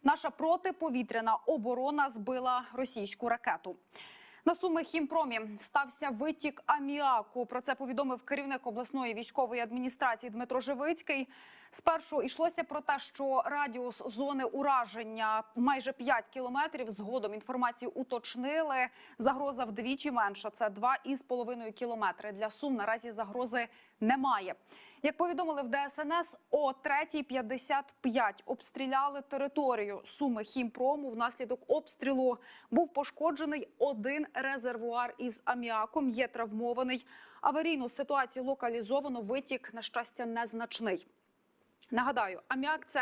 Наша протиповітряна оборона збила російську ракету. На Суми хімпромі стався витік аміаку. Про це повідомив керівник обласної військової адміністрації Дмитро Живицький. Спершу йшлося про те, що радіус зони ураження майже 5 кілометрів. Згодом інформацію уточнили. Загроза вдвічі менша – це 2,5 кілометри. Для Сум наразі загрози немає. Як повідомили в ДСНС, о 3:55 обстріляли територію Суми хімпрому. Внаслідок обстрілу був пошкоджений один резервуар із аміаком. Є травмований. Аварійну ситуацію локалізовано. Витік, на щастя, незначний. Нагадаю, аміак – це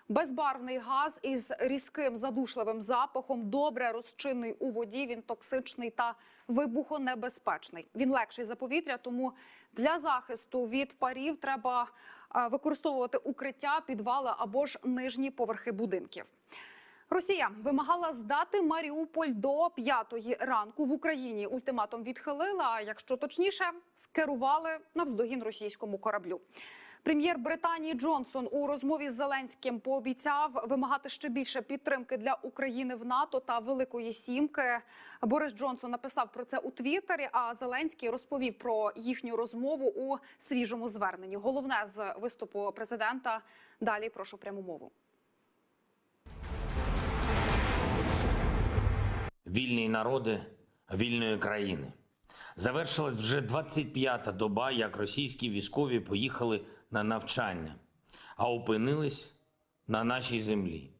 безбарвний газ із різким задушливим запахом, добре розчинний у воді, він токсичний та вибухонебезпечний. Він легший за повітря, тому для захисту від парів треба використовувати укриття, підвали або ж нижні поверхи будинків. Росія вимагала здати Маріуполь до 5-ї ранку. В Україні ультиматум відхилила, а якщо точніше, скерували навздогін російському кораблю. Прем'єр Британії Джонсон у розмові з Зеленським пообіцяв вимагати ще більше підтримки для України в НАТО та Великої Сімки. Борис Джонсон написав про це у Твіттері, а Зеленський розповів про їхню розмову у свіжому зверненні. Головне з виступу президента. Далі прошу пряму мову. Вільні народи вільної країни. Завершилась вже 25-та доба, як російські військові поїхали на навчання, а опинились на нашій землі.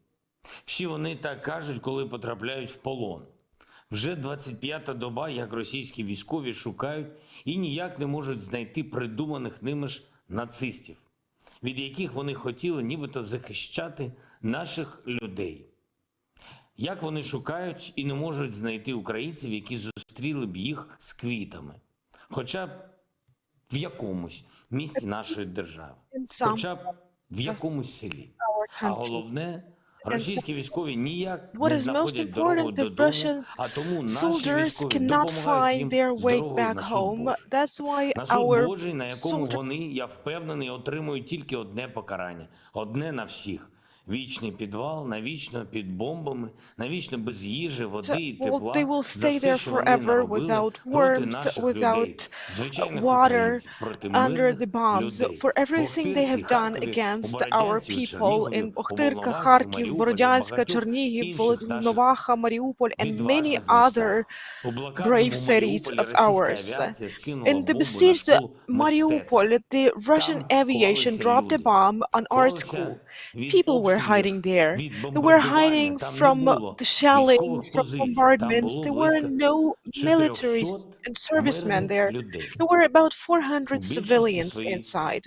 Всі вони так кажуть, коли потрапляють в полон. Вже 25-та доба, як російські військові шукають і ніяк не можуть знайти придуманих ними ж нацистів, від яких вони хотіли нібито захищати наших людей. Як вони шукають і не можуть знайти українців, які зустріли б їх з квітами. Хоча б в якомусь місті нашої держави. Хоча б в якомусь селі. А головне, російські військові ніяк не знаходять дорогу додому, а тому наші військові допомагають їм з дорогою на суд Божий. На суд Божий, на якому вони, я впевнений, отримують тільки одне покарання. Одне на всіх. Вічний підвал, навічно під бомбами, навічно без їжі, води і тепла. They will stay there forever without warmth, without water, under the bombs, for everything they have done against our people in Охтирка, Харків, Бородянська, Чернігів, Волноваха, Mariupol, and many other brave cities of ours. In the besieged Mariupol, the Russian aviation dropped a bomb on our school. People were hiding there. They were hiding from the shelling, from bombardments. There were no military and servicemen there. There were about 400 civilians inside.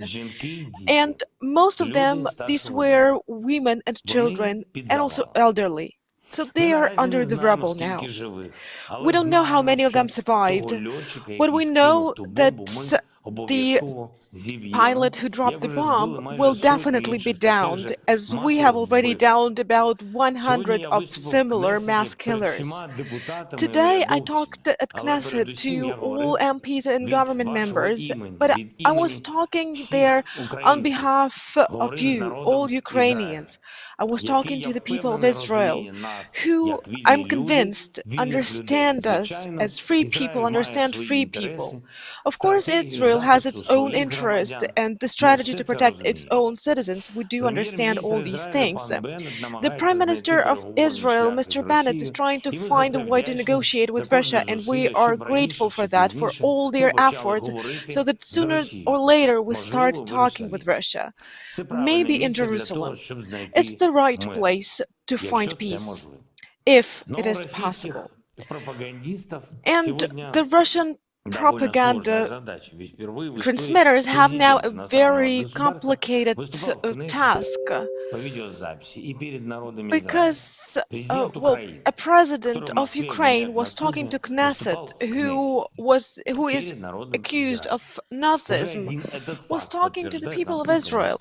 And most of them, these were women and children, and also elderly. So they are under the rubble now. We don't know how many of them survived, but we know that the pilot who dropped the bomb will definitely be downed, as we have already downed about 100 of similar mass killers. Today I talked at Knesset to all MPs and government members, but I was talking there on behalf of you, all Ukrainians. I was talking to the people of Israel, who I'm convinced understand us as free people, understand free people. Of course, Israel has its own interest and the strategy to protect its own citizens. We do understand all these things. The Prime Minister of Israel, Mr. Bennett, is trying to find a way to negotiate with Russia, and we are grateful for that, for all their efforts, so that sooner or later we start talking with Russia. Maybe in Jerusalem. It's the right place to find peace, if it is possible. And the Russian propaganda transmitters have now a very complicated task, because a president of Ukraine was talking to Knesset, who is accused of Nazism, was talking to the people of Israel.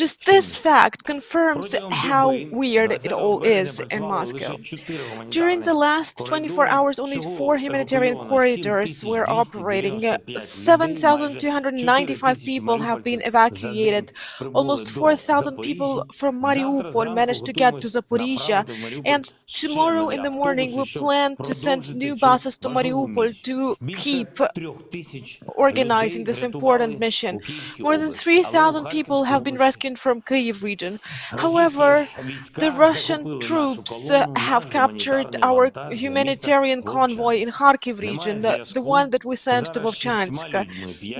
Just this fact confirms how weird it all is in Moscow. During the last 24 hours, only 4 humanitarian corridors were operating. 7,295 people have been evacuated. Almost 4,000 people from Mariupol managed to get to Zaporizhia. And tomorrow in the morning, we plan to send new buses to Mariupol to keep organizing this important mission. More than 3,000 people have been rescued from Kyiv region. However, the Russian troops have captured our humanitarian convoy in Kharkiv region, the one that we sent to Vovchansk.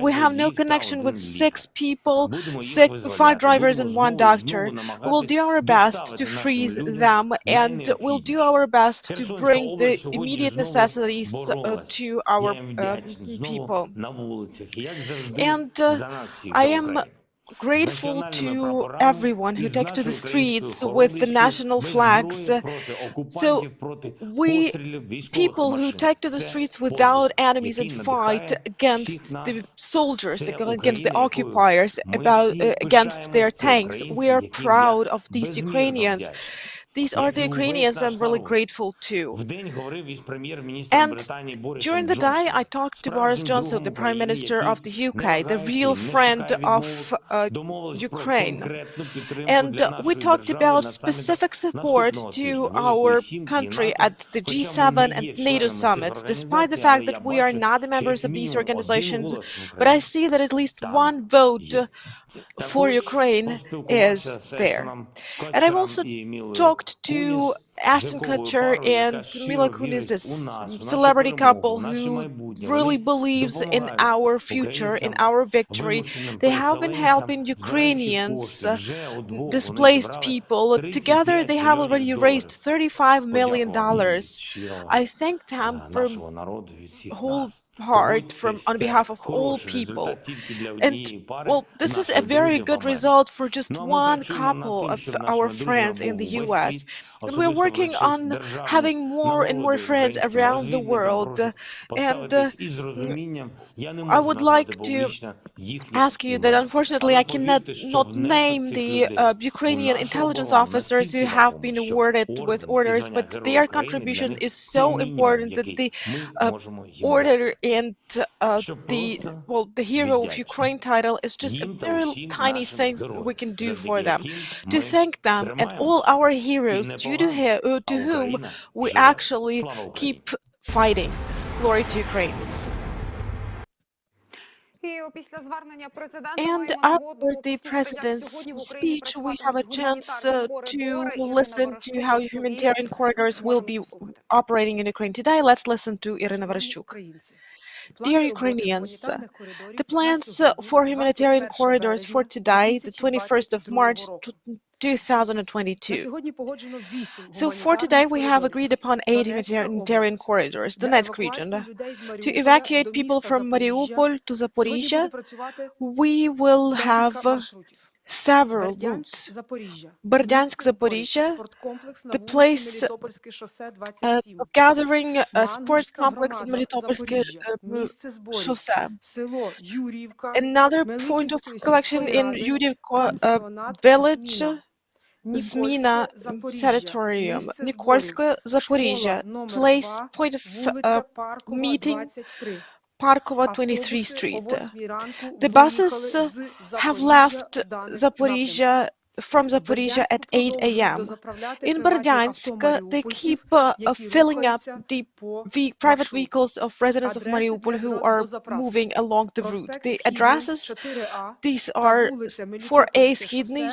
We have no connection with 6 people, 5 drivers and 1 doctor. We will do our best to freeze them, and we'll do our best to bring the immediate necessities to our people. And I am grateful to everyone who takes to the streets with the national flags. So we, people who take to the streets without enemies and fight against the soldiers, against the occupiers, against their tanks, we are proud of these Ukrainians. These are the Ukrainians I'm really grateful to. And during the day, I talked to Boris Johnson, the Prime Minister of the UK, the real friend of Ukraine. And we talked about specific support to our country at the G7 and NATO summits, despite the fact that we are not the members of these organizations. But I see that at least 1 vote for Ukraine is there. And I've also talked to Ashton Kutcher and Mila Kunis, this celebrity couple who really believes in our future, in our victory. They have been helping Ukrainians, displaced people. Together, they have already raised $35 million. I thank them from whole heart on behalf of all people. And, well, this is a very good result for just 1 couple of our friends in the US. And we're working on having more and more friends around the world. And I would like to ask you that unfortunately I cannot not name the Ukrainian intelligence officers who have been awarded with orders, but their contribution is so important that the order and the Hero of Ukraine title is just a very tiny thing we can do for them. To thank them and all our heroes to whom we actually keep fighting. Glory to Ukraine. And after the president's speech, we have a chance to listen to how humanitarian corridors will be operating in Ukraine today. Let's listen to Irina Vereshchuk. Dear Ukrainians, the plans for humanitarian corridors for today, the 21st of March 2022. So for today, we have agreed upon 8 humanitarian corridors. Donetsk region. To evacuate people from Mariupol to Zaporizhia, we will have several routes. Berdyansk-Zaporizhia, the place of gathering, a sports complex in Melitopolske Chaussee. Another point of collection in Yurivko village, Zmina Sanatorium, Nikolskoye, Zaporizhia, point of meeting, Parkova 23 Street. The buses have left from Zaporizhia at 8 a.m. In Berdyansk, they keep filling up the private vehicles of residents of Mariupol who are moving along the route. The addresses, these are 4A Західний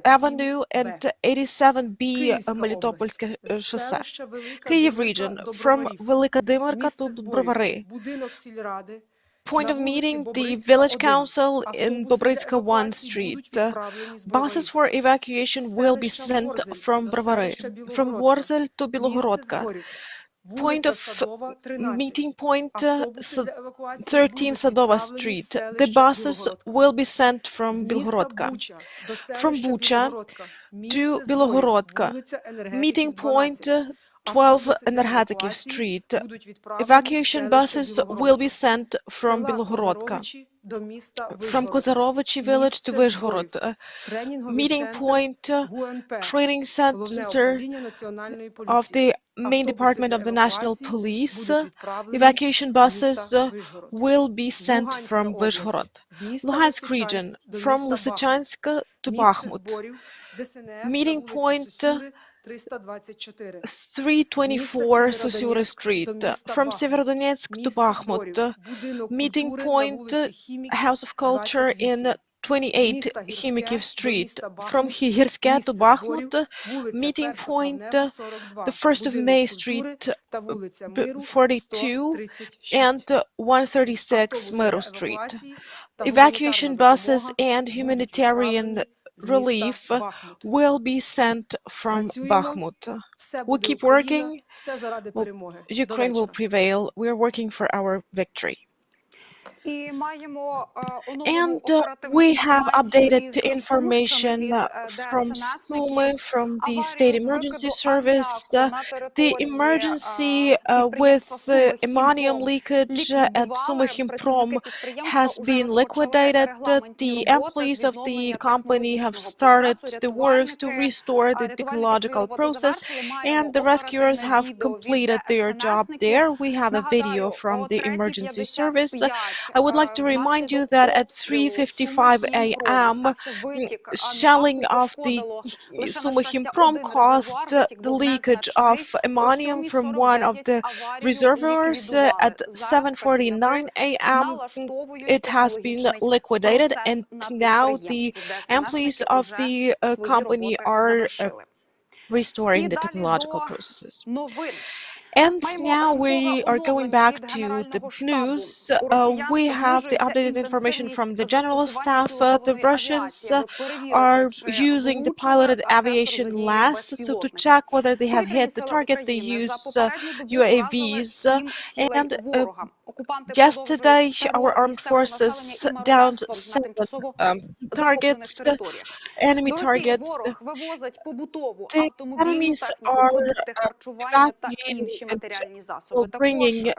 Avenue and 87B Melitopolske Chaussee. Kyiv region, from Велика Димирка to Brovary. Point of meeting, the village council in Bobritska 1 Street. Buses for evacuation will be sent from Brovary, from Vorzel to Bilogorodka. Point of meeting point, 13 Sadova Street. The buses will be sent from Bilogorodka. From Bucha to Bilogorodka. Meeting point, 12 Energetikov Street. Evacuation buses will be sent from Bilogorodka. from Kozarovичі village to Vizhgorod. Meeting point, training center of the main department of the National Police. Evacuation buses will be sent from Vizhgorod. Luhansk region, from Lysychansk to Bakhmut. Meeting point 324 Sosyuri Street, from Severodonetsk to Bakhmut. Meeting point House of Culture in 28 Khimykiv Street, from Khirske to Bakhmut. Meeting point the 1st of May Street 42 and 136 Meru Street. Evacuation buses and humanitarian relief will be sent from Bakhmut. We keep working. Ukraine will prevail. We are working for our victory. And we have updated information from Sumy, from the State Emergency Service. The emergency with ammonium leakage at Sumy Himprom has been liquidated. The employees of the company have started the works to restore the technological process, and the rescuers have completed their job there. We have a video from the emergency service. I would like to remind you that at 3:55 a.m. shelling of the Sumy Himprom caused the leakage of ammonium from one of the reservoirs. At 7:49 a.m. it has been liquidated, and now the employees of the company are restoring the technological processes. And now we are going back to the news. We have the updated information from the general staff. The Russians are using the piloted aviation last, so to check whether they have hit the target, they use UAVs. And yesterday, our armed forces downed 7 targets, enemy targets. The enemies are evacuating and bringing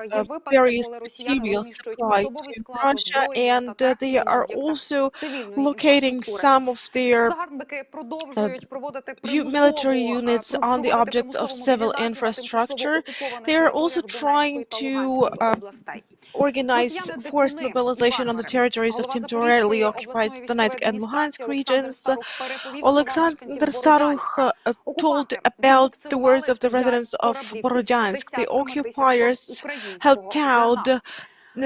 various materials supplied to Russia, and they are also locating some of their military units on the objects of civil infrastructure. They are also trying to organize forced mobilization on the territories of temporarily occupied Donetsk and Luhansk regions. Alexander Staruch told about the words of the residents of Borodyansk. The occupiers have towed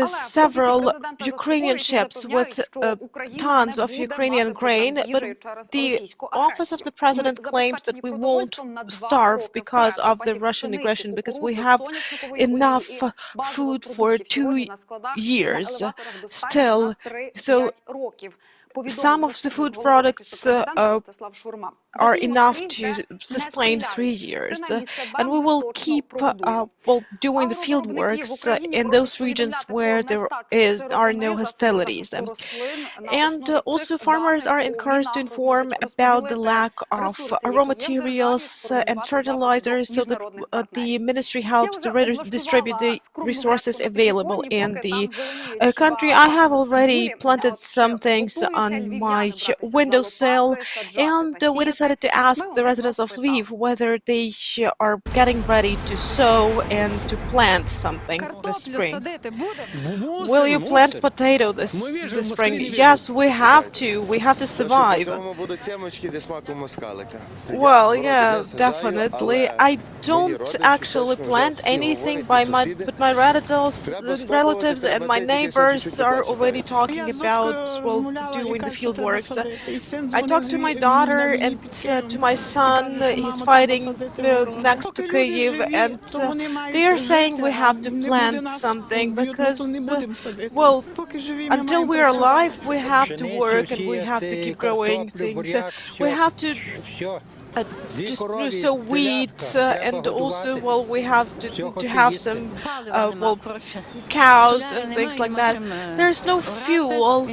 several Ukrainian ships with tons of Ukrainian grain, but the office of the president claims that we won't starve because of the Russian aggression, because we have enough food for 2 years still. So some of the food products are enough to sustain 3 years, and we will keep doing the field works in those regions where there are no hostilities. And also farmers are encouraged to inform about the lack of raw materials and fertilizers, so that the ministry helps to distribute the resources available in the country. I have already planted some things on my windowsill, and we decided to ask the residents of Lviv whether they are getting ready to sow and to plant something this spring. Will you plant potato this spring? Yes, we have to. We have to survive. Well, yeah, definitely. I don't actually plant anything, but my relatives and my neighbors are already talking about, well, doing the field works. I talked to my daughter and to my son. He's fighting next to Kyiv, and they are saying we have to plant something because, well, until we are alive, we have to work and we have to keep growing things. We have to just so wheat and also, well, we have to have some, well, cows and things like that. There's no fuel,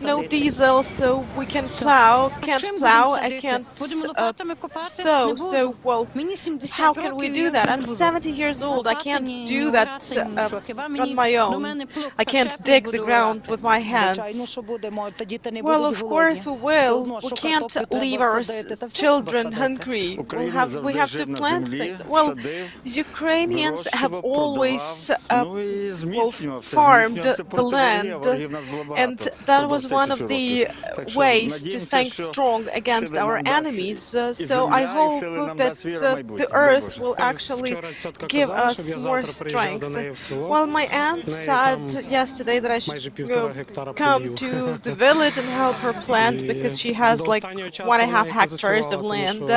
no diesel, so we can't plow, I can't sow, so, well, how can we do that? I'm 70 years old, I can't do that on my own. I can't dig the ground with my hands. Well, of course we will. We can't leave our children hungry. We have to plant things. Well, Ukrainians have always farmed the land, and that was one of the ways to stay strong against our enemies. So I hope that the earth will actually give us more strength. Well, my aunt said yesterday that I should come to the village and help her plant because she has like 1.5 hectares of land.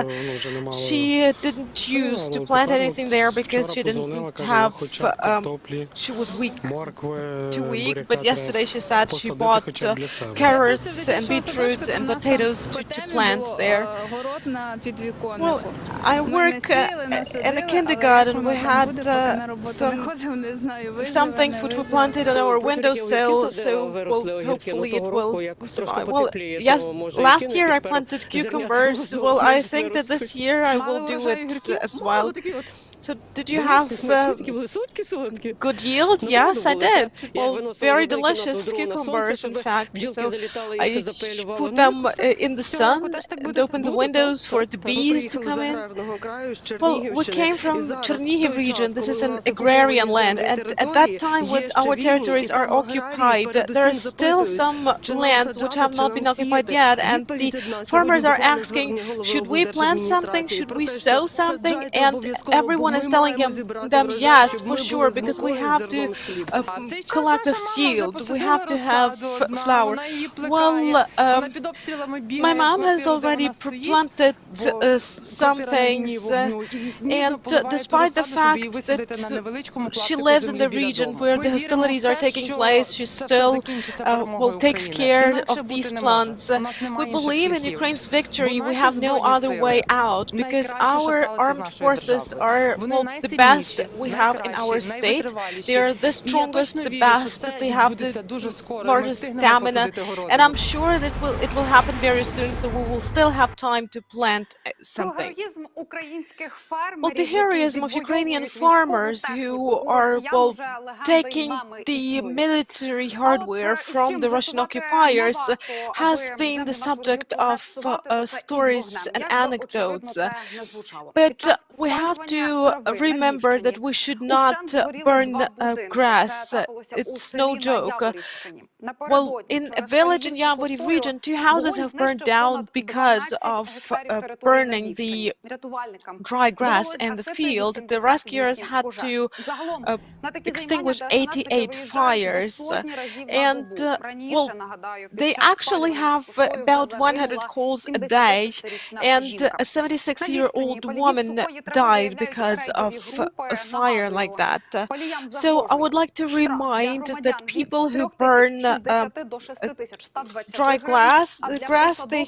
She didn't choose to plant anything there because she didn't have, she was too weak, but yesterday she said she bought carrots and beetroots and potatoes to plant there. Well, I work in a kindergarten. We had some things which we planted on our windowsill, so well, hopefully it will survive. Well, yes, last year I planted cucumbers. Well, I think that this year I will do it as well. So did you have good yield? Yes, I did. Well, very delicious cucumbers, in fact. So I put them in the sun and opened the windows for the bees to come in. Well, we came from the Chernihiv region. This is an agrarian land, and at that time when our territories are occupied, there are still some lands which have not been occupied yet, and the farmers are asking, should we plant something? Should we sow something? And everyone is telling them yes, for sure, because we have to collect the yield, we have to have flour. Well, my mom has already planted some things, and despite the fact that she lives in the region where the hostilities are taking place, she still well, takes care of these plants. We believe in Ukraine's victory. We have no other way out because our armed forces are, well, the best we have in our state. They are the strongest, the best. They have the largest stamina, and I'm sure that it will happen very soon. So we will still have time to plant something. Well, the heroism of Ukrainian farmers who are, well, taking the military hardware from the Russian occupiers has been the subject of stories and anecdotes. But we have to remember that we should not burn grass. It's no joke. Well, in a village in Yaboriv region, 2 houses have burned down because of burning the dry grass in the field. The rescuers had to extinguish 88 fires, and well, they actually have about 100 calls a day, and a 76-year-old woman died because of a fire like that. So I would like to remind that people who burn dry grass, they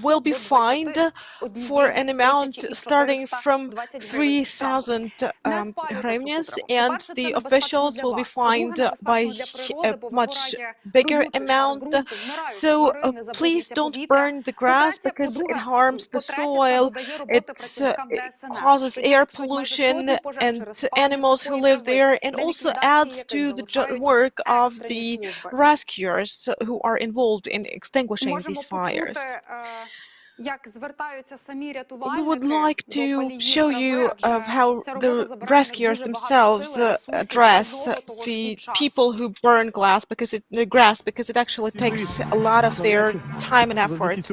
will be fined for an amount starting from 3,000 hryvnias, and the officials will be fined by a much bigger amount. So please don't burn the grass because it harms the soil, it causes air pollution and animals who live there, and also adds to the work of the rescuers who are involved in extinguishing these fires. We would like to show you how the rescuers themselves address the people who burn grass because it actually takes a lot of their time and effort.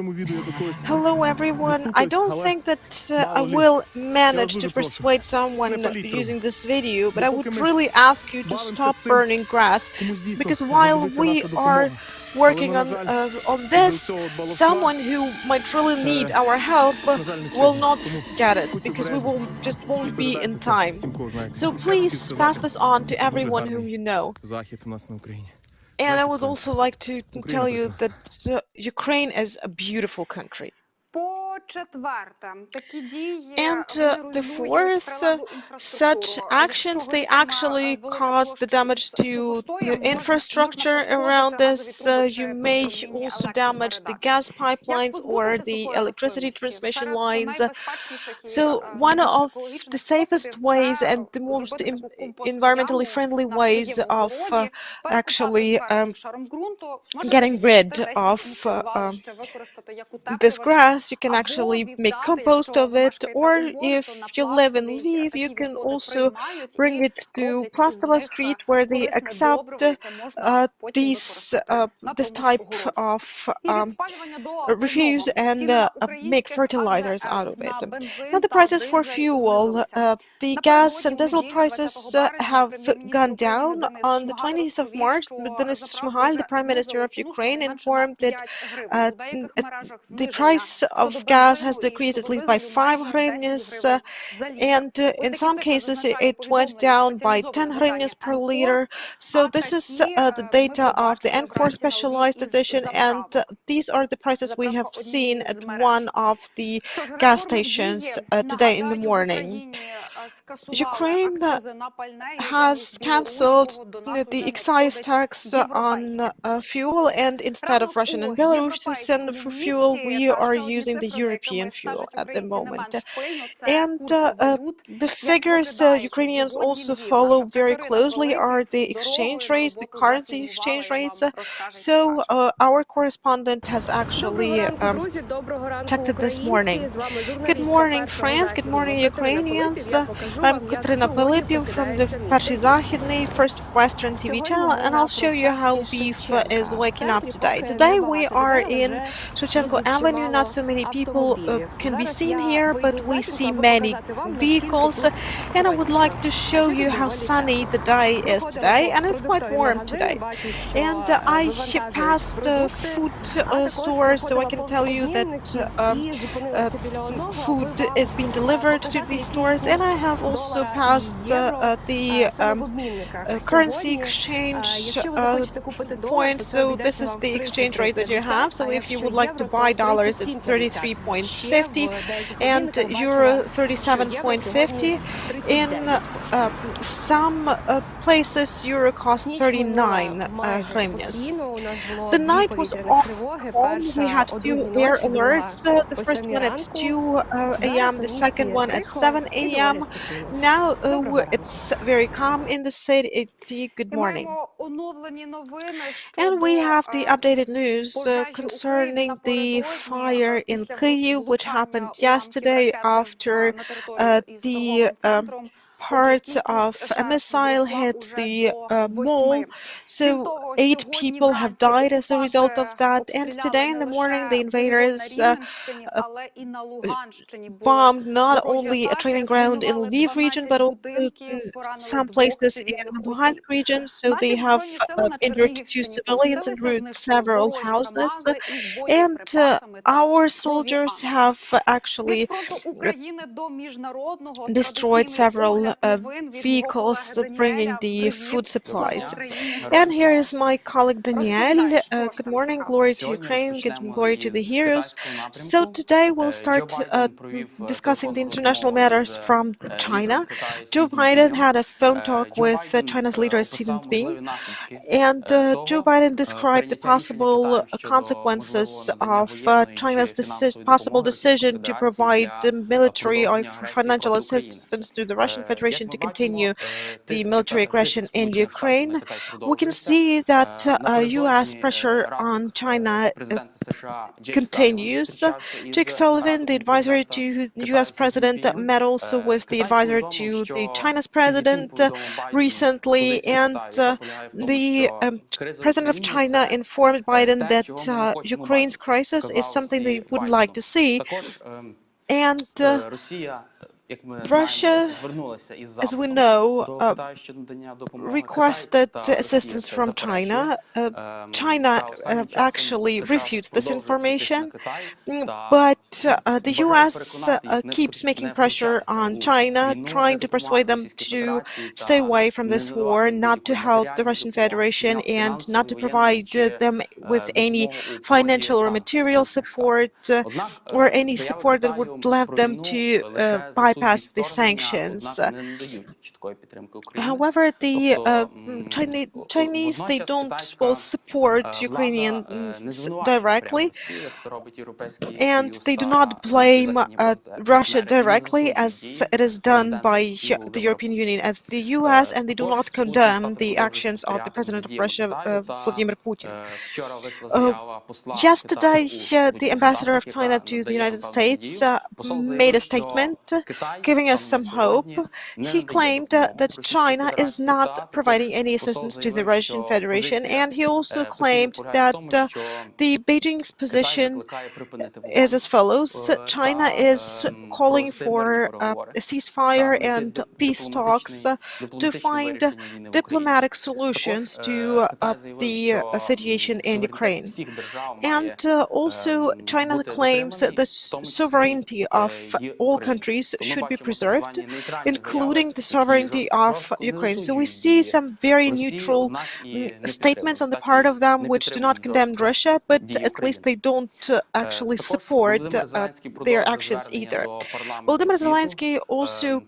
Hello everyone. I don't think that I will manage to persuade someone using this video, but I would really ask you to stop burning grass, because while we are working on this, someone who might really need our help will not get it because we won't be in time. So please pass this on to everyone whom you know. And I would also like to tell you that Ukraine is a beautiful country. по-четверте, такі дії And the руйнують fourth, приладу such інфраструктуру. actions, Якщо ви they там actually вели cause the дощ damage із to сухостоєм, infrastructure можна around пошкодити this. газові труби You чи may провідні also damage the електропередачі. gas Як pipelines or позбутися the сухої electricity рослинності? transmission Серед lines. найбезпечніших і So one найбільш of the екологічних safest способів ways це and the most зробити таку environmentally компост-яму friendly на ways своєму of городі, перекопати actually зверхнім шаром ґрунту, можете getting rid відвести десь на of сміттєзвалище, використати як this утеплювач, grass. You can або actually make віддати, compost якщо of ви it, мешкаєте or у Львові, if то на you live in Пластовій Lviv, you такі can відходи also приймають bring і it to роблять із Plastova них Street, where they корисне accept добриво, яке можна потім these використати на this тому ж type городі. of І від спалювання до refuse пального. and Ціни на make українських fertilizers out АЗС of на it. Now бензин the та prices for дизель fuel, знизилися. the gas Напередодні and у diesel неділю, 20 prices березня, have прем'єр-міністр gone України down. Денис On the Шмигаль 20th of розповів, March, що Denis заправки Shmyhal, the вже Prime Minister знизили of ціну Ukraine, щонайменше на informed that 5 гривень. У деяких мережах the зниження price щодо of gas has бензину і decreased щодо at least by дизелю 5 майже 10 hryvnias, гривень за літр. and Ось in такі some цифри cases зазначає it went повідомлення down by 10 спеціалізованого видання hryvnias per НКОР. liter. So А this is такі the ми data of the побачили NCOR вранці на одній specialized із edition, and заправок. these are the prices we Заправка have однієї seen з at мереж. one of the Тож gas реформи в stations дії. today in the Нагадаю, в morning. Україні скасували Ukraine акцизи на пальне і has замість cancelled білоруського до нас the уже excise надходить tax on європейське. fuel, and instead of Ранок Russian у and Belarus to send європейському for fuel, місті we та are ще одні using the цифри, за European якими fuel стежать at the українці не moment. менш пильно, це And курси валют. the Як figures прокидається Ukrainians сьогодні also Львів, follow наша very Катерина closely are the Пилипів exchange дорогою на rates, the роботу currency зафільмувала exchange і rates. вам розкаже So тепер. our correspondent has Доброго actually ранку, друзі. Доброго ранку, checked it this morning. українці. З вами Good журналістка morning, Першого France. Good Західного morning, Катерина Ukrainians. Пилипів. Я покажу I'm вам, як Katerina сьогодні Pilipiv from the прокидається Перший місто Львів. Західний, first Western TV channel, and I'll show you how Lviv is waking up today. Today we are in Shevchenko Avenue. Not so many people can be seen here, but we see many vehicles, and I would like to show you how sunny the day is today, and it's quite warm today. And I passed food stores, so I can tell you that food is being delivered to these stores, and I have also passed the currency exchange point. So this is the exchange rate that you have. So if you would like to buy dollars, it's 33.50 and euro 37.50. In some places, euro cost 39 hryvnias. The night was all calm. We had two air alerts. The first one at 2 a.m., the second one at 7 a.m. Now it's very calm in the city. Good morning. And we have the updated news concerning the fire in Kyiv, which happened yesterday after the parts of a missile hit the mall. So 8 people have died as a result of that. And today in the morning, the invaders bombed not only a training ground in Lviv region, but also some places in the Luhansk region. So they have injured 2 civilians and ruined several houses. And our soldiers have actually destroyed several vehicles bringing the food supplies. And here is my colleague Daniel. Good morning, glory to Ukraine, good glory to the heroes. So today we'll start discussing the international matters from China. Joe Biden had a phone talk with China's leader Xi Jinping, and Joe Biden described the possible consequences of China's possible decision to provide military or financial assistance to the Russian Federation to continue the military aggression in Ukraine. We can see that U.S. pressure on China continues. Jake Sullivan, the advisor to U.S. President, met also with the advisor to the China's president recently, and the president of China informed Biden that Ukraine's crisis is something they wouldn't like to see. And Russia, as we know, requested assistance from China. China actually refutes this information, but the US keeps making pressure on China, trying to persuade them to stay away from this war, not to help the Russian Federation, and not to provide them with any financial or material support or any support that would allow them to bypass the sanctions. However, the Chinese, they don't support Ukrainians directly, and they do not blame Russia directly as it is done by the European Union as the US, and they do not condemn the actions of the President of Russia, Vladimir Putin. Yesterday, the ambassador of China to the United States made a statement giving us some hope. He claimed that China is not providing any assistance to the Russian Federation, and he also claimed that the Beijing's position is as follows. China is calling for a ceasefire and peace talks to find diplomatic solutions to the situation in Ukraine. And also, China claims that the sovereignty of all countries should be preserved, including the sovereignty of Ukraine. So we see some very neutral statements on the part of them which do not condemn Russia, but at least they don't actually support their actions either. Volodymyr Zelensky also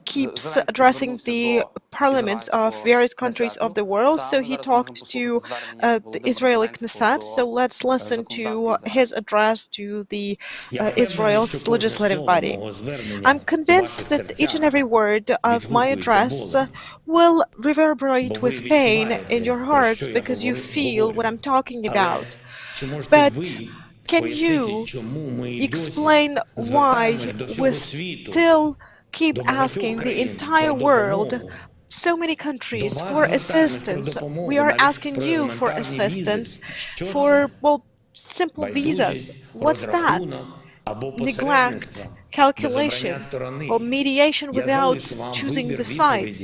keeps addressing the parliaments of various countries of the world. So he talked to the Israeli Knesset. So let's listen to his address to the Israel's legislative body. I'm convinced that each and every word of my address will reverberate with pain in your hearts because you feel what I'm talking about. But can you explain why we still keep asking the entire world, so many countries, for assistance? We are asking you for assistance for, well, simple visas. What's that? Neglect, calculation, or mediation without choosing the side.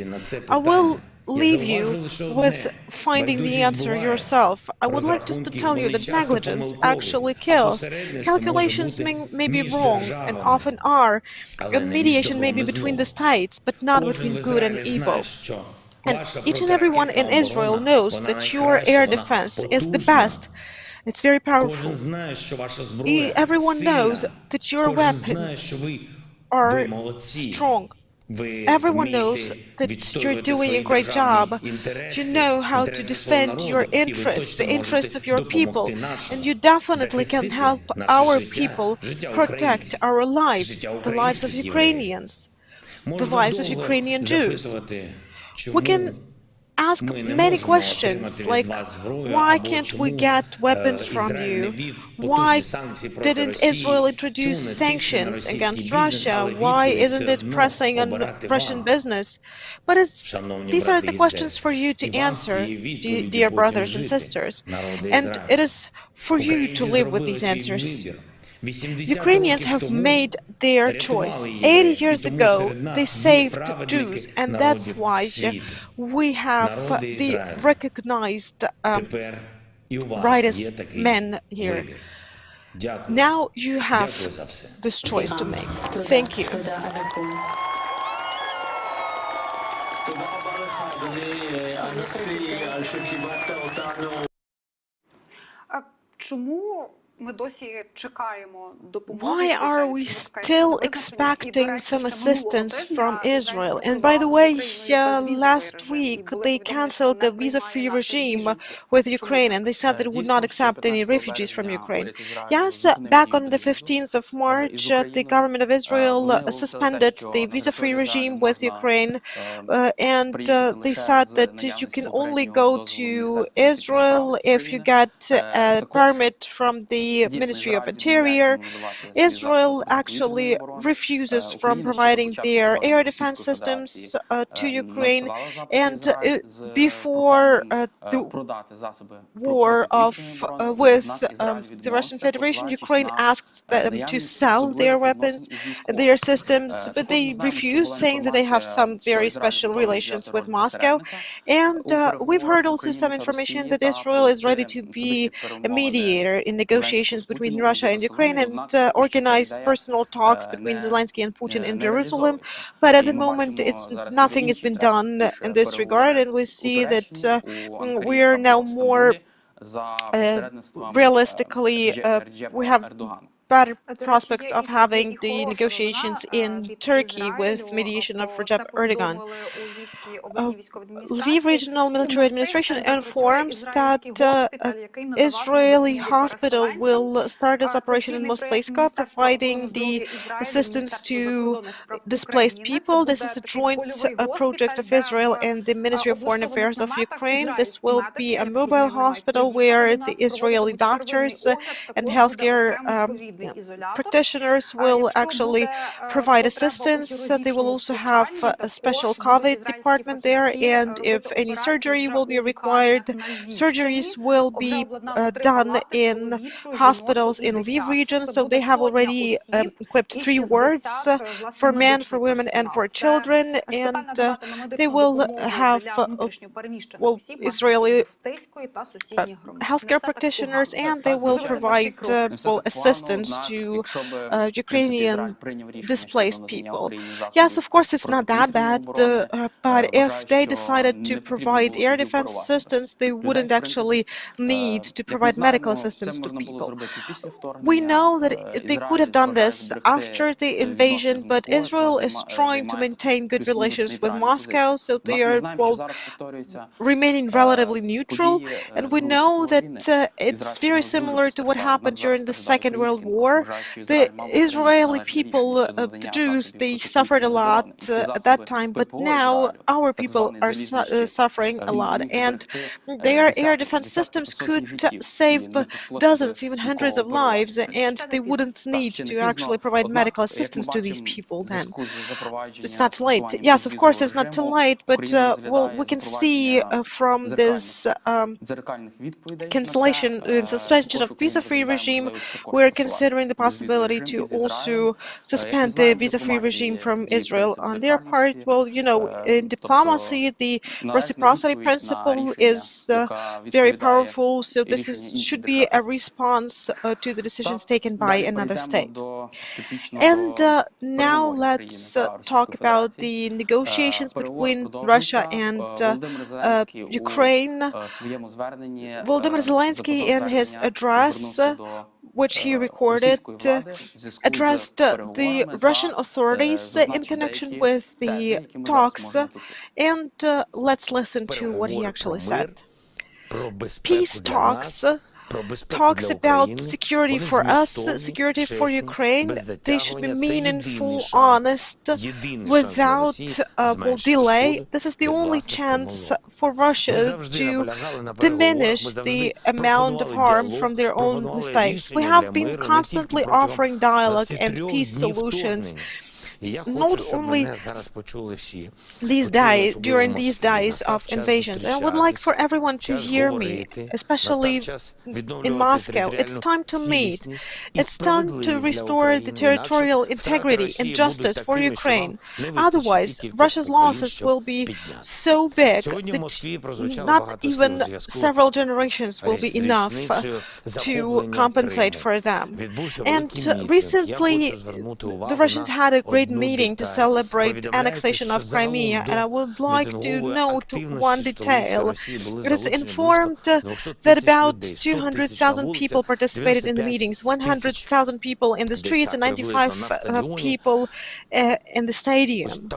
I will leave you with finding the answer yourself. I would like just to tell you that negligence actually kills. Calculations may be wrong, and often are. Mediation may be between the states, but not between good and evil. And each and everyone in Israel knows that your air defense is the best. It's very powerful. Everyone knows that your weapons are strong. Everyone knows that you're doing a great job. You know how to defend your interests, the interests of your people, and you definitely can help our people protect our lives, the lives of Ukrainians, the lives of Ukrainian Jews. We can ask many questions, like, why can't we get weapons from you? Why didn't Israel introduce sanctions against Russia? Why isn't it pressing on Russian business? But these are the questions for you to answer, dear brothers and sisters. And it is for you to live with these answers. Ukrainians have made their choice. 80 years ago, they saved Jews, and that's why we have the recognized rightest men here. Now you have this choice to make. Thank you. Чому ми досі чекаємо допомоги? Why are we still expecting some assistance from Israel? And by the way, last week they canceled the visa-free regime with Ukraine, and they said that it would not accept any refugees from Ukraine. Yes, back on the 15th of March, the government of Israel suspended the visa-free regime with Ukraine, and they said that you can only go to Israel if you get a permit from the the Ministry of Interior, Israel actually refuses from providing their air defense systems to Ukraine, and before the war with the Russian Federation, Ukraine asked them to sell their weapons, their systems, but they refused, saying that they have some very special relations with Moscow. And we've heard also some information that Israel is ready to be a mediator in negotiations between Russia and Ukraine and organize personal talks between Zelensky and Putin in Jerusalem. But at the moment, nothing has been done in this regard, and we see that we are now more realistically, we have better prospects of having the negotiations in Turkey with mediation of Recep Erdogan. Lviv Regional Military Administration informs that Israeli hospital will start its operation in Mosleyska, providing the assistance to displaced people. This is a joint project of Israel and the Ministry of Foreign Affairs of Ukraine. This will be a mobile hospital where the Israeli doctors and healthcare practitioners will actually provide assistance. They will also have a special COVID department there, and if any surgery will be required, surgeries will be done in hospitals in Lviv region. So they have already equipped 3 wards for men, for women, and for children, and they will have Israeli healthcare practitioners, and they will provide assistance to Ukrainian displaced people. Yes, of course, it's not that bad, but if they decided to provide air defense assistance, they wouldn't actually need to provide medical assistance to people. We know that they could have done this after the invasion, but Israel is trying to maintain good relations with Moscow, so they are, remaining relatively neutral. And we know that it's very similar to what happened during the Second World War. The Israeli people, the Jews, they suffered a lot at that time, but now our people are suffering a lot, and their air defense systems could save dozens, even hundreds of lives, and they wouldn't need to actually provide medical assistance to these people then. It's not too late. Yes, of course, it's not too late, but well, we can see from this cancellation and suspension of visa-free regime, we're considering the possibility to also suspend the visa-free regime from Israel on their part. Well, you know, in diplomacy, the reciprocity principle is very powerful, so this should be a response to the decisions taken by another state. And now let's talk about the negotiations between Russia and Ukraine. Volodymyr Zelensky, in his address, which he recorded, addressed the Russian authorities in connection with the talks, and let's listen to what he actually said. Peace talks about security for us, security for Ukraine. They should be meaningful, honest, without delay. This is the only chance for Russia to diminish the amount of harm from their own mistakes. We have been constantly offering dialogue and peace solutions, not only during these days of invasions. I would like for everyone to hear me, especially in Moscow. It's time to meet. It's time to restore the territorial integrity and justice for Ukraine. Otherwise, Russia's losses will be so big that not even several generations will be enough to compensate for them. And recently, the Russians had a great meeting to celebrate annexation of Crimea, and I would like to note one detail. It is informed that about 200,000 people participated in the meetings, 100,000 people in the streets, and 95 people in the stadium.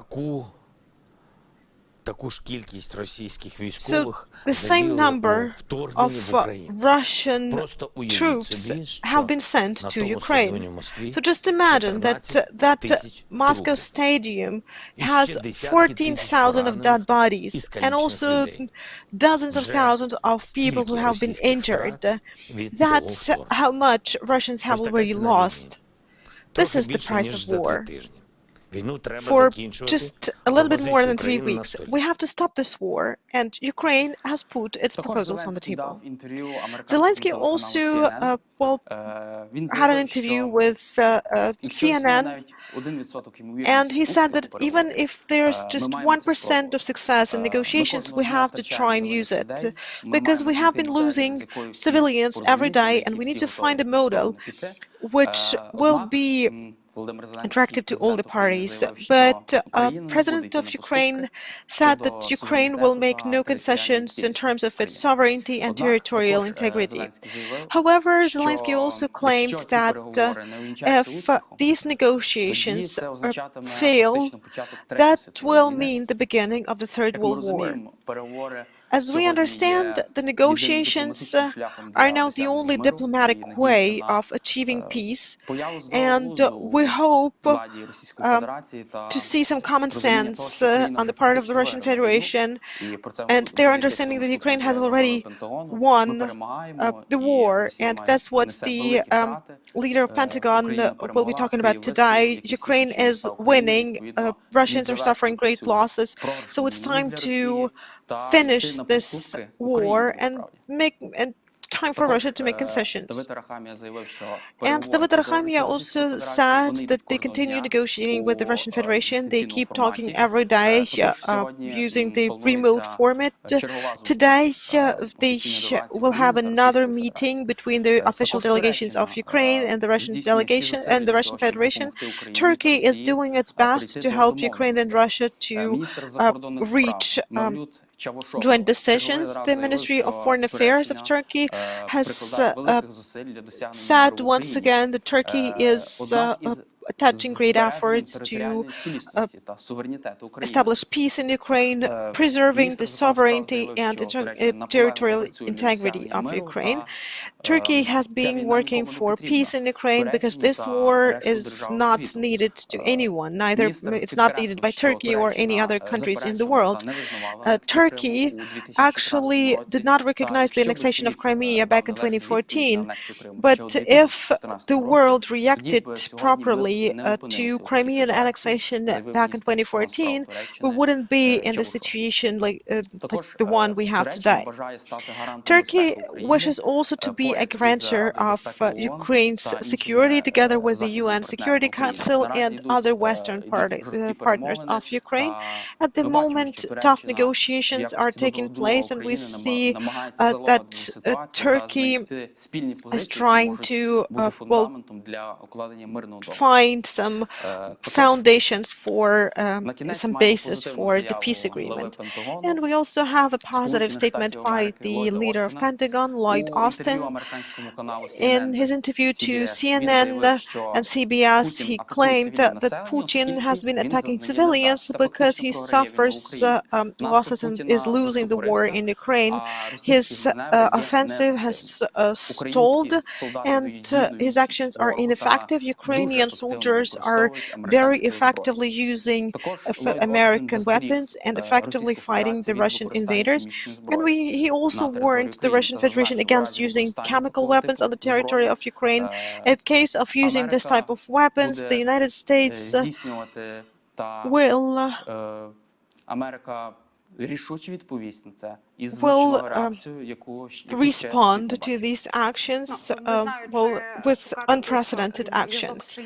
таку ж кількість російських So військових the same задіяли number у вторгненні в of Україну. Russian Просто уявіть troops собі, have що been sent на to тому Ukraine. стадіоні в Москві So just imagine that 14 тисяч Moscow трупів. Stadium І has ще десятки тисяч 14,000 of dead поранених і bodies and скалічених also людей. dozens of Вже thousands of people who стільки have been російських injured. втрат від цього That's вторгнення. how much Russians have Ось така already ціна lost. війни. This Трохи is the більше, price ніж of за 3 war. тижні. Війну треба For закінчувати. just a little bit more than 3 Пропозиції України на weeks, столі. we have to stop this war, and Ukraine has put its Також proposals on the Зеленський table. дав інтерв'ю американському Zelensky телеканалу also CNN. Він had an заявив, interview що with якщо існує CNN, навіть 1% and ймовірність he said успіху that even переговорів, if there's ми just маємо це 1% of success in Ми negotiations, кожного we дня have to try and втрачаємо use it, невинних людей. Ми because маємо we have знайти been модель, losing з якою всі civilians every порозуміються, day, на and we якій need всі to find a готові в model сторону піти. which will Однак, be Володимир Зеленський, attractive to all the президент України, parties. заявив, що But Україна не буде President йти of на Ukraine поступки said щодо that Ukraine will суверенітету make та no територіальної concessions in цілісності terms of its України. sovereignty and Однак, territorial також integrity. Зеленський заявив, However, що Zelensky also якщо claimed ці that переговори не увінчаються if успіхом, these тоді negotiations це означатиме fail, фактично початок Третьої that світової will війни. mean the beginning of the Third Як ми World War. розуміємо, переговори As we сьогодні understand, є the єдиним negotiations дипломатичним шляхом are для now the досягнення only миру, diplomatic і way надіємося на of achieving peace, появу здорового and глузду we hope владі Російської Федерації та to see some common розуміння того, sense що Україна on вже the part of the фактично Russian виграла війну, Federation і про це and their буде йтися understanding в that наступній Ukraine has заяві already Пентагону. Ми won перемагаємо, the і war, Росія and має that's what несе the великі втрати. leader of Pentagon Україна will be перемогла, talking Київ about вистояв, today. як і всі Ukraine інші is міста України. winning. Відповідно, Russians слід are suffering завершити great цю losses, програшну so it's війну time для to Росії та finish йти на this поступки war Україні and насправді. time for Також Russia to make concessions. Давид Арахамія заявив, що And David переговори Arhamia продовжуються also з Російською said Федерацією. that Вони they йдуть continue кожного дня negotiating with the у Russian Federation. They дистанційному keep talking форматі. every day Також сьогодні using the remote планується format. чергова зустріч Today, офіційної they делегації will have України та another Російської meeting Федерації. between the official Також delegations of Туреччина Ukraine and the Russian здійснює всі delegation зусилля and the для Russian того, щоб Federation. допомогти Україні та Turkey is Росії doing its best прийти to до help Ukraine and домовленостей. Russia to Міністр закордонних справ reach Мевлют Чавушоглу joint черговий decisions. раз The заявив, Ministry of що Foreign Affairs of Туреччина Turkey has прикладає великих зусиль для досягнення said миру в once Україні. again that Turkey is Однак із attaching great збереженням efforts to територіальної цілісності та суверенітету України. establish peace in Ukraine, preserving the sovereignty and territorial integrity of Ukraine. Turkey has been working for peace in Ukraine because this war is not needed to anyone. Neither it's not needed by Turkey or any other countries in the world. Turkey actually did not recognize the annexation of Crimea back in 2014, but if the world reacted properly to Crimean annexation back in 2014, we wouldn't be in the situation like the one we have today. Turkey wishes also to be a grantor of Ukraine's security together with the UN Security Council and other Western partners of Ukraine. At the moment, tough negotiations are taking place, and we see that Turkey is trying to find some foundations for some basis for the peace agreement. And we also have a positive statement by the leader of Pentagon, Lloyd Austin. In his interview to CNN and CBS, he claimed that Putin has been attacking civilians because he suffers losses and is losing the war in Ukraine. His offensive has stalled, and his actions are ineffective. Ukrainian soldiers are very effectively using American weapons and effectively fighting the Russian invaders. And he also warned the Russian Federation against using chemical weapons on the territory of Ukraine. In case of using this type of weapons, the United States will respond to these actions with unprecedented actions.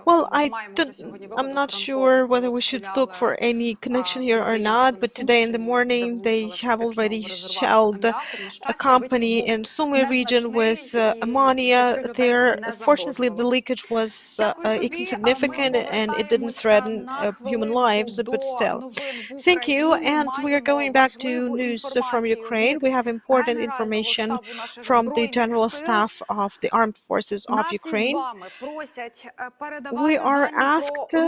Well, I'm not sure whether we should look for any connection here or not, but today in the morning they have already shelled a company in Sumy region with ammonia there. Fortunately, the leakage was insignificant and it didn't threaten human lives, but still. Thank you, and we are going back to news from Ukraine. We have important information from the General Staff of the Armed Forces of Ukraine. We are asked to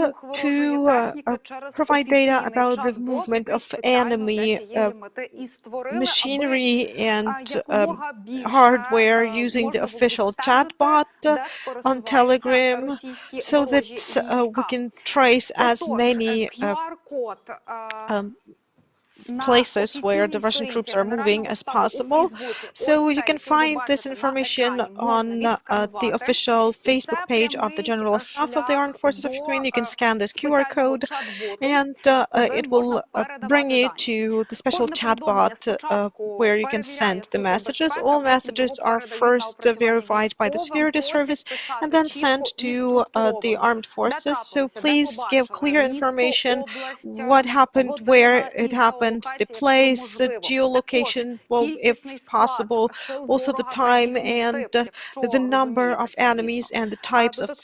provide data about the movement of enemy machinery and hardware using the official chatbot on Telegram, so that we can trace as many places where the Russian troops are moving as possible. So you can find this information on the official Facebook page of the General Staff of the Armed Forces of Ukraine. You can scan this QR code and it will bring you to the special chatbot where you can send the messages. All messages are first verified by the security service and then sent to the armed forces. So please give clear information, what happened, where it happened, the place, geolocation, well, if possible, also the time and the number of enemies and the types of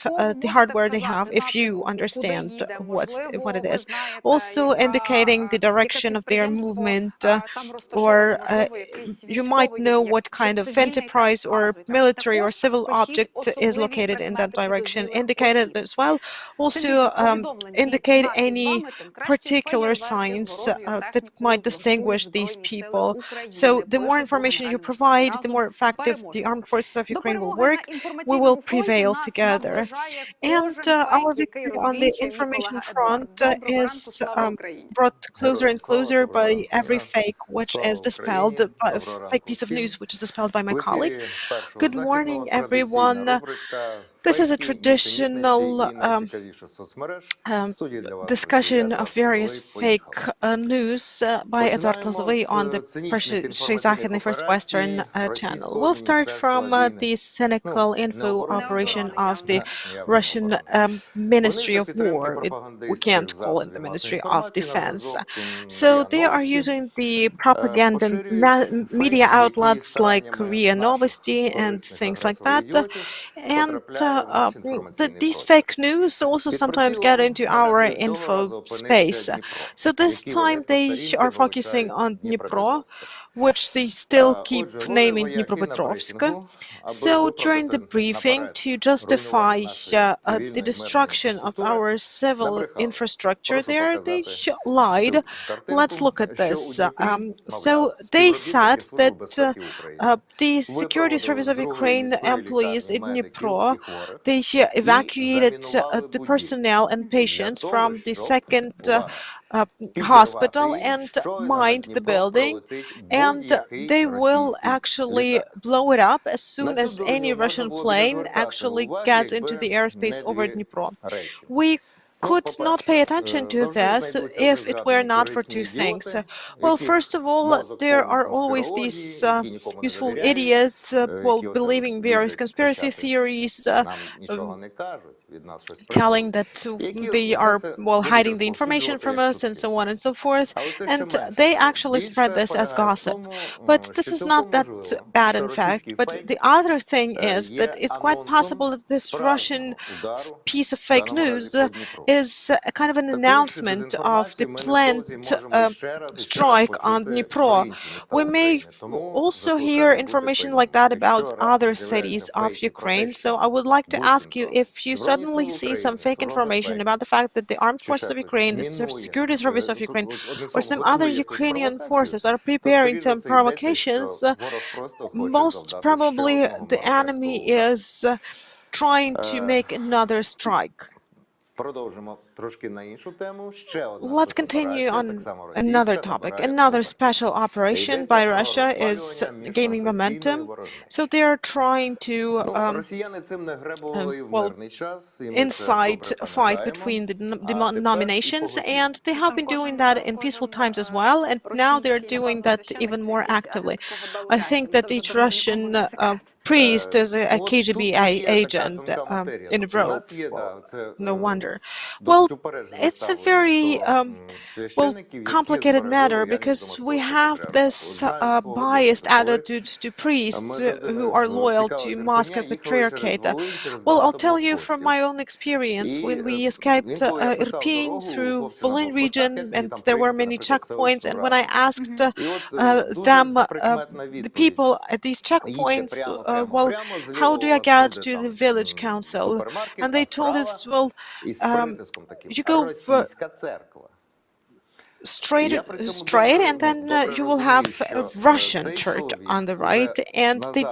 the hardware they have, if you understand what it is. Also indicating the direction of their movement, or you might know what kind of enterprise or military or civil object is located in that direction. Indicate it as well. Also indicate any particular signs that might distinguish these people. So the more information you provide, the more effective the armed forces of Ukraine will work. We will prevail together. And our victory on the information front is brought closer and closer by every fake which is dispelled, fake piece of news which is dispelled by my colleague. Good morning, everyone. This is a traditional discussion of various fake news by Eduard Lozovый on the PERШИЙ ЗАХІДНИЙ First Western channel. We'll start from the cynical info operation of the Russian Ministry of War. We can't call it the Ministry of Defense. So they are using the propaganda media outlets like Korea Novosti and things like that. And these fake news also sometimes get into our info space. So this time they are focusing on Dnipro, which they still keep naming Dnipropetrovsk. So during the briefing, to justify the destruction of our civil infrastructure there, they lied. Let's look at this. So they said that the security service of Ukraine employees in Dnipro, they evacuated the personnel and patients from the second hospital and mined the building, and they will actually blow it up as soon as any Russian plane actually gets into the airspace over Dnipro. We could not pay attention to this if it were not for two things. Well, first of all, there are always these useful idiots believing various conspiracy theories, telling that they are hiding the information from us and so on and so forth, and they actually spread this as gossip. But this is not that bad in fact. But the other thing is that it's quite possible that this Russian piece of fake news is a kind of an announcement of the planned strike on Dnipro. We may also hear information like that about other cities of Ukraine. So I would like to ask you, if you suddenly see some fake information about the fact that the armed forces of Ukraine, the security service of Ukraine, or some other Ukrainian forces are preparing some provocations, most probably the enemy is trying to make another strike. Let's continue on another topic. Another special operation by Russia is gaining momentum. So they are trying to incite a fight between the denominations, and they have been doing that in peaceful times as well, and now they're doing that even more actively. I think that each Russian priest is a KGB agent in Europe. No wonder. Well, it's a very complicated matter because we have this biased attitude to priests who are loyal to Moscow Patriarchate. Well, I'll tell you from my own experience, when we escaped Irpin through Volyn region, and there were many checkpoints, and when I asked them, the people at these checkpoints, well, how do I get to the village council? And they told us, well, you go straight, and then you will have a Russian church on the right, and they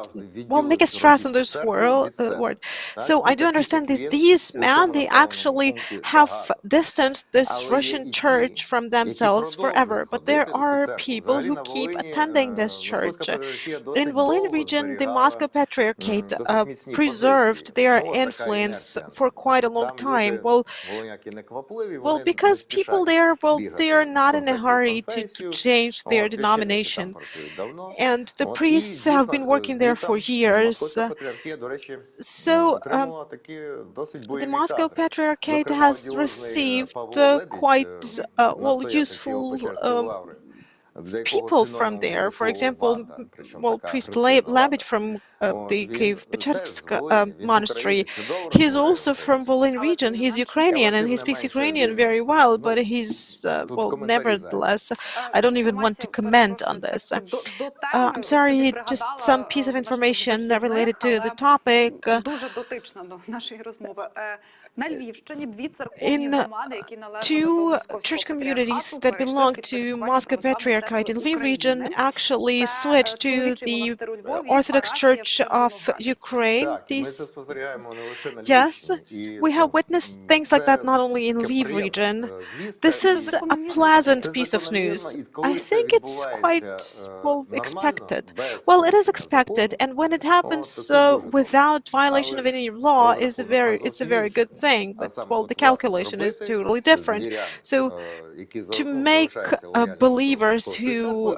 will make a stress on this word. So I do understand this. These men, they actually have distanced this Russian church from themselves forever, but there are people who keep attending this church. In Volyn region, the Moscow Patriarchate preserved their influence for quite a long time. Well, because people there, well, they are not in a hurry to change their denomination, and the priests have been working there for years. So the Moscow Patriarchate has received quite useful people from there. For example, well, priest Labit from the Kiev-Pechersk monastery, he's also from Volyn region. He's Ukrainian and he speaks Ukrainian very well, but he's, well, nevertheless, I don't even want to comment on this. I'm sorry, just some piece of information related to the topic. In two church communities that belong to Moscow Patriarchate in Lviv region actually switched to the Orthodox Church of Ukraine. Yes, we have witnessed things like that not only in Lviv region. This is a pleasant piece of news. I think it's quite, well, expected. Well, it is expected, and when it happens without violation of any law, it's a very good thing. But, well, the calculation is totally different. So to make believers who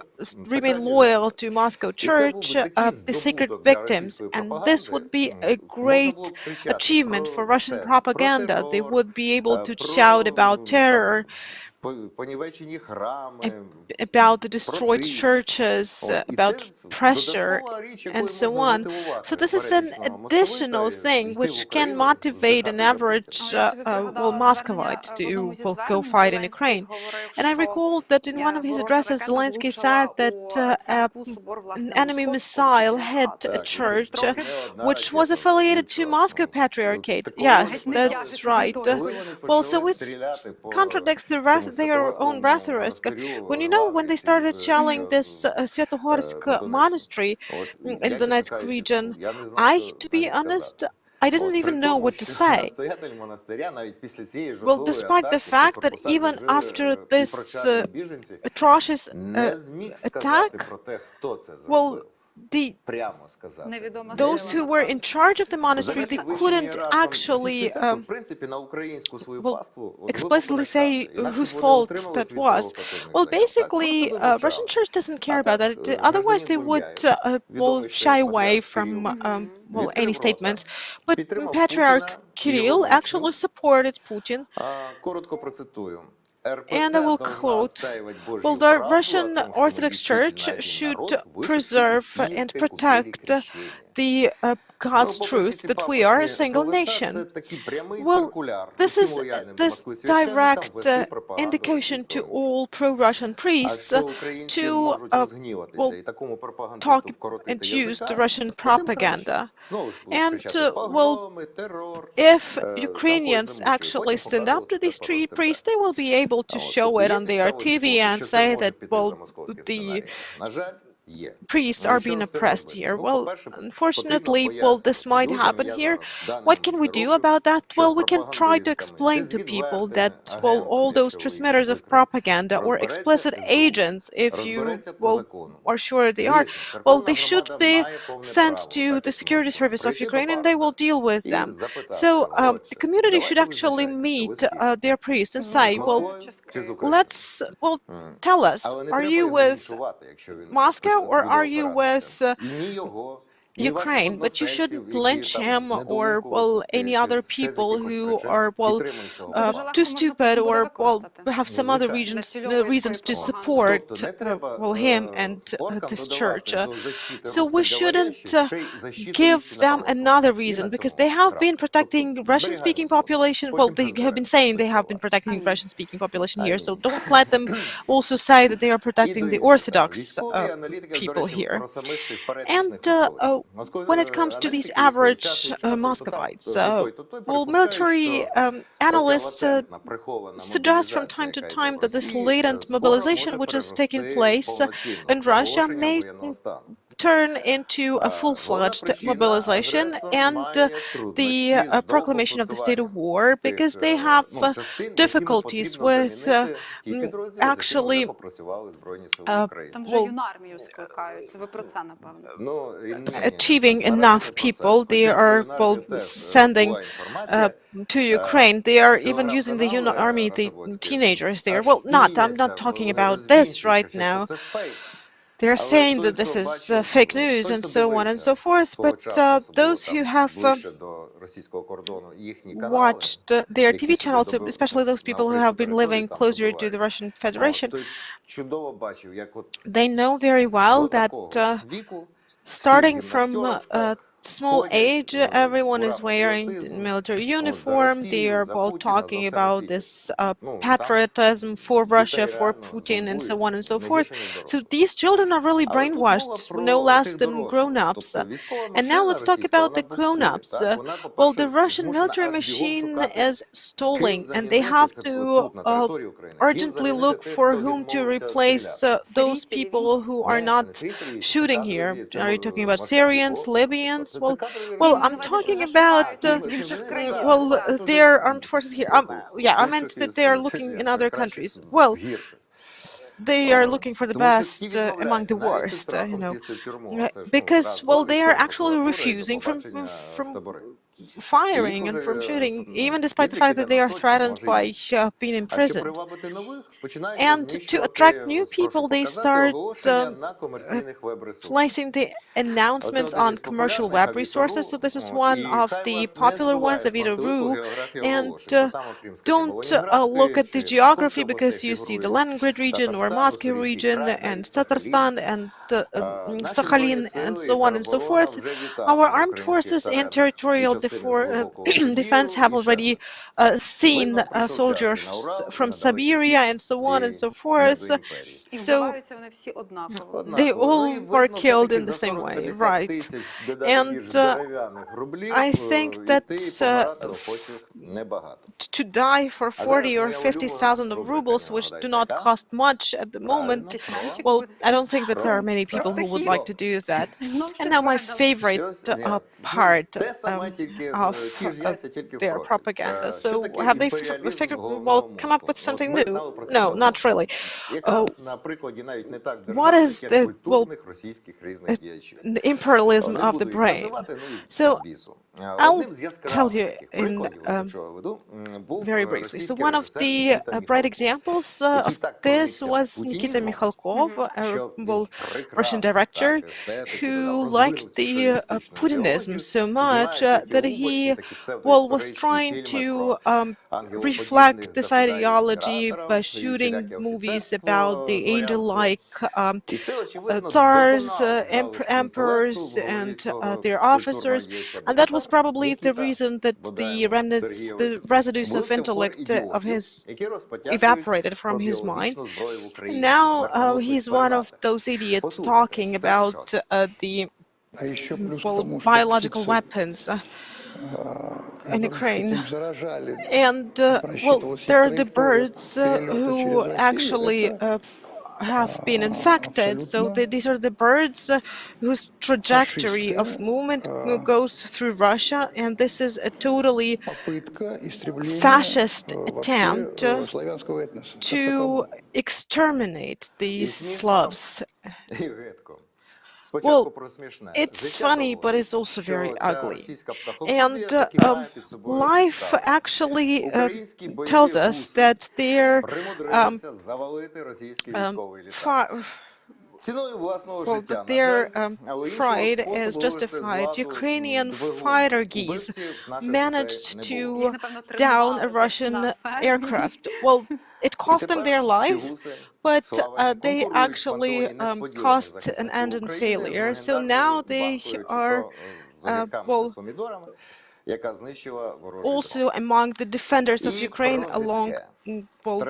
remain loyal to Moscow Church the secret victims, and this would be a great achievement for Russian propaganda. They would be able to shout about terror, about the destroyed churches, about pressure, and so on. So this is an additional thing which can motivate an average Muscovite to go fight in Ukraine. And I recall that in one of his addresses, Zelensky said that an enemy missile hit a church which was affiliated to Moscow Patriarchate. Yes, that's right. Well, so it contradicts their own rhetoric. When they started shelling this Svetogorsk monastery in Donetsk region, to be honest, I didn't even know what to say. Well, despite the fact that even after this atrocious attack, well, those who were in charge of the monastery, they couldn't actually explicitly say whose fault that was. Well, basically, Russian Church doesn't care about that. Otherwise, they would shy away from any statements. But Patriarch Kirill actually supported Putin. And I will quote, well, the Russian Orthodox Church should preserve and protect the God's truth that we are a single nation. Well, this is this direct indication to all pro-Russian priests to talk and use the Russian propaganda. And, well, if Ukrainians actually stand up to these three priests, they will be able to show it on their TV and say that, well, the priests are being oppressed here. Well, unfortunately, well, this might happen here. What can we do about that? Well, we can try to explain to people that, well, all those transmitters of propaganda or explicit agents, if you, well, are sure they are, well, they should be sent to the security service of Ukraine and they will deal with them. So the community should actually meet their priests and say, well, tell us, are you with Moscow or are you with Ukraine, but you shouldn't lynch him or, well, any other people who are, well, too stupid or, well, have some other reasons to support, well, him and this church. So we shouldn't give them another reason, because they have been protecting Russian-speaking population. Well, they have been saying they have been protecting Russian-speaking population here, so don't let them also say that they are protecting the Orthodox people here. And when it comes to these average Muscovites, well, military analysts suggest from time to time that this latent mobilization which is taking place in Russia may turn into a full-fledged mobilization and the proclamation of the state of war, because they have difficulties with actually achieving enough people. They are, well, sending to Ukraine. They are even using the army, the teenagers there. Well, I'm not talking about this right now. They're saying that this is fake news and so on and so forth, but those who have watched their TV channels, especially those people who have been living closer to the Russian Federation, they know very well that starting from small age, everyone is wearing military uniform. They are all talking about this patriotism for Russia, for Putin, and so on and so forth. So these children are really brainwashed, no less than grown-ups. And now let's talk about the grown-ups. Well, the Russian military machine is stalling, and they have to urgently look for whom to replace those people who are not shooting here. Are you talking about Syrians, Libyans? Well, I'm talking about their armed forces here. I meant that they are looking in other countries. Well, they are looking for the best among the worst, because, well, they are actually refusing from firing and from shooting, even despite the fact that they are threatened by being imprisoned. And to attract new people, they start placing the announcements on commercial web resources. So this is one of the popular ones, Avido.ru. And don't look at the geography, because you see the Leningrad region or Moscow region and Tatarstan and Sakhalin and so on and so forth. Our armed forces and territorial defense have already seen soldiers from Siberia and so on and so forth. So they all were killed in the same way, right? And I think that to die for 40 or 50,000 of rubles, which do not cost much at the moment, well, I don't think that there are many people who would like to do that. And now my favorite part of their propaganda. So have they come up with something new? No, not really. What is the imperialism of the brain? So I'll tell you in very briefly. So one of the bright examples of this was Nikita Mikhalkov, a Russian director who liked the Putinism so much that he was trying to reflect this ideology by shooting movies about the angel-like tsars, emperors, and their officers, and that was probably the reason that the residues of intellect of his evaporated from his mind. Now he's one of those idiots talking about the biological weapons in Ukraine. And, there are the birds who actually have been infected. So these are the birds whose trajectory of movement goes through Russia, and this is a totally fascist attempt to exterminate these Slavs. Well, it's funny, but it's also very ugly. And life actually tells us that well, that their pride is justified. Ukrainian fighter geese managed to down a Russian aircraft. Well, it cost them their life, but they actually caused an engine failure. So now they are, well, also among the defenders of Ukraine along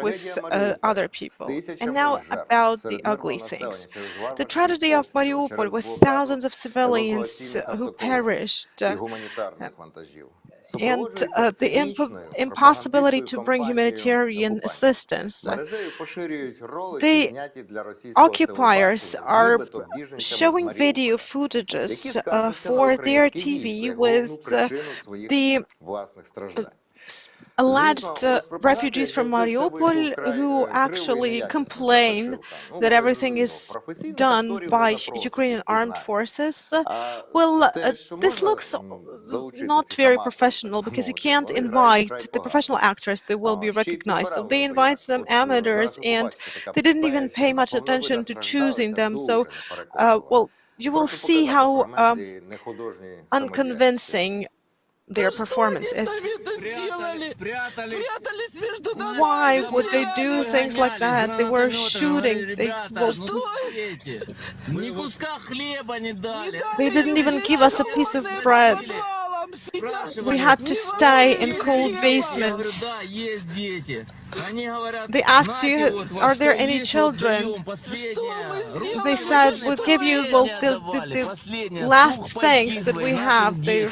with other people. And now about the ugly things. The tragedy of Mariupol with thousands of civilians who perished and the impossibility to bring humanitarian assistance. The occupiers are showing video footages for their TV with the alleged refugees from Mariupol who actually complain that everything is done by Ukrainian armed forces. Well, this looks not very professional because you can't invite the professional actors that will be recognized. So they invite some amateurs and they didn't even pay much attention to choosing them. So, well, you will see how unconvincing their performance is. Why would they do things like that? They were shooting. They didn't even give us a piece of bread. We had to stay in cold basements. They asked you, are there any children? They said, we'll give you the last things that we have to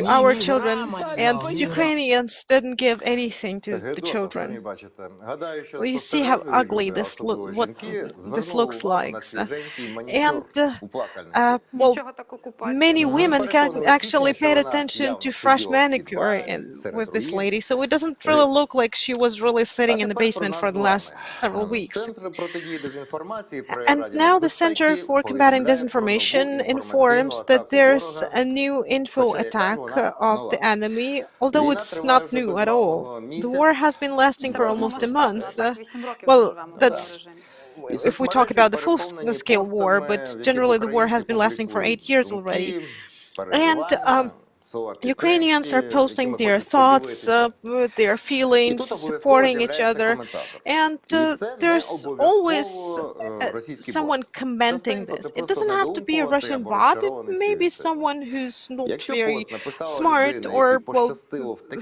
our children, and Ukrainians didn't give anything to the children. Well, you see how ugly what this looks like. And, well, many women actually paid attention to fresh manicure with this lady, so it doesn't really look like she was really sitting in the basement for the last several weeks. And now the Center for Combating Disinformation informs that there's a new info attack of the enemy, although it's not new at all. The war has been lasting for almost a month. Well, that's if we talk about the full-scale war, but generally the war has been lasting for 8 years already. And Ukrainians are posting their thoughts, their feelings, supporting each other, and there's always someone commenting this. It doesn't have to be a Russian bot, it may be someone who's not very smart or, well,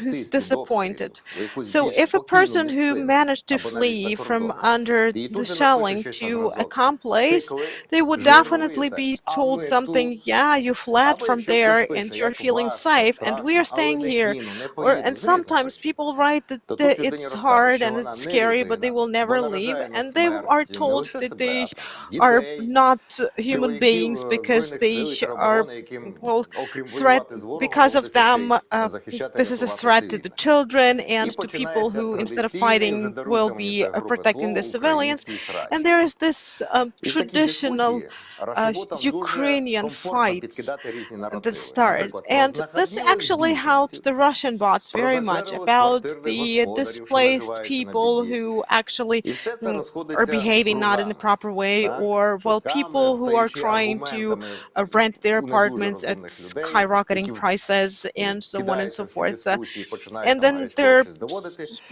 who's disappointed. So if a person who managed to flee from under the shelling to a calm place, they would definitely be told something, yeah, you fled from there and you're feeling safe and we are staying here. And sometimes people write that it's hard and it's scary, but they will never leave, and they are told that they are not human beings because they are, well, because of them this is a threat to the children and to people who instead of fighting will be protecting the civilians. And there is this traditional Ukrainian fights that starts, and this actually helped the Russian bots very much about the displaced people who actually are behaving not in the proper way, or, well, people who are trying to rent their apartments at skyrocketing prices and so on and so forth. And then there are,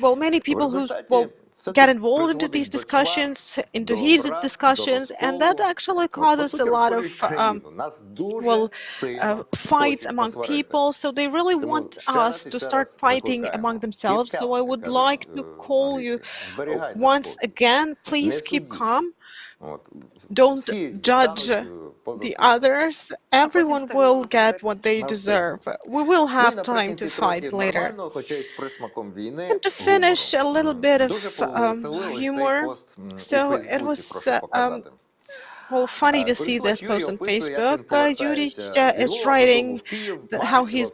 well, many people who, well, get involved into these discussions, into heated discussions, and that actually causes a lot of, well, fights among people. So they really want us to start fighting among themselves. So I would like to call you once again, please keep calm. Don't judge the others. Everyone will get what they deserve. We will have time to fight later. And to finish, a little bit of humor. So it was well, funny to see this post on Facebook. Yuri is writing how he's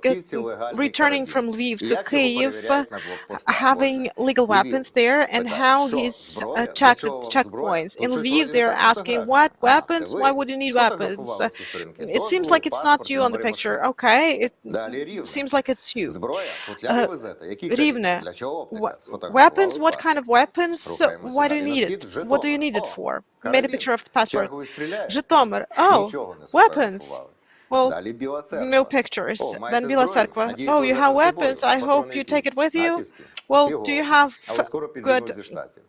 returning from Lviv to Kyiv, having legal weapons there, and how he's checked at checkpoints. In Lviv, they're asking, what weapons? Why would you need weapons? It seems like it's not you on the picture. Okay, it seems like it's you. Rivne, weapons? What kind of weapons? Why do you need it? What do you need it for? made a picture of the passport. Чергою стріляє. Житомир. Oh, Нічого не weapons. сфотографували. Well, Далі Біла Церква. no pictures. О, Then маєте Біла зброю? Церква. Надіюсь, Oh, ви you взяли have з собою. weapons. I Патрони hope you які? take it with you. Натівські? Well, Фігово. do you have Але скоро підженуть good зі Штатів.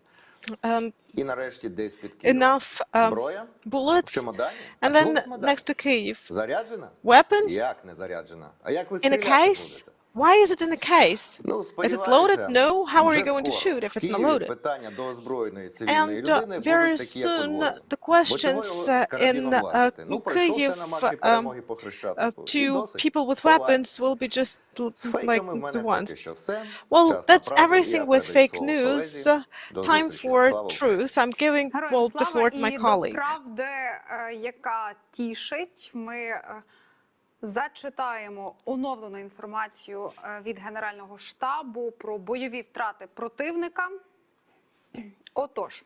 um, І нарешті десь під Києвом. enough Зброя? В bullets? чемодані? And А чого в then чемодані? next to Kyiv, Заряджена? weapons Як не заряджена? А як ви in a стріляти case? будете? Why is it in a case? Ну, Is it сподіваюся, loaded? No. How are вже you going to скоро shoot if в it's Києві not loaded? питання до озброєної цивільної And людини very будуть такі, як у soon Львові. the Бо чого questions його з карабіном in лазити? Ну, прийшов Kyiv все на марші перемоги по Хрещатику. І to досить. people with Буває. weapons will be just З like фейками в the мене поки ones. що все. Well, Час на that's правду, і everything я with передаю fake слово news. колезі. До Time зустрічі. for Слава truth. I'm giving Героям the слава. floor to my І до colleague. правди, яка тішить, ми зачитаємо оновлену інформацію від Генерального штабу про бойові втрати противника. Отож,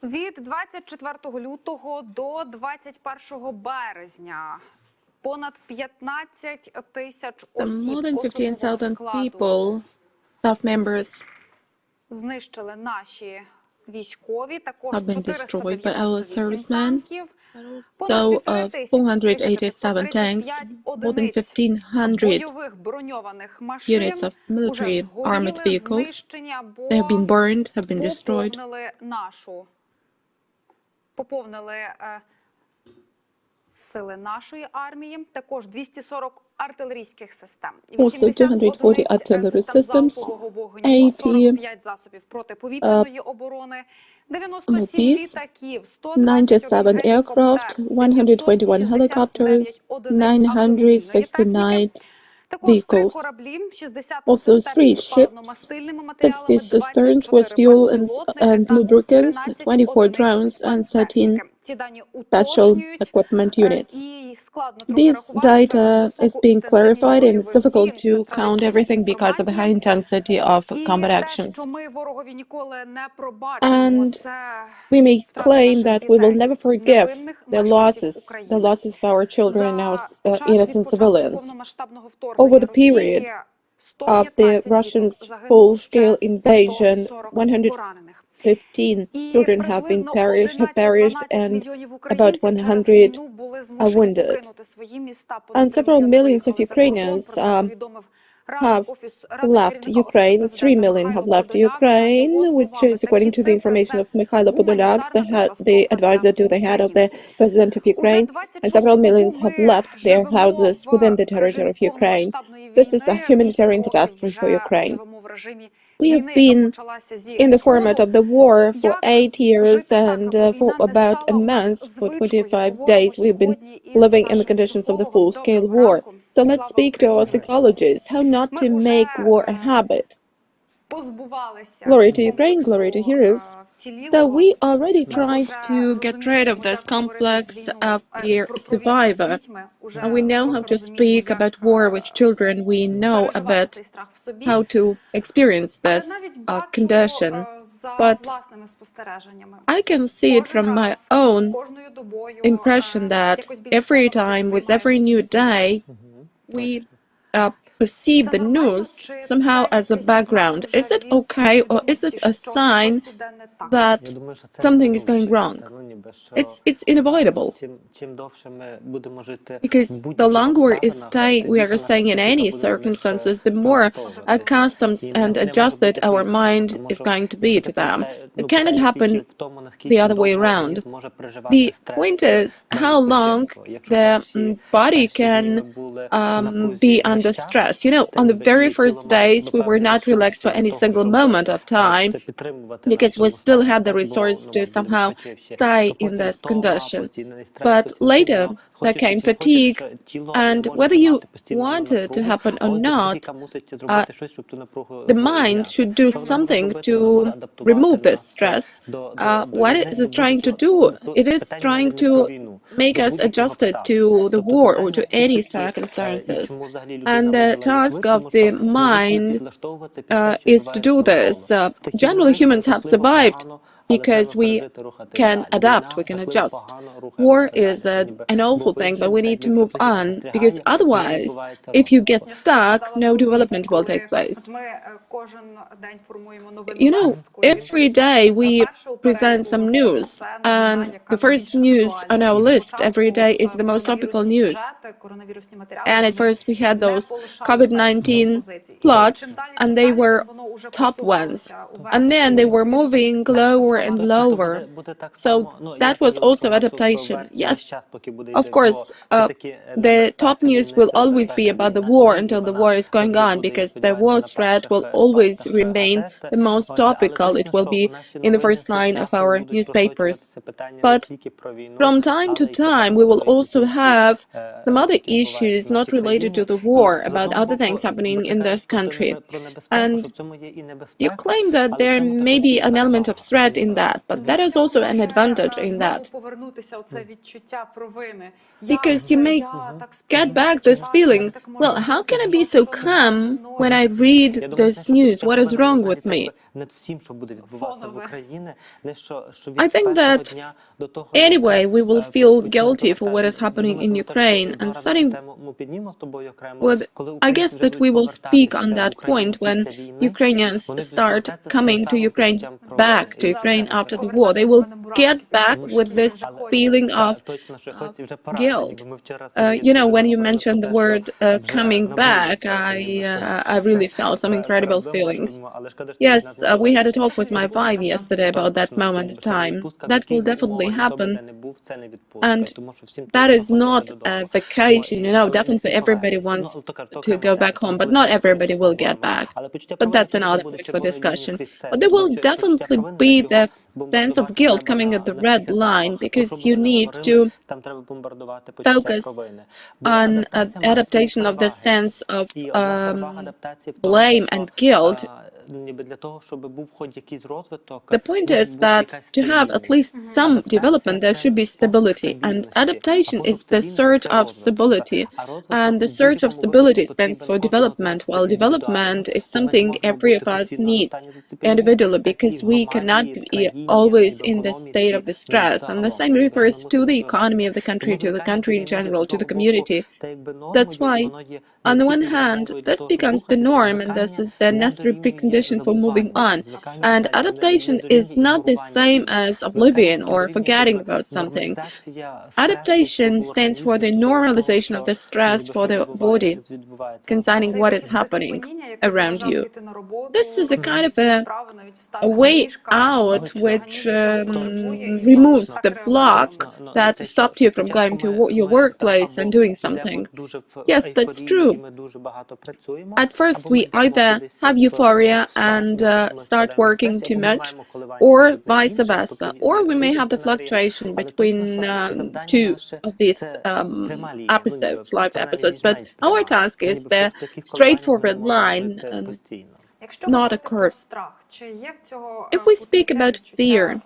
від 24 лютого до 21 березня понад 15 тисяч осіб More than особового 15,000 складу people, staff members, знищили наші військові. Також have been destroyed by our 498 servicemen. танків. So 487 tanks, more than 1,500 бойових броньованих машин units of military уже armored згоріли, vehicles. знищені або They have been burned, have been destroyed. поповнили сили нашої армії. Також 240 артилерійських систем. Also 240 artillery systems, 80 45 засобів протиповітряної оборони, 97 MOPs, літаків, 97 aircraft, 121 helicopters, 969 vehicles. Also 3 ships, 60 cisterns with fuel and lubricants, 24 drones and 13 special equipment units. This data is being clarified and it's difficult to count everything because of the high intensity of combat actions. And we may claim that we will never forgive the losses of our children and our innocent civilians. Over the period of the Russians' full-scale invasion, 115 children have perished and about 100 are wounded. And several millions of Ukrainians have left Ukraine. 3 million have left Ukraine, which is according to the information of Mikhailo Podolyak, the advisor to the head of the president of Ukraine, and several millions have left their houses within the territory of Ukraine. This is a humanitarian catastrophe for Ukraine. We have been in the format of the war for 8 years, and for about a month, for 25 days, we've been living in the conditions of the full-scale war. So let's speak to our psychologists how not to make war a habit. Glory to Ukraine, glory to heroes. So we already tried to get rid of this complex of the survivor. And we know how to speak about war with children. We know about how to experience this condition. But I can see it from my own impression that every time, with every new day, we perceive the news somehow as a background. Is it okay, or is it a sign that something is going wrong? It's unavoidable. Because the longer we are staying in any circumstances, the more accustomed and adjusted our mind is going to be to them. It cannot happen the other way around. The point is how long the body can be under stress. You know, on the very first days, we were not relaxed for any single moment of time because we still had the resource to somehow stay in this condition. But later, there came fatigue, and whether you want it to happen or not, the mind should do something to remove this stress. What is it trying to do? It is trying to make us adjusted to the war or to any circumstances. And the task of the mind is to do this. Generally, humans have survived because we can adapt, we can adjust. War is an awful thing, but we need to move on, because otherwise, if you get stuck, no development will take place. You know, every day we present some news, and the first news on our list every day is the most topical news. And at first we had those COVID-19 plots, and they were top ones. And then they were moving lower and lower. So that was also adaptation. Yes, of course, the top news will always be about the war until the war is going on, because the war threat will always remain the most topical. It will be in the first line of our newspapers. But from time to time, we will also have some other issues not related to the war, about other things happening in this country. And you claim that there may be an element of threat in that, but that is also an advantage in that. Because you may get back this feeling, well, how can I be so calm when I read this news? What is wrong with me? I think that anyway we will feel guilty for what is happening in Ukraine, and starting with, I guess that we will speak on that point when Ukrainians start coming to Ukraine, back to Ukraine after the war. They will get back with this feeling of guilt. You know, when you mentioned the word coming back, I really felt some incredible feelings. Yes, we had a talk with my wife yesterday about that moment in time. That will definitely happen, and that is not a vacation, you know, definitely everybody wants to go back home, but not everybody will get back. But that's another point for discussion. But there will definitely be the sense of guilt coming at the red line, because you need to focus on adaptation of the sense of blame and guilt. The point is that to have at least some development, there should be stability, and adaptation is the search of stability, and the search of stability stands for development, while development is something every of us needs individually, because we cannot be always in the state of distress, and the same refers to the economy of the country, to the country in general, to the community. That's why, on the one hand, this becomes the norm, and this is the necessary precondition for moving on. And adaptation is not the same as oblivion or forgetting about something. Adaptation stands for the normalization of the stress for the body concerning what is happening around you. This is a kind of a way out which removes the block that stopped you from going to your workplace and doing something. Yes, that's true. At first, we either have euphoria and start working too much, or vice versa, or we may have the fluctuation between two of these episodes, live episodes, but our task is the straightforward line, not a curve. If we speak about fear,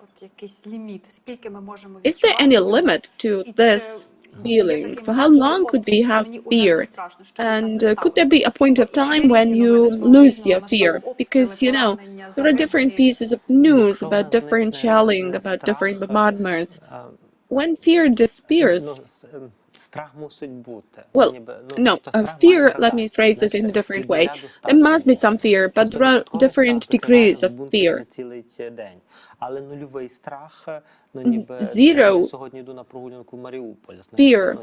is there any limit to this feeling? For how long could we have fear? And could there be a point of time when you lose your fear? Because, you know, there are different pieces of news about different shelling, about different bombardments. When fear disappears, well, no, fear, let me phrase it in a different way. There must be some fear, but there are different degrees of fear. Zero fear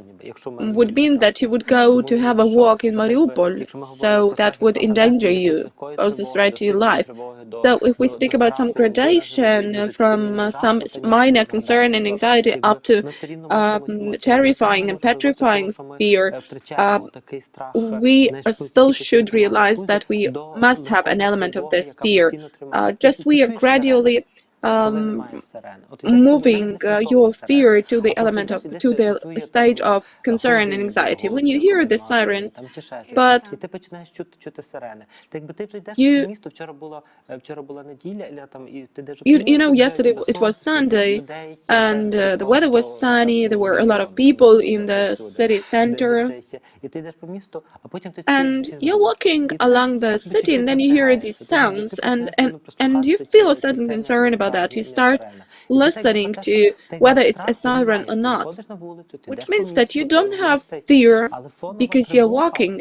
would mean that you would go to have a walk in Mariupol, so that would endanger you, pose a threat to your life. So if we speak about some gradation from some minor concern and anxiety up to terrifying and petrifying fear, we still should realize that we must have an element of this fear. Just we are gradually moving your fear to the element of, to the stage of concern and anxiety. When you hear the sirens, but you know, yesterday it was Sunday, and the weather was sunny, there were a lot of people in the city center, and you're walking along the city, and then you hear these sounds, and you feel a certain concern about that. You start listening to whether it's a siren or not, which means that you don't have fear because you're walking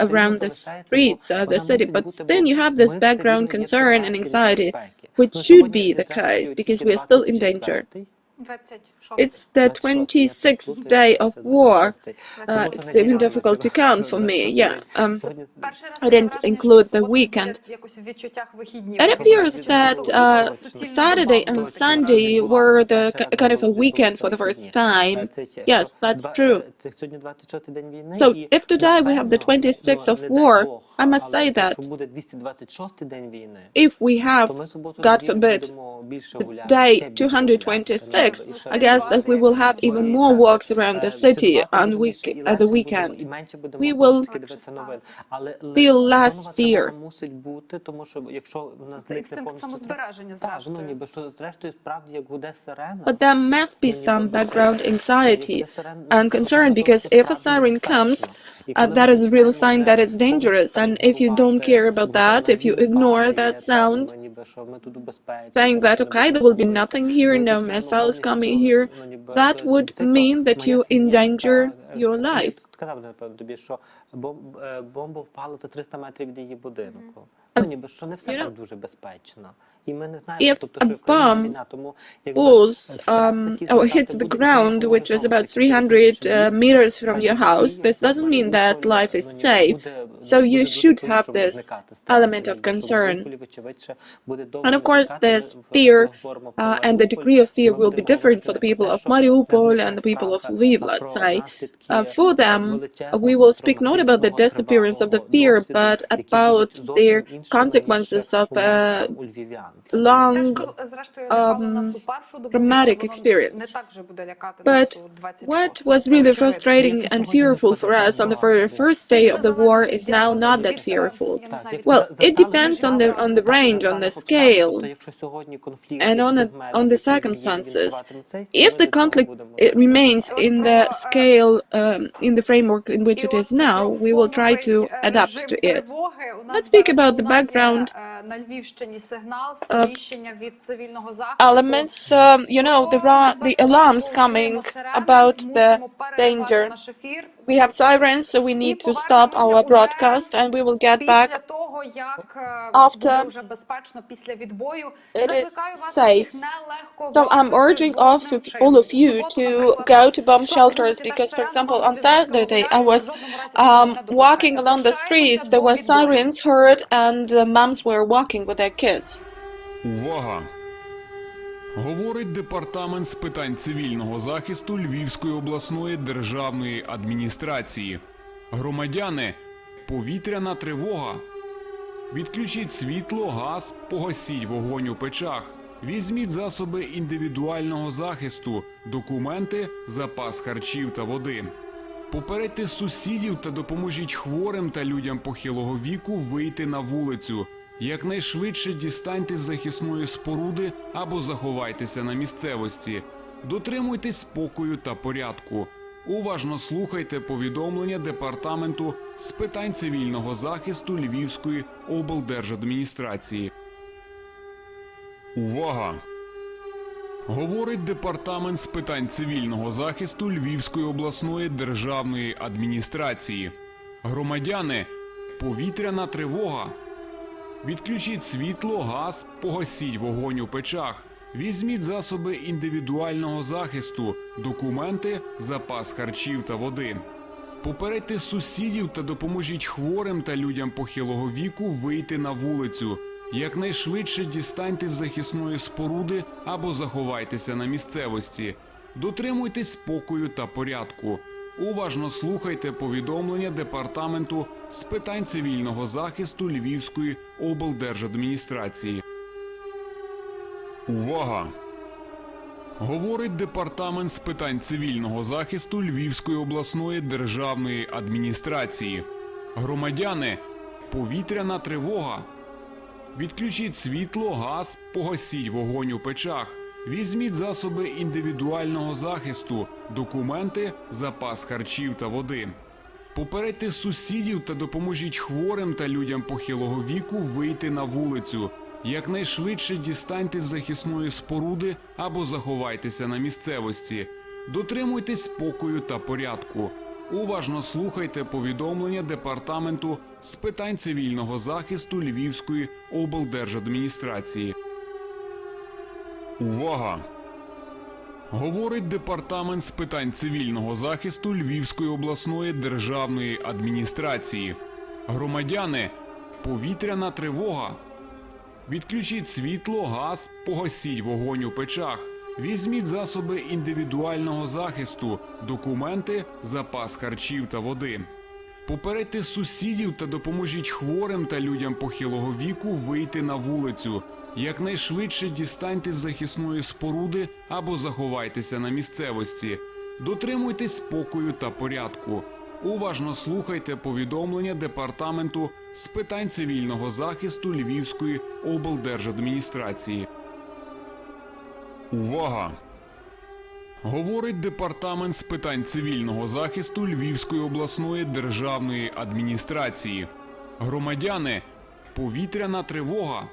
around the streets of the city, but then you have this background concern and anxiety, which should be the case because we are still in danger. It's the 26th day of war. It's even difficult to count for me. Yeah, I didn't include the weekend. It appears that Saturday and Sunday were the kind of a weekend for the first time. Yes, that's true. So if today we have the 26th of war, I must say that if we have, God forbid, the day 226, I guess that we will have even more walks around the city on at the weekend. We will feel less fear. But there must be some background anxiety and concern, because if a siren comes, that is a real sign that it's dangerous. And if you don't care about that, if you ignore that sound, saying that, okay, there will be nothing here, no missiles coming here, that would mean that you endanger your life. If a bomb falls or hits the ground, which is about 300 meters from your house, this doesn't mean that life is safe. So you should have this element of concern. And of course, this fear and the degree of fear will be different for the people of Mariupol and the people of Lviv, let's say. For them, we will speak not about the disappearance of the fear, but about their consequences of long traumatic experience. But what was really frustrating and fearful for us on the very first day of the war is now not that fearful. Well, it depends on the range, on the scale, and on the circumstances. If the conflict remains in the scale, in the framework in which it is now, we will try to adapt to it. Let's speak about the background elements. You know, there are the alarms coming about the danger. We have sirens, so we need to stop our broadcast, and we will get back after it is safe. So I'm urging all of you to go to bomb shelters, because, for example, on Saturday I was walking along the streets, there were sirens heard, and moms were walking with their kids. Увага! Говорить Департамент з питань цивільного захисту Львівської обласної державної адміністрації. Громадяни, повітряна тривога. Відключіть світло, газ, погасіть вогонь у печах. Візьміть засоби індивідуального захисту, документи, запас харчів та води. Попередьте сусідів та допоможіть хворим та людям похилого віку вийти на вулицю. Якнайшвидше дістаньтесь з захисної споруди або заховайтеся на місцевості. Дотримуйтесь спокою та порядку. Уважно слухайте повідомлення Департаменту з питань цивільного захисту Львівської облдержадміністрації. Увага! Говорить Департамент з питань цивільного захисту Львівської обласної державної адміністрації. Громадяни, повітряна тривога. Відключіть світло, газ, погасіть вогонь у печах. Візьміть засоби індивідуального захисту, документи, запас харчів та води. Попередьте сусідів та допоможіть хворим та людям похилого віку вийти на вулицю. Якнайшвидше дістаньтесь з захисної споруди або заховайтеся на місцевості. Дотримуйтесь спокою та порядку. Уважно слухайте повідомлення Департаменту з питань цивільного захисту Львівської облдержадміністрації. Увага! Говорить Департамент з питань цивільного захисту Львівської обласної державної адміністрації. Громадяни, повітряна тривога. Відключіть світло, газ, погасіть вогонь у печах. Візьміть засоби індивідуального захисту, документи, запас харчів та води. Попередьте сусідів та допоможіть хворим та людям похилого віку вийти на вулицю. Якнайшвидше дістаньтесь з захисної споруди або заховайтеся на місцевості. Дотримуйтесь спокою та порядку. Уважно слухайте повідомлення Департаменту з питань цивільного захисту Львівської облдержадміністрації. Увага! Говорить Департамент з питань цивільного захисту Львівської обласної державної адміністрації. Громадяни, повітряна тривога. Відключіть світло, газ, погасіть вогонь у печах. Візьміть засоби індивідуального захисту, документи, запас харчів та води. Попередьте сусідів та допоможіть хворим та людям похилого віку вийти на вулицю. Якнайшвидше дістаньтесь з захисної споруди або заховайтеся на місцевості. Дотримуйтесь спокою та порядку. Уважно слухайте повідомлення Департаменту з питань цивільного захисту Львівської облдержадміністрації. Увага! Говорить Департамент з питань цивільного захисту Львівської обласної державної адміністрації. Громадяни, повітряна тривога.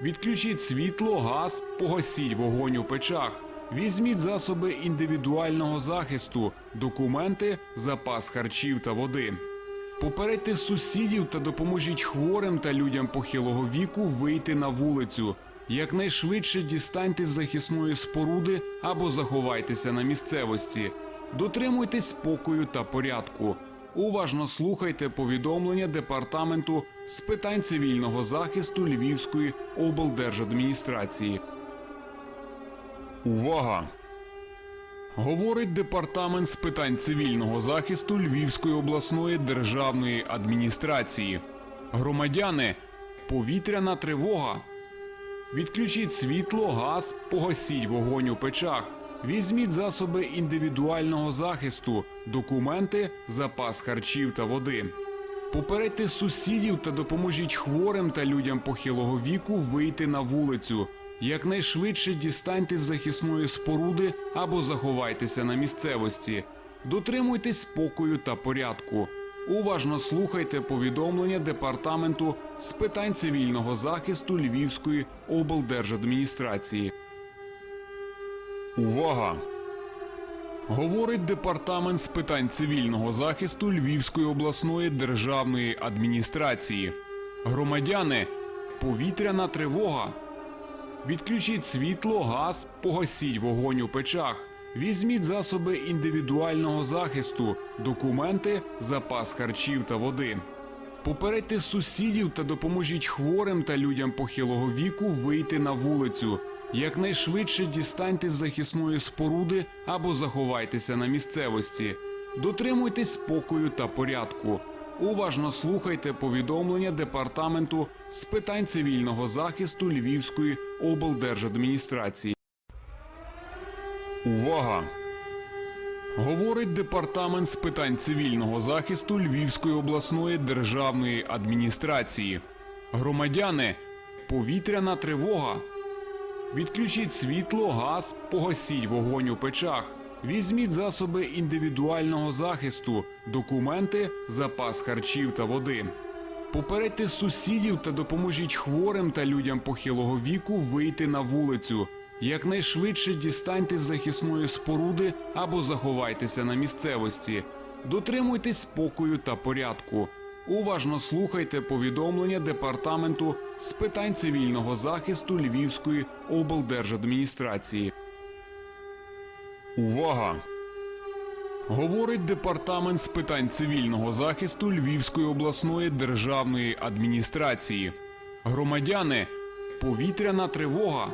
Відключіть світло, газ, погасіть вогонь у печах. Візьміть засоби індивідуального захисту, документи, запас харчів та води. Попередьте сусідів та допоможіть хворим та людям похилого віку вийти на вулицю. Якнайшвидше дістаньтесь з захисної споруди або заховайтеся на місцевості. Дотримуйтесь спокою та порядку. Уважно слухайте повідомлення Департаменту з питань цивільного захисту Львівської облдержадміністрації. Увага! Говорить Департамент з питань цивільного захисту Львівської обласної державної адміністрації. Громадяни, повітряна тривога. Відключіть світло, газ, погасіть вогонь у печах. Візьміть засоби індивідуального захисту, документи, запас харчів та води. Попередьте сусідів та допоможіть хворим та людям похилого віку вийти на вулицю. Якнайшвидше дістаньтесь з захисної споруди або заховайтеся на місцевості. Дотримуйтесь спокою та порядку. Уважно слухайте повідомлення Департаменту з питань цивільного захисту Львівської облдержадміністрації. Увага! Говорить Департамент з питань цивільного захисту Львівської обласної державної адміністрації. Громадяни, повітряна тривога. Відключіть світло, газ, погасіть вогонь у печах. Візьміть засоби індивідуального захисту, документи, запас харчів та води. Попередьте сусідів та допоможіть хворим та людям похилого віку вийти на вулицю. Якнайшвидше дістаньтесь з захисної споруди або заховайтеся на місцевості. Дотримуйтесь спокою та порядку. Уважно слухайте повідомлення Департаменту з питань цивільного захисту Львівської облдержадміністрації. Увага! Говорить Департамент з питань цивільного захисту Львівської обласної державної адміністрації. Громадяни, повітряна тривога. Відключіть світло, газ, погасіть вогонь у печах. Візьміть засоби індивідуального захисту, документи, запас харчів та води. Попередьте сусідів та допоможіть хворим та людям похилого віку вийти на вулицю. Якнайшвидше дістаньтесь з захисної споруди або заховайтеся на місцевості. Дотримуйтесь спокою та порядку. Уважно слухайте повідомлення Департаменту з питань цивільного захисту Львівської облдержадміністрації. Увага! Говорить Департамент з питань цивільного захисту Львівської обласної державної адміністрації. Громадяни, повітряна тривога.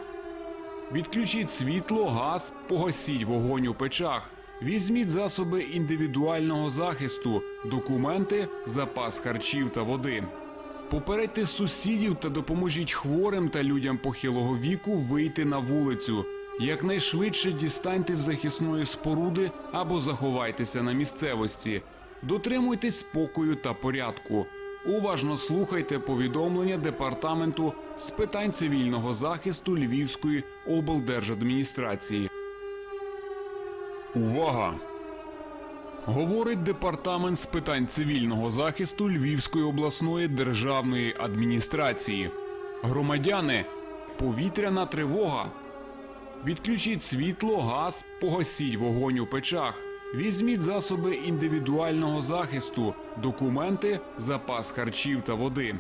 Відключіть світло, газ, погасіть вогонь у печах. Візьміть засоби індивідуального захисту, документи, запас харчів та води. Попередьте сусідів та допоможіть хворим та людям похилого віку вийти на вулицю. Якнайшвидше дістаньтесь з захисної споруди або заховайтеся на місцевості. Дотримуйтесь спокою та порядку. Уважно слухайте повідомлення Департаменту з питань цивільного захисту Львівської облдержадміністрації. Увага! Говорить Департамент з питань цивільного захисту Львівської обласної державної адміністрації. Громадяни, повітряна тривога. Відключіть світло, газ, погасіть вогонь у печах. Візьміть засоби індивідуального захисту, документи, запас харчів та води.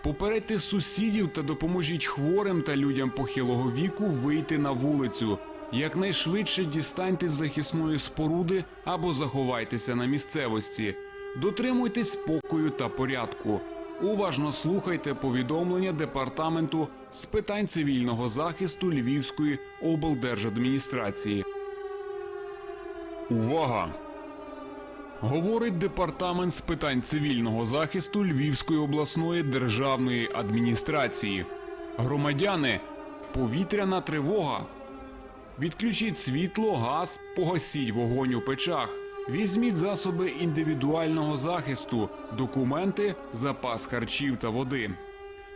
Попередьте сусідів та допоможіть хворим та людям похилого віку вийти на вулицю. Якнайшвидше дістаньте з захисної споруди або заховайтеся на місцевості. Дотримуйтесь спокою та порядку. Уважно слухайте повідомлення Департаменту з питань цивільного захисту Львівської облдержадміністрації. Увага! Говорить Департамент з питань цивільного захисту Львівської обласної державної адміністрації. Громадяни, повітряна тривога. Відключіть світло, газ, погасіть вогонь у печах. Візьміть засоби індивідуального захисту, документи, запас харчів та води.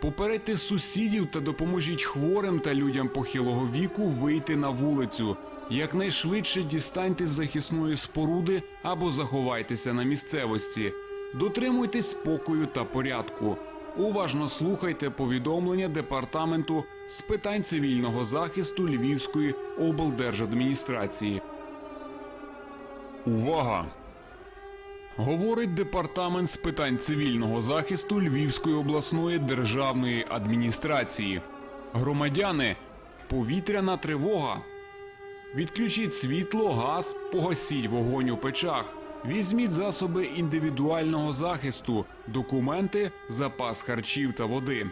Попередьте сусідів та допоможіть хворим та людям похилого віку вийти на вулицю. Якнайшвидше дістаньте з захисної споруди або заховайтеся на місцевості. Дотримуйтесь спокою та порядку. Уважно слухайте повідомлення Департаменту з питань цивільного захисту Львівської облдержадміністрації. Увага! Говорить Департамент з питань цивільного захисту Львівської обласної державної адміністрації. Громадяни, повітряна тривога. Відключіть світло, газ, погасіть вогонь у печах. Візьміть засоби індивідуального захисту, документи, запас харчів та води.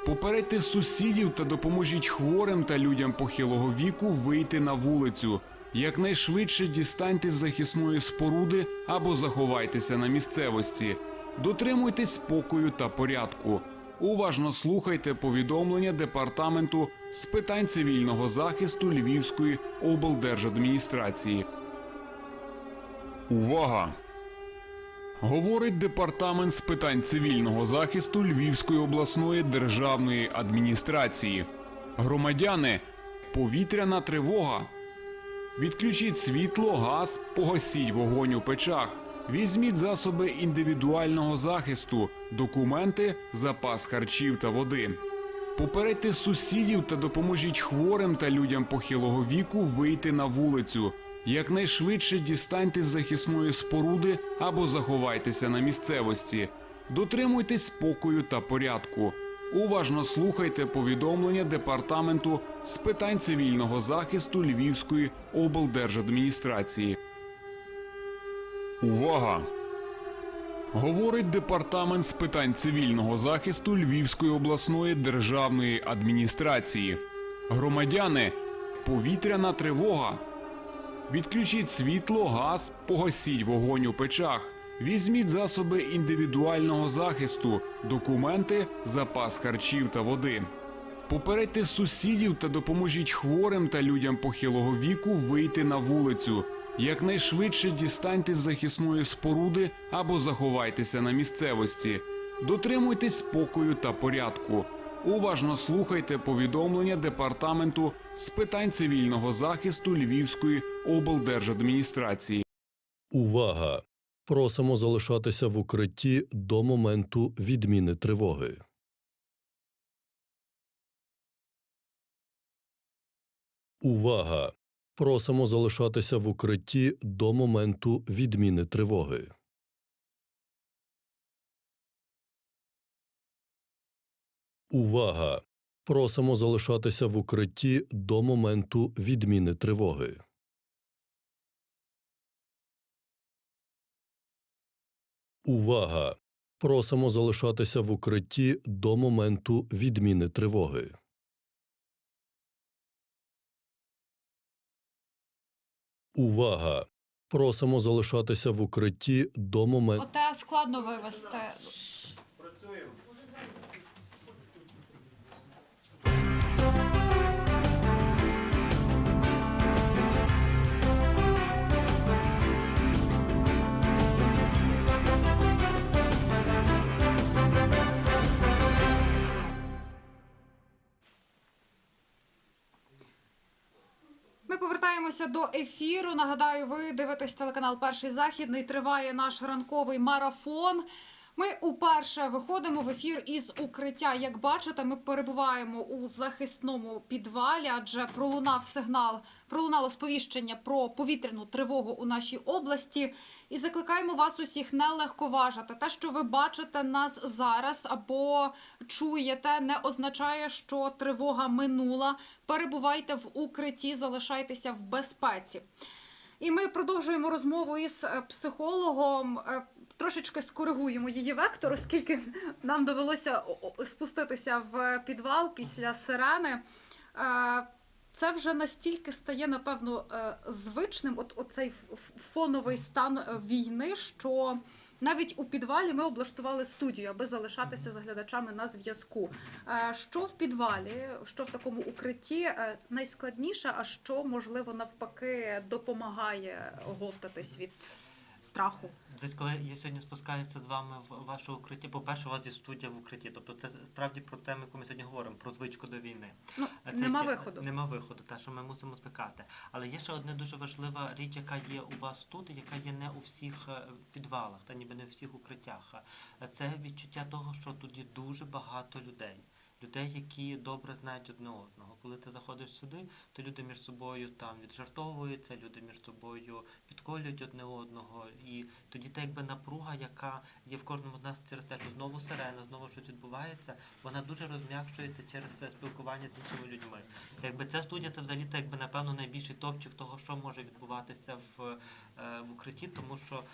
Попередьте сусідів та допоможіть хворим та людям похилого віку вийти на вулицю. Якнайшвидше дістаньте з захисної споруди або заховайтеся на місцевості. Дотримуйтесь спокою та порядку. Уважно слухайте повідомлення Департаменту з питань цивільного захисту Львівської облдержадміністрації. Увага! Говорить Департамент з питань цивільного захисту Львівської обласної державної адміністрації. Громадяни, повітряна тривога. Відключіть світло, газ, погасіть вогонь у печах. Візьміть засоби індивідуального захисту, документи, запас харчів та води. Попередьте сусідів та допоможіть хворим та людям похилого віку вийти на вулицю. Якнайшвидше дістаньте з захисної споруди або заховайтеся на місцевості. Дотримуйтесь спокою та порядку. Уважно слухайте повідомлення Департаменту з питань цивільного захисту Львівської облдержадміністрації. Увага! Говорить Департамент з питань цивільного захисту Львівської обласної державної адміністрації. Громадяни, повітряна тривога. Відключіть світло, газ, погасіть вогонь у печах. Візьміть засоби індивідуального захисту, документи, запас харчів та води. Попередьте сусідів та допоможіть хворим та людям похилого віку вийти на вулицю. Якнайшвидше дістаньте з захисної споруди або заховайтеся на місцевості. Дотримуйтесь спокою та порядку. Уважно слухайте повідомлення Департаменту з питань цивільного захисту Львівської облдержадміністрації. Увага! Просимо залишатися в укритті до моменту відміни тривоги. Увага! Просимо залишатися в укритті до моменту відміни тривоги. Увага! Просимо залишатися в укритті до моменту відміни тривоги. Увага! Просимо залишатися в укритті до моменту відміни тривоги. Увага! Просимо залишатися в укритті до моменту... Оте складно вивести. Ми повертаємося до ефіру. Нагадаю, ви дивитесь телеканал «Перший Західний». Триває наш ранковий марафон. Ми уперше виходимо в ефір із укриття. Як бачите, ми перебуваємо у захисному підвалі, адже пролунало сповіщення про повітряну тривогу у нашій області. І закликаємо вас усіх не легковажити. Те, що ви бачите нас зараз або чуєте, не означає, що тривога минула. Перебувайте в укритті, залишайтеся в безпеці. І ми продовжуємо розмову із психологом. Трошечки скоригуємо її вектор, оскільки нам довелося спуститися в підвал після сирени. Це вже настільки стає, напевно, звичним, оцей фоновий стан війни, що навіть у підвалі ми облаштували студію, аби залишатися з глядачами на зв'язку. Що в підвалі, що в такому укритті найскладніше, а що, можливо, навпаки, допомагає оговтатись від страху? Десь коли я сьогодні спускаюся з вами в ваше укриття, по-перше, у вас є студія в укритті. Тобто це справді про тему, яку ми сьогодні говоримо, про звичку до війни. Ну, нема виходу. Нема виходу, те, що ми мусимо звикати. Але є ще одна дуже важлива річ, яка є у вас тут, яка є не у всіх підвалах, та ніби не у всіх укриттях. Це відчуття того, що тут є дуже багато людей. Людей, які добре знають одне одного. Коли ти заходиш сюди, то люди між собою там віджартовуються, люди між собою підколюють одне одного. І тоді та якби напруга, яка є в кожному з нас через те, що знову сирена, знову щось відбувається, вона дуже розм'якшується через спілкування з іншими людьми. Якби ця студія, це взагалі так, якби, напевно, найбільший топчик того, що може відбуватися в укритті, тому що,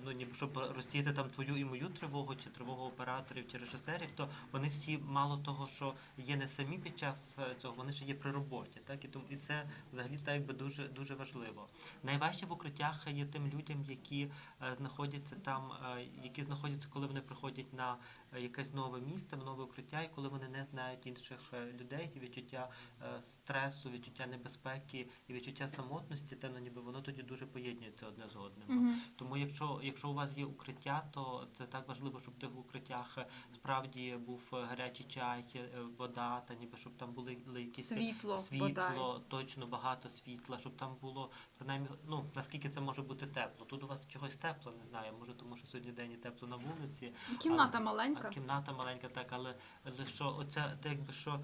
ну, ніби, щоб розсіяти там твою і мою тривогу, чи тривогу операторів, чи режисерів, то вони всі мало того, що є не самі під час цього, вони ще є при роботі. Так? І це взагалі так, якби дуже важливо. Найважче в укриттях є тим людям, які знаходяться там, коли вони приходять на якесь нове місце, нове укриття, і коли вони не знають інших людей, і відчуття стресу, відчуття небезпеки і відчуття самотності, те, ну, ніби воно тоді дуже поєднується одне з одним. Тому якщо у вас є укриття, то це так важливо, щоб в тих укриттях справді був гарячий чай, вода, та ніби щоб там були якісь світло, точно багато світла, щоб там було принаймні, ну, наскільки це може бути тепло. Тут у вас чогось тепло, не знаю, може тому, що сьогодні день і тепло на вулиці. Кімната маленька. Кімната маленька, так, але що оця, якби що,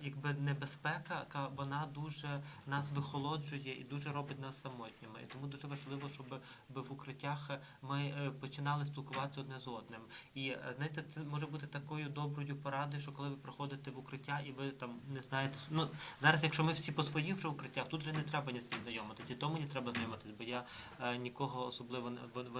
якби небезпека, вона дуже нас вихолоджує і дуже робить нас самотніми. І тому дуже важливо, щоб в укриттях ми починали спілкуватися одне з одним. І, знаєте, це може бути такою доброю порадою, що коли ви приходите в укриття і ви там не знаєте, ну, зараз, якщо ми всі по своїх вже укриттях, тут вже не треба ні з ким знайомитися, і тому не треба знайомитися, бо я нікого особливо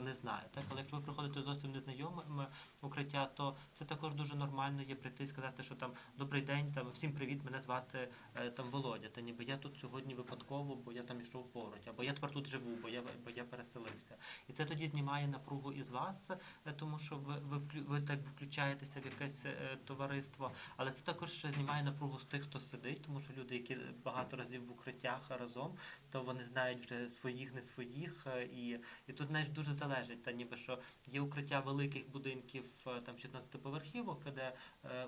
не знаю. Так? Але якщо ви приходите зовсім незнайомими в укриття, то це також дуже нормально є прийти і сказати, що там добрий день, там всім привіт, мене звати там Володя, та ніби я тут сьогодні випадково, бо я там йшов поруч, або я тепер тут живу, бо я переселився. І це тоді знімає напругу із вас, тому що ви так включаєтеся в якесь товариство, але це також знімає напругу з тих, хто сидить, тому що люди, які багато разів в укриттях разом, то вони знають вже своїх, не своїх, і тут, знаєш, дуже залежить, та ніби що є укриття великих будинків, там 16-поверхівок, де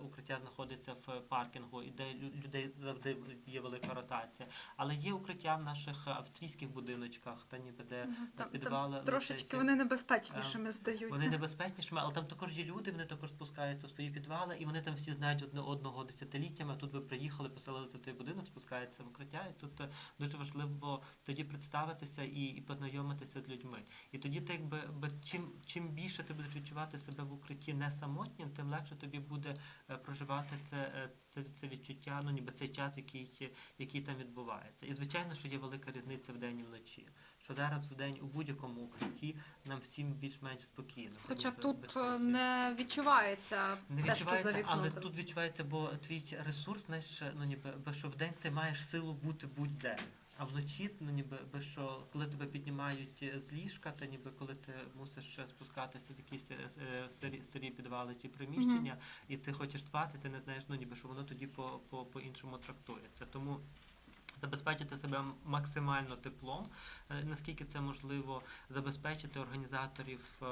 укриття знаходиться в паркінгу, і де людей завжди є велика ротація. Але є укриття в наших австрійських будиночках, та ніби де підвали. Там трошечки вони небезпечнішими здаються. Вони небезпечнішими, але там також є люди, вони також спускаються в свої підвали, і вони там всі знають одне одного десятиліттями. Тут ви приїхали, поселилися в той будинок, спускаються в укриття, і тут дуже важливо тоді представитися і познайомитися з людьми. І тоді ти, якби, чим більше ти будеш відчувати себе в укритті не самотнім, тим легше тобі буде проживати це відчуття, ну ніби цей час, який там відбувається. І звичайно, що є велика різниця вдень і вночі. Що зараз вдень у будь-якому укритті нам всім більш-менш спокійно. Хоча тут не відчувається те, що за вікном. Але тут відчувається, бо твій ресурс, знаєш, ну ніби, що вдень ти маєш силу бути будь-де. А вночі, ну ніби, що коли тебе піднімають з ліжка, та ніби коли ти мусиш спускатися в якісь сирі підвали чи приміщення, і ти хочеш спати, ти не знаєш, ну ніби, що воно тоді по-іншому трактується. Тому забезпечити себе максимально теплом, наскільки це можливо, забезпечити організаторів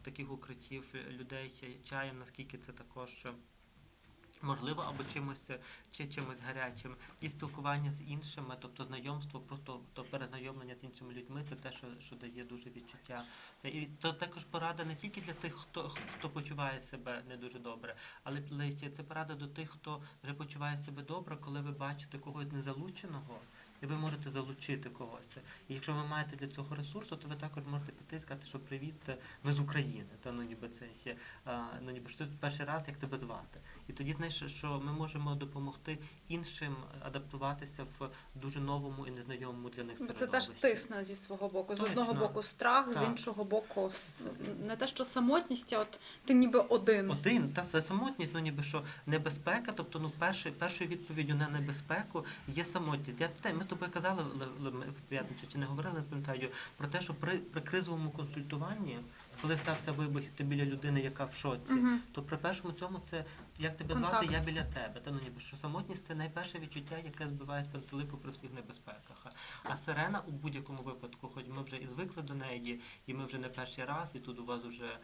таких укриттів, людей чаєм, наскільки це також можливо, або чимось гарячим. І спілкування з іншими, тобто знайомство, просто перезнайомлення з іншими людьми, це те, що дає дуже відчуття. І то також порада не тільки для тих, хто почуває себе не дуже добре, але це порада до тих, хто вже почуває себе добре, коли ви бачите когось незалученого, і ви можете залучити когось. І якщо ви маєте для цього ресурсу, то ви також можете піти і сказати, що привіт, ми з України, та ніби це ще, ніби що тут перший раз, як тебе звати. І тоді, знаєш, що ми можемо допомогти іншим адаптуватися в дуже новому і незнайомому для них середовищі. Це теж тисне зі свого боку. З одного боку страх, з іншого боку не те, що самотність, а от ти ніби один. Та самотність, ніби що небезпека, тобто першою відповіддю на небезпеку є самотність. Ми з тобою казали в п'ятницю, чи не говорили, не пам'ятаю, про те, що при кризовому консультуванні, коли стався вибух, ти біля людини, яка в шоці, то при першому цьому це як тебе звати, я біля тебе. Та, ніби, що самотність – це найперше відчуття, яке збиває з пантелику при всіх небезпеках. А сирена у будь-якому випадку, хоч ми вже і звикли до неї, і ми вже не перший раз, і тут у вас вже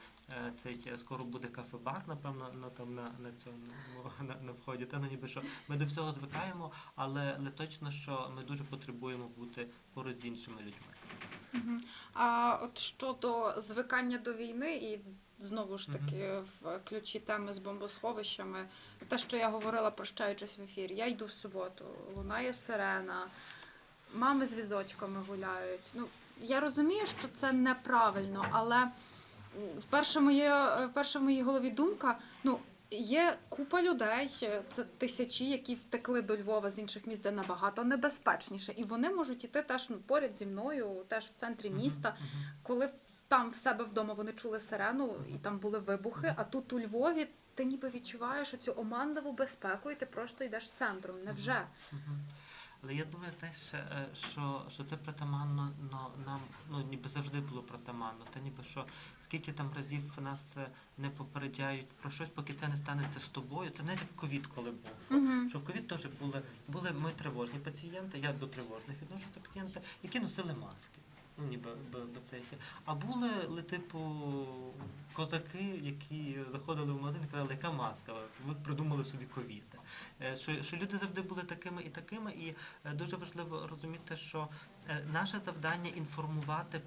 скоро буде кафе-бар, напевно, на вході. Та, ніби, що ми до всього звикаємо, але точно, що ми дуже потребуємо бути поруч з іншими людьми. А от щодо звикання до війни і знову ж таки в ключі теми з бомбосховищами, те, що я говорила, прощаючись в ефірі, я йду в суботу, лунає сирена, мами з візочками гуляють. Я розумію, що це неправильно, але вперше в моїй голові думка, є купа людей, це тисячі, які втекли до Львова з інших міст, де набагато небезпечніше. І вони можуть іти теж поряд зі мною, теж в центрі міста, коли там в себе вдома вони чули сирену і там були вибухи, а тут у Львові ти ніби відчуваєш оцю оманливу безпеку і ти просто йдеш центром. Невже? Але я думаю, що це притаманно нам, ніби завжди було притаманно. Та ніби що скільки там разів нас не попереджають про щось, поки це не станеться з тобою. Це не як ковід, коли був. Що в ковід теж були ми тривожні пацієнти, я до тривожних відношуся пацієнти, які носили маски. А були, козаки, які заходили в магазин і казали, яка маска, ви придумали собі ковід. Що люди завжди були такими і такими, і дуже важливо розуміти, що наше завдання інформувати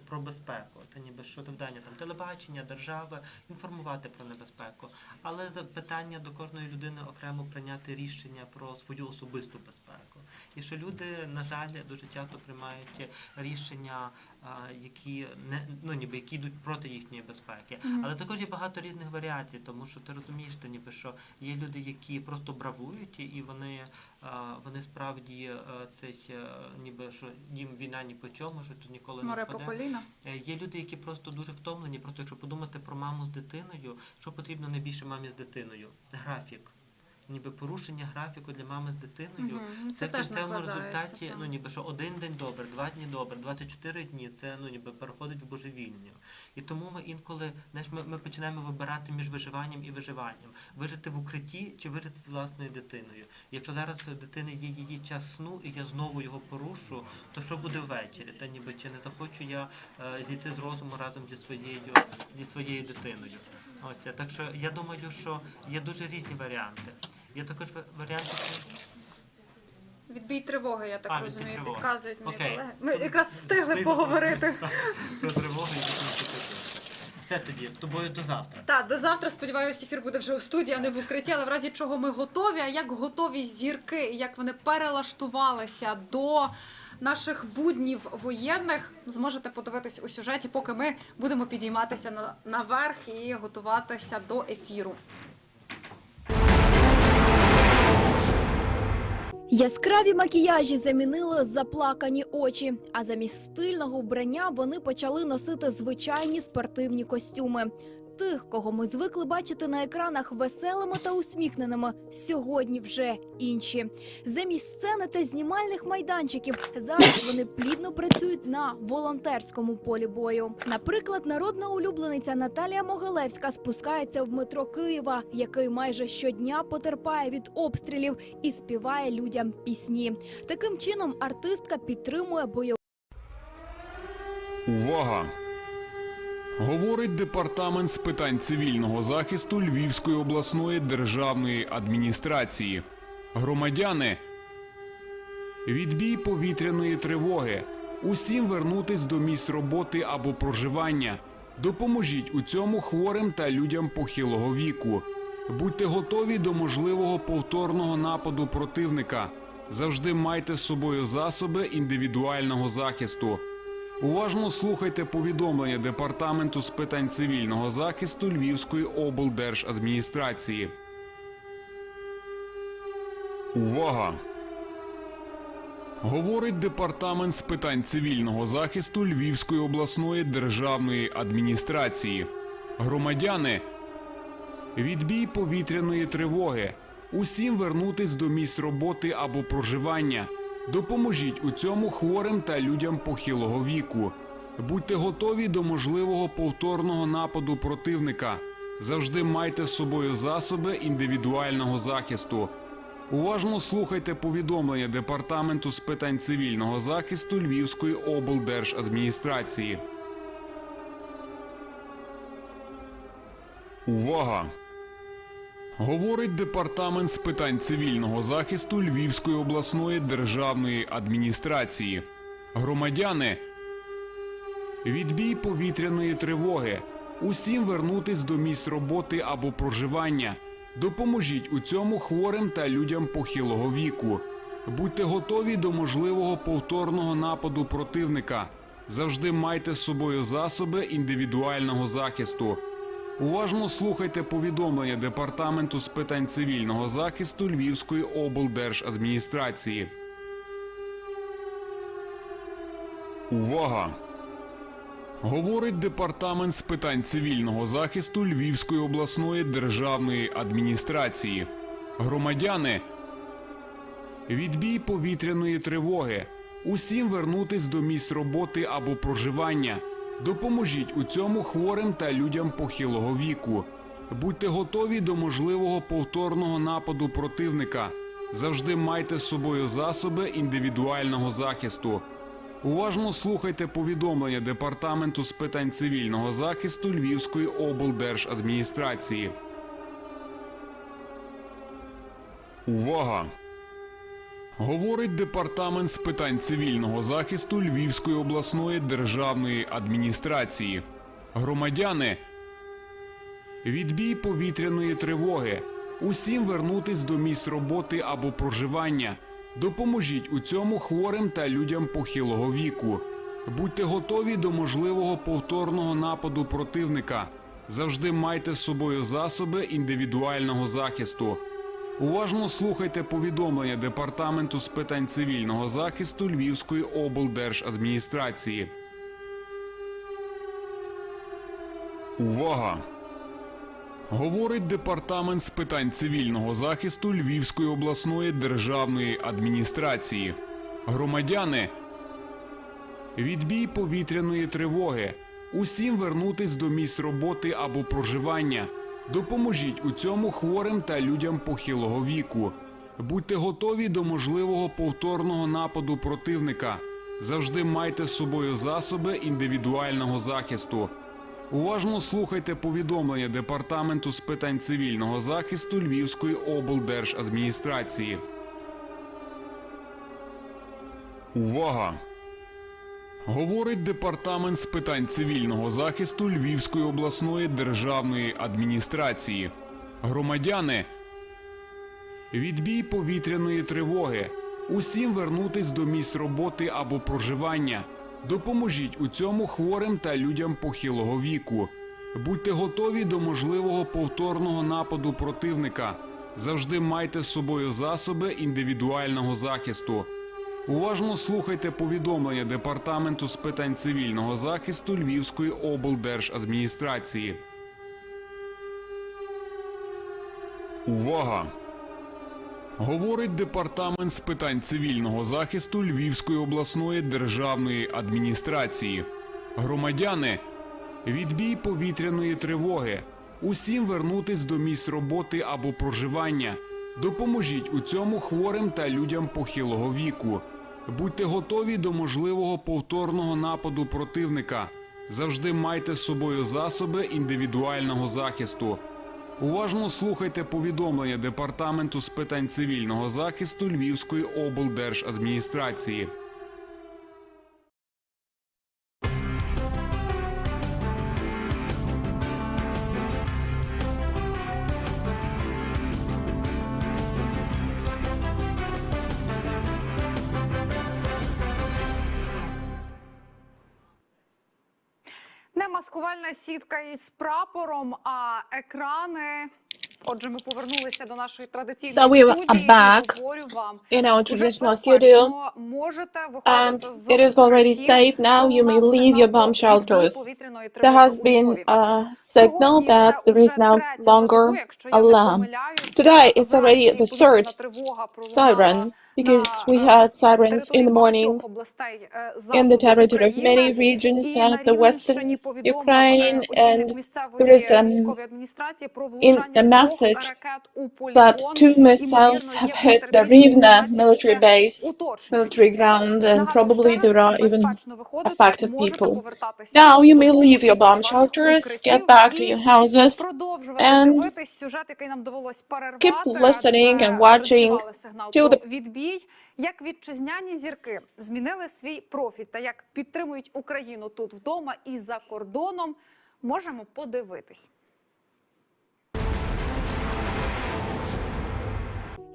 про безпеку. Це ніби що завдання телебачення, держави, інформувати про небезпеку. Але питання до кожної людини окремо прийняти рішення про свою особисту безпеку. І що люди, на жаль, дуже часто приймають рішення, які йдуть проти їхньої безпеки. Але також є багато різних варіацій, тому що ти розумієш, що є люди, які просто бравують, і вони справді що їм війна ні по чому, що тут ніколи не впаде. Море по коліна. Є люди, які просто дуже втомлені, просто якщо подумати про маму з дитиною, що потрібно найбільше мамі з дитиною? Графік. Ніби порушення графіку для мами з дитиною, це в кінцевому результаті, що один день добре, 2 дні добре, 24 дні, це переходить в божевільню. І тому ми інколи, ми починаємо вибирати між виживанням і виживанням. Вижити в укритті чи вижити з власною дитиною. Якщо зараз у дитини є її час сну, і я знову його порушу, то що буде ввечері? Чи не захочу я зійти з розуму разом зі своєю дитиною? Так що я думаю, що є дуже різні варіанти. Є також варіанти... Відбій тривоги, я так розумію, тривоги. Підказують мої колеги. Ми якраз встигли поговорити. Про тривогу і все тоді, з тобою до завтра. Так, до завтра, сподіваюся, ефір буде вже у студії, а не в укритті, але в разі чого ми готові, а як готові зірки, як вони перелаштувалися до наших буднів воєнних, зможете подивитись у сюжеті, поки ми будемо підійматися наверх і готуватися до ефіру. Яскраві макіяжі замінили заплакані очі, а замість стильного вбрання вони почали носити звичайні спортивні костюми. Тих, кого ми звикли бачити на екранах веселими та усміхненими, сьогодні вже інші. Замість сцени та знімальних майданчиків зараз вони плідно працюють на волонтерському полі бою. Наприклад, народна улюблениця Наталія Могилевська спускається в метро Києва, який майже щодня потерпає від обстрілів, і співає людям пісні. Таким чином артистка підтримує бойових. Увага! Говорить департамент з питань цивільного захисту Львівської обласної державної адміністрації. Громадяни, відбій повітряної тривоги. Усім вернутись до місць роботи або проживання. Допоможіть у цьому хворим та людям похилого віку. Будьте готові до можливого повторного нападу противника. Завжди майте з собою засоби індивідуального захисту. Уважно слухайте повідомлення Департаменту з питань цивільного захисту Львівської облдержадміністрації. Увага! Говорить Департамент з питань цивільного захисту Львівської обласної державної адміністрації. Громадяни, відбій повітряної тривоги. Усім вернутись до місць роботи або проживання. Допоможіть у цьому хворим та людям похилого віку. Будьте готові до можливого повторного нападу противника. Завжди майте з собою засоби індивідуального захисту. Уважно слухайте повідомлення Департаменту з питань цивільного захисту Львівської облдержадміністрації. Увага! Говорить Департамент з питань цивільного захисту Львівської обласної державної адміністрації. Громадяни, відбій повітряної тривоги. Усім вернутись до місць роботи або проживання. Допоможіть у цьому хворим та людям похилого віку. Будьте готові до можливого повторного нападу противника. Завжди майте з собою засоби індивідуального захисту. Уважно слухайте повідомлення Департаменту з питань цивільного захисту Львівської облдержадміністрації. Увага! Говорить Департамент з питань цивільного захисту Львівської обласної державної адміністрації. Громадяни, відбій повітряної тривоги. Усім вернутись до місць роботи або проживання. Допоможіть у цьому хворим та людям похилого віку. Будьте готові до можливого повторного нападу противника. Завжди майте з собою засоби індивідуального захисту. Уважно слухайте повідомлення Департаменту з питань цивільного захисту Львівської облдержадміністрації. Увага! Говорить Департамент з питань цивільного захисту Львівської обласної державної адміністрації. Громадяни, відбій повітряної тривоги. Усім вернутись до місць роботи або проживання. Допоможіть у цьому хворим та людям похилого віку. Будьте готові до можливого повторного нападу противника. Завжди майте з собою засоби індивідуального захисту. Уважно слухайте повідомлення Департаменту з питань цивільного захисту Львівської облдержадміністрації. Увага! Говорить Департамент з питань цивільного захисту Львівської обласної державної адміністрації. Громадяни, відбій повітряної тривоги. Усім вернутись до місць роботи або проживання. Допоможіть у цьому хворим та людям похилого віку. Будьте готові до можливого повторного нападу противника. Завжди майте з собою засоби індивідуального захисту. Уважно слухайте повідомлення Департаменту з питань цивільного захисту Львівської облдержадміністрації. Увага! Говорить Департамент з питань цивільного захисту Львівської обласної державної адміністрації. Громадяни, відбій повітряної тривоги. Усім вернутись до місць роботи або проживання. Допоможіть у цьому хворим та людям похилого віку. Будьте готові до можливого повторного нападу противника. Завжди майте з собою засоби індивідуального захисту. Уважно слухайте повідомлення Департаменту з питань цивільного захисту Львівської облдержадміністрації. Увага! Говорить Департамент з питань цивільного захисту Львівської обласної державної адміністрації. Громадяни, відбій повітряної тривоги. Усім вернутись до місць роботи або проживання. Допоможіть у цьому хворим та людям похилого віку. Будьте готові до можливого повторного нападу противника. Завжди майте з собою засоби індивідуального захисту. Уважно слухайте повідомлення Департаменту з питань цивільного захисту Львівської облдержадміністрації. Не маскувальна сітка із прапором, а екрани. Отже, ми повернулися до нашої традиційної студії. Говорю вам, in our уже traditional studio, можете and виходити з it is already укриттів. safe now. You may leave your bomb shelters. There has been a signal that there is now longer alarm. Today it's already the third siren, because we had sirens in the morning in the territory of many regions of the western Ukraine, and there is in the message that 2 missiles have hit the Rivne military base, military ground, and probably there are even affected people. Now you may leave your bomb shelters, get back to your houses, and keep listening and watching till the Як вітчизняні зірки змінили свій профіль та як підтримують Україну тут вдома і за кордоном, можемо подивитись.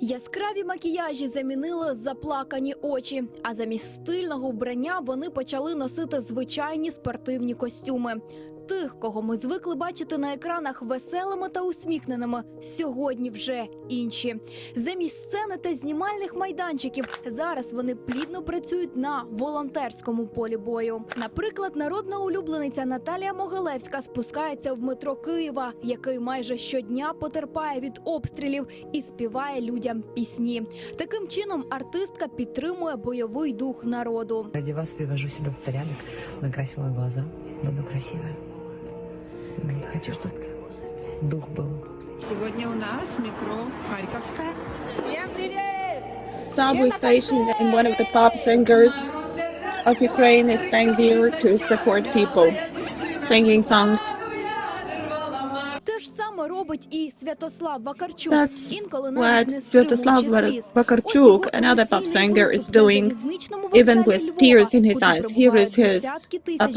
Яскраві макіяжі замінили заплакані очі, а замість стильного вбрання вони почали носити звичайні спортивні костюми. Тих, кого ми звикли бачити на екранах веселими та усміхненими, сьогодні вже інші. Замість сцени та знімальних майданчиків зараз вони плідно працюють на волонтерському полі бою. Наприклад, народна улюблениця Наталія Могилевська спускається в метро Києва, який майже щодня потерпає від обстрілів, і співає людям пісні. Таким чином артистка підтримує бойовий дух народу. Ради вас привожу себя в порядок, накрасила глаза, буду красивая. Хочу, чтобы дух был. Сегодня у нас метро Харьковская. Всем привет! subway station, and one of the pop singers of Ukraine is staying there to support people, singing songs. Те ж саме робить і Святослав Вакарчук. That's Інколи what навіть не стримуючи Святоslav сліз. Vakarchuk, another pop singer, is doing, even with tears in his eyes. Here is his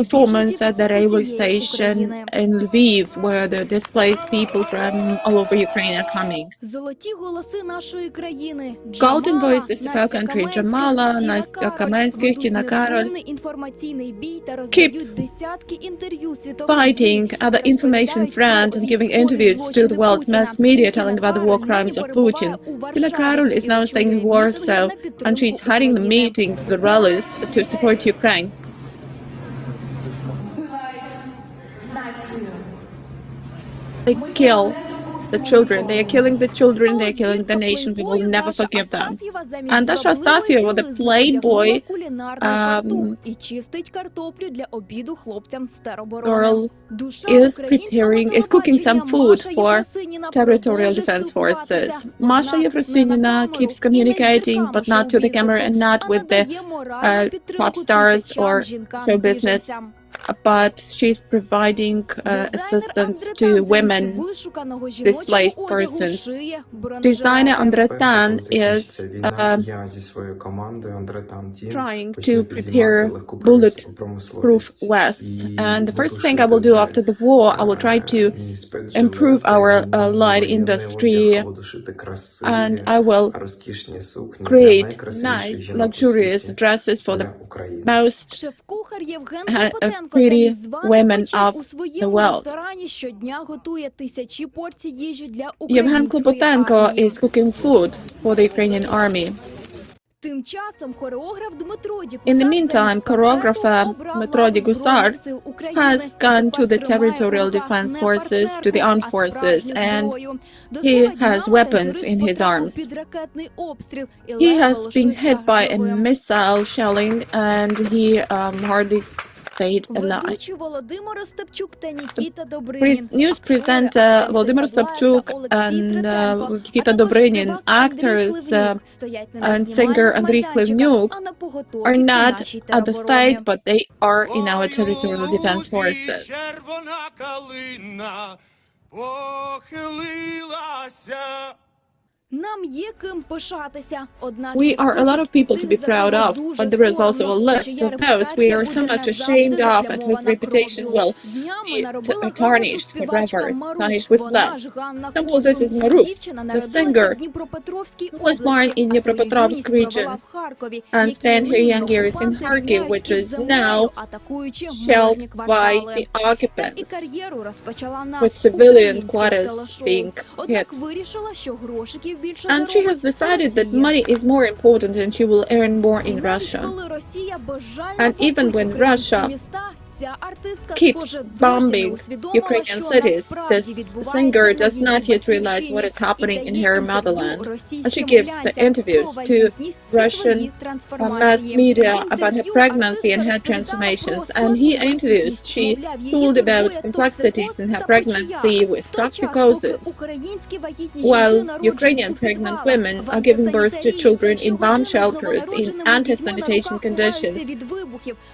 performance at the railway station in Lviv, where the displaced people from all over Ukraine are coming. Золоті голоси нашої країни. Golden voices of our country, Джамала, Настя Каменських, Тіна Кароль, інформаційний бій та роздають десятки інтерв'ю світовим fighting at the information front and giving interviews to the world mass media telling about the war crimes of Putin. Tina Karol is now staying in Warsaw, and she's hiding the meetings, the rallies to support Ukraine. They kill the children. They are killing the children. They are killing the nation. We will never forgive them. And Dasha Astafyeva, the playboy girl, is cooking some food for territorial defense forces. Masha Yevrosinina keeps communicating, but not to the camera and not with the pop stars or show business. But she's providing assistance to women, displaced persons. Designer Andre Tan is trying to prepare bulletproof vests. And the first thing I will do after the war, I will try to improve our light industry, and I will create nice, luxurious dresses for the most pretty women of the world. Yevhen Klopotenko is cooking food for the Ukrainian army. In the meantime, choreographer Metrody Gusar has gone to the territorial defense forces, to the armed forces, and he has weapons in his arms. He has been hit by a missile shelling, and he hardly stayed alive. Ведучі Володимир Остапчук та Нікіта News Добринін, presenter Volodymyr Ostapchuk and Nikita Dobrynin, actors and singer Andriy Khlyvnyuk, are not at the state, but they are in our territorial defense forces. Нам є ким пишатися. We are a lot of people to be proud of, but there is also a list of those we are so much ashamed of and whose reputation will be tarnished forever, tarnished with blood. Example of this is Maruf, the singer, who was born in Dnipropetrovsk region and spent her young years in Kharkiv, which is now shelled by the occupants, with civilian quarters being hit. And she has decided that money is more important and she will earn more in Russia. And even when Russia keeps bombing Ukrainian cities, this singer does not yet realize what is happening in her motherland. And she gives the interviews to Russian mass media about her pregnancy and her transformations. And she told about complexities in her pregnancy with toxicosis, while Ukrainian pregnant women are giving birth to children in bomb shelters in anti-sanitation conditions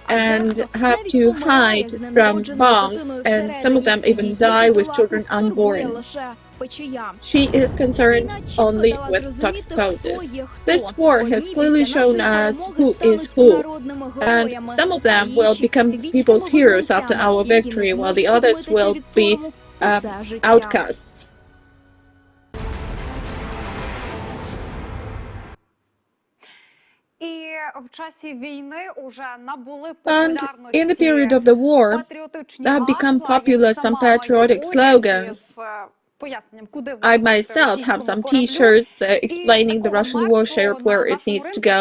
and have to hide from bombs, and some of them even die with children unborn. She is concerned only with toxicosis. This war has clearly shown us who is who, and some of them will become people's heroes after our victory, while the others will be outcasts. And in the period of the war, there have become popular some patriotic slogans. I myself have some t-shirts explaining the Russian warship where it needs to go.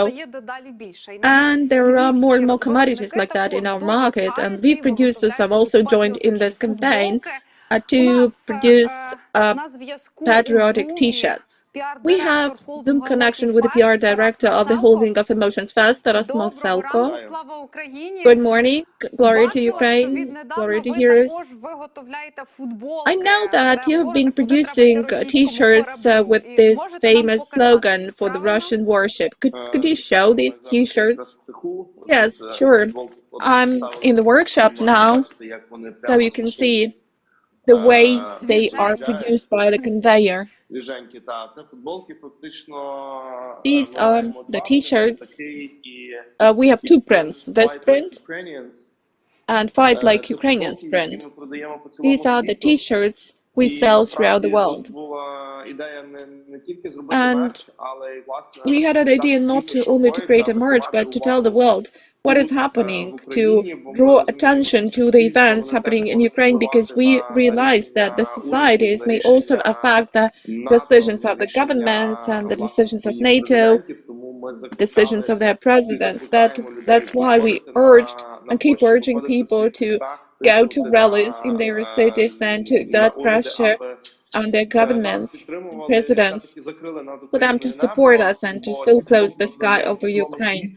And there are more and more commodities like that in our market, and we producers have also joined in this campaign to produce patriotic t-shirts. We have Zoom connection with the PR director of the Holding of Emotions Fest, Taras Moselko. Good morning, glory to Ukraine, glory to heroes. I know that you have been producing t-shirts with this famous slogan for the Russian warship. Could you show these t-shirts? Yes, sure. I'm in the workshop now, so you can see the way they are produced by the conveyor. These are the t-shirts. We have two prints, this print and Fight Like Ukrainians print. These are the t-shirts we sell throughout the world. And we had an idea not only to create a merch, but to tell the world what is happening, to draw attention to the events happening in Ukraine, because we realize that the societies may also affect the decisions of the governments and the decisions of NATO, decisions of their presidents. That's why we urged and keep urging people to go to rallies in their cities and to exert pressure on their governments, presidents, for them to support us and to still close the sky over Ukraine,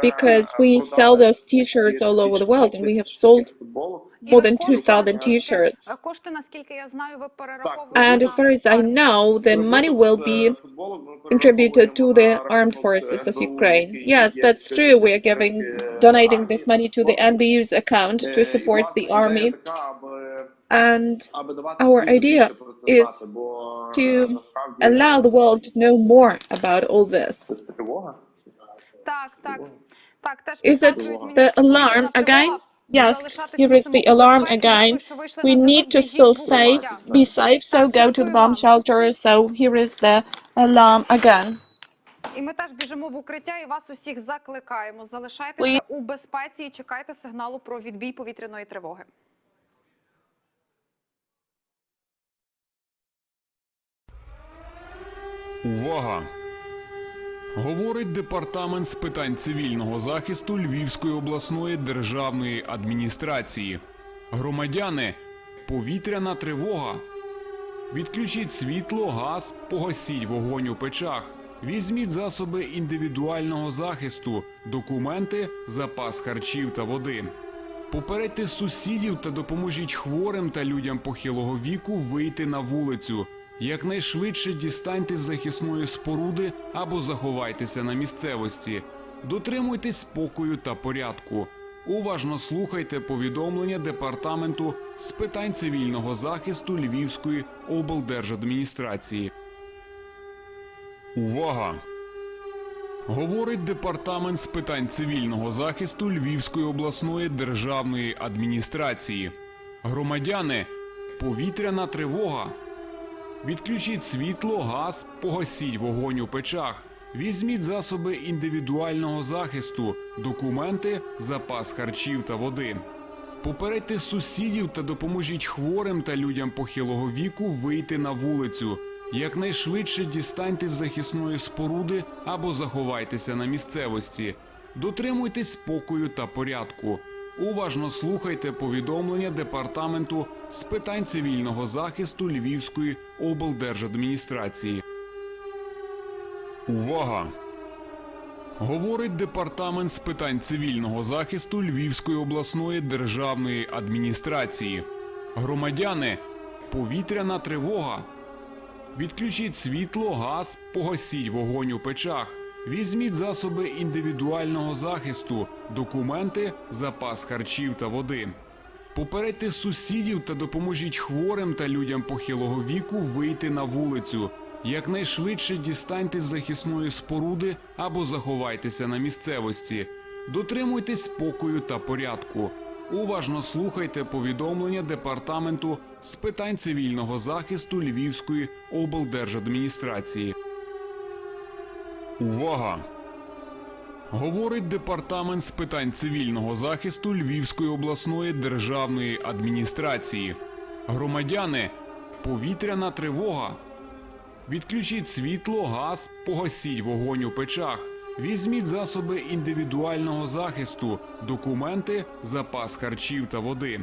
because we sell those t-shirts all over the world, and we have sold more than 2,000 t-shirts. And as far as I know, the money will be contributed to the armed forces of Ukraine. Yes, that's true. We are donating this money to the NBU's account to support the army. And our idea is to allow the world to know more about all this. Is it the alarm again? Yes, here is the alarm again. We need to still be safe, so go to the bomb shelter. So here is the alarm again. І ми теж біжимо в укриття і вас усіх закликаємо. Залишайтеся у безпеці і чекайте сигналу про відбій повітряної тривоги. Увага! Говорить Департамент з питань цивільного захисту Львівської обласної державної адміністрації. Громадяни, повітряна тривога. Відключіть світло, газ, погасіть вогонь у печах. Візьміть засоби індивідуального захисту, документи, запас харчів та води. Попередьте сусідів та допоможіть хворим та людям похилого віку вийти на вулицю. Якнайшвидше дістаньтесь з захисної споруди або заховайтеся на місцевості. Дотримуйтесь спокою та порядку. Уважно слухайте повідомлення Департаменту з питань цивільного захисту Львівської облдержадміністрації. Увага! Говорить Департамент з питань цивільного захисту Львівської обласної державної адміністрації. Громадяни, повітряна тривога. Відключіть світло, газ, погасіть вогонь у печах. Візьміть засоби індивідуального захисту, документи, запас харчів та води. Попередьте сусідів та допоможіть хворим та людям похилого віку вийти на вулицю. Якнайшвидше дістаньтесь з захисної споруди або заховайтеся на місцевості. Дотримуйтесь спокою та порядку. Уважно слухайте повідомлення Департаменту з питань цивільного захисту Львівської облдержадміністрації. Увага! Говорить Департамент з питань цивільного захисту Львівської обласної державної адміністрації. Громадяни, повітряна тривога. Відключіть світло, газ, погасіть вогонь у печах. Візьміть засоби індивідуального захисту, документи, запас харчів та води. Попередьте сусідів та допоможіть хворим та людям похилого віку вийти на вулицю. Якнайшвидше дістаньтесь з захисної споруди або заховайтеся на місцевості. Дотримуйтесь спокою та порядку. Уважно слухайте повідомлення Департаменту з питань цивільного захисту Львівської облдержадміністрації. Увага! Говорить Департамент з питань цивільного захисту Львівської обласної державної адміністрації. Громадяни, повітряна тривога. Відключіть світло, газ, погасіть вогонь у печах. Візьміть засоби індивідуального захисту, документи, запас харчів та води.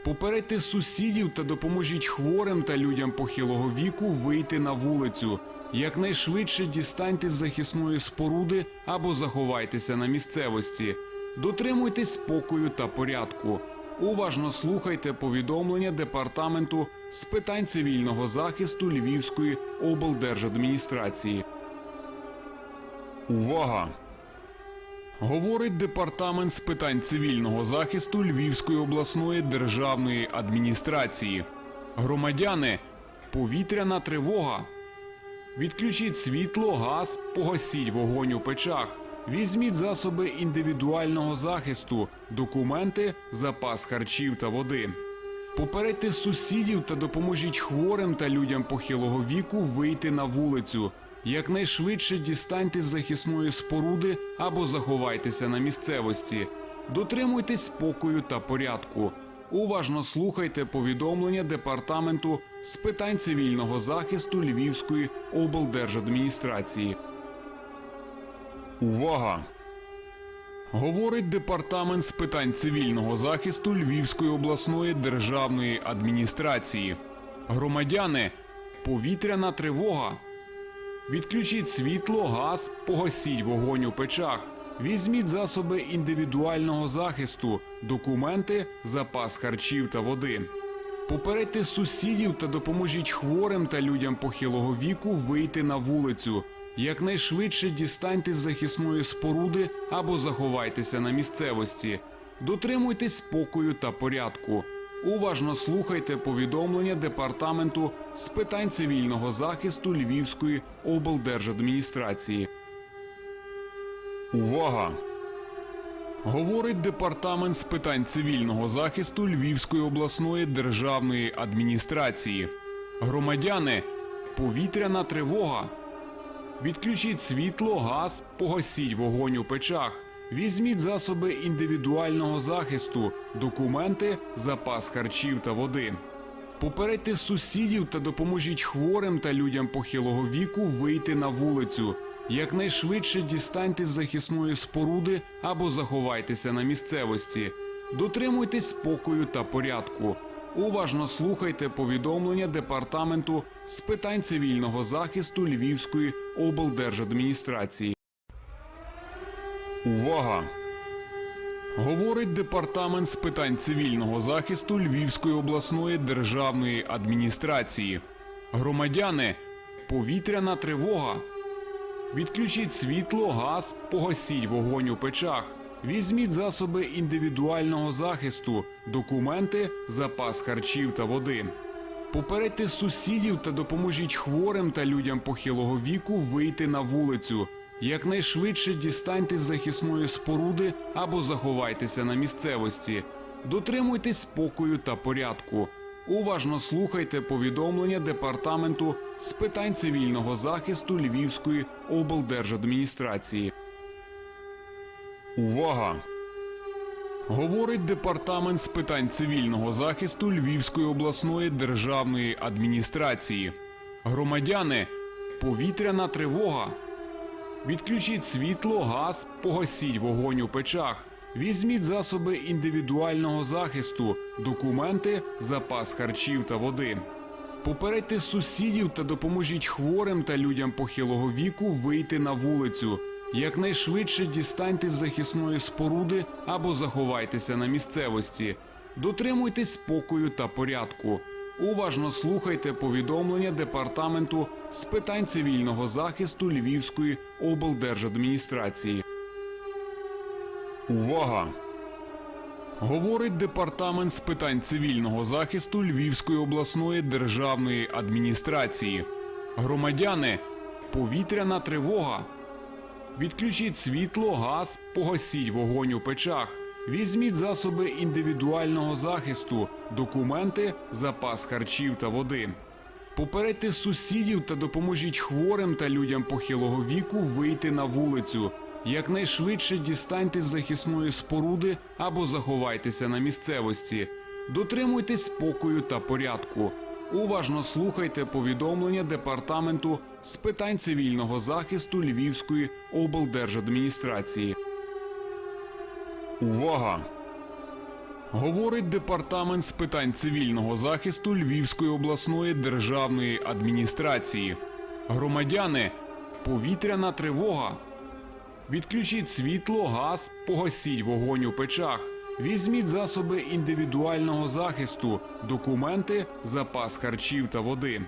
Попередьте сусідів та допоможіть хворим та людям похилого віку вийти на вулицю. Якнайшвидше дістаньтесь з захисної споруди або заховайтеся на місцевості. Дотримуйтесь спокою та порядку. Уважно слухайте повідомлення Департаменту з питань цивільного захисту Львівської облдержадміністрації. Увага! Говорить Департамент з питань цивільного захисту Львівської обласної державної адміністрації. Громадяни, повітряна тривога. Відключіть світло, газ, погасіть вогонь у печах. Візьміть засоби індивідуального захисту, документи, запас харчів та води. Попередьте сусідів та допоможіть хворим та людям похилого віку вийти на вулицю. Якнайшвидше дістаньтесь з захисної споруди або заховайтеся на місцевості. Дотримуйтесь спокою та порядку. Уважно слухайте повідомлення Департаменту з питань цивільного захисту Львівської облдержадміністрації. Увага! Говорить Департамент з питань цивільного захисту Львівської обласної державної адміністрації. Громадяни, повітряна тривога. Відключіть світло, газ, погасіть вогонь у печах. Візьміть засоби індивідуального захисту, документи, запас харчів та води. Попередьте сусідів та допоможіть хворим та людям похилого віку вийти на вулицю. Якнайшвидше дістаньтесь з захисної споруди або заховайтеся на місцевості. Дотримуйтесь спокою та порядку. Уважно слухайте повідомлення Департаменту з питань цивільного захисту Львівської облдержадміністрації. Увага! Говорить Департамент з питань цивільного захисту Львівської обласної державної адміністрації. Громадяни, повітряна тривога. Відключіть світло, газ, погасіть вогонь у печах. Візьміть засоби індивідуального захисту, документи, запас харчів та води. Попередьте сусідів та допоможіть хворим та людям похилого віку вийти на вулицю. Якнайшвидше дістаньтесь з захисної споруди або заховайтеся на місцевості. Дотримуйтесь спокою та порядку. Уважно слухайте повідомлення Департаменту з питань цивільного захисту Львівської облдержадміністрації. Увага! Говорить департамент з питань цивільного захисту Львівської обласної державної адміністрації. Громадяни, повітряна тривога. Відключіть світло, газ, погасіть вогонь у печах. Візьміть засоби індивідуального захисту, документи, запас харчів та води. Попередьте сусідів та допоможіть хворим та людям похилого віку вийти на вулицю. Якнайшвидше дістаньтесь з захисної споруди або заховайтеся на місцевості. Дотримуйтесь спокою та порядку. Уважно слухайте повідомлення Департаменту з питань цивільного захисту Львівської облдержадміністрації. Увага! Говорить Департамент з питань цивільного захисту Львівської обласної державної адміністрації. Громадяни, повітряна тривога. Відключіть світло, газ, погасіть вогонь у печах. Візьміть засоби індивідуального захисту, документи, запас харчів та води. Попередьте сусідів та допоможіть хворим та людям похилого віку вийти на вулицю. Якнайшвидше дістаньтесь з захисної споруди або заховайтеся на місцевості. Дотримуйтесь спокою та порядку. Уважно слухайте повідомлення Департаменту з питань цивільного захисту Львівської облдержадміністрації. Увага! Говорить Департамент з питань цивільного захисту Львівської обласної державної адміністрації. Громадяни, повітряна тривога. Відключіть світло, газ, погасіть вогонь у печах. Візьміть засоби індивідуального захисту, документи, запас харчів та води. Попередьте сусідів та допоможіть хворим та людям похилого віку вийти на вулицю. Якнайшвидше дістаньтесь з захисної споруди або заховайтеся на місцевості. Дотримуйтесь спокою та порядку. Уважно слухайте повідомлення Департаменту з питань цивільного захисту Львівської облдержадміністрації. Увага! Говорить Департамент з питань цивільного захисту Львівської обласної державної адміністрації. Громадяни, повітряна тривога. Відключіть світло, газ, погасіть вогонь у печах. Візьміть засоби індивідуального захисту, документи, запас харчів та води.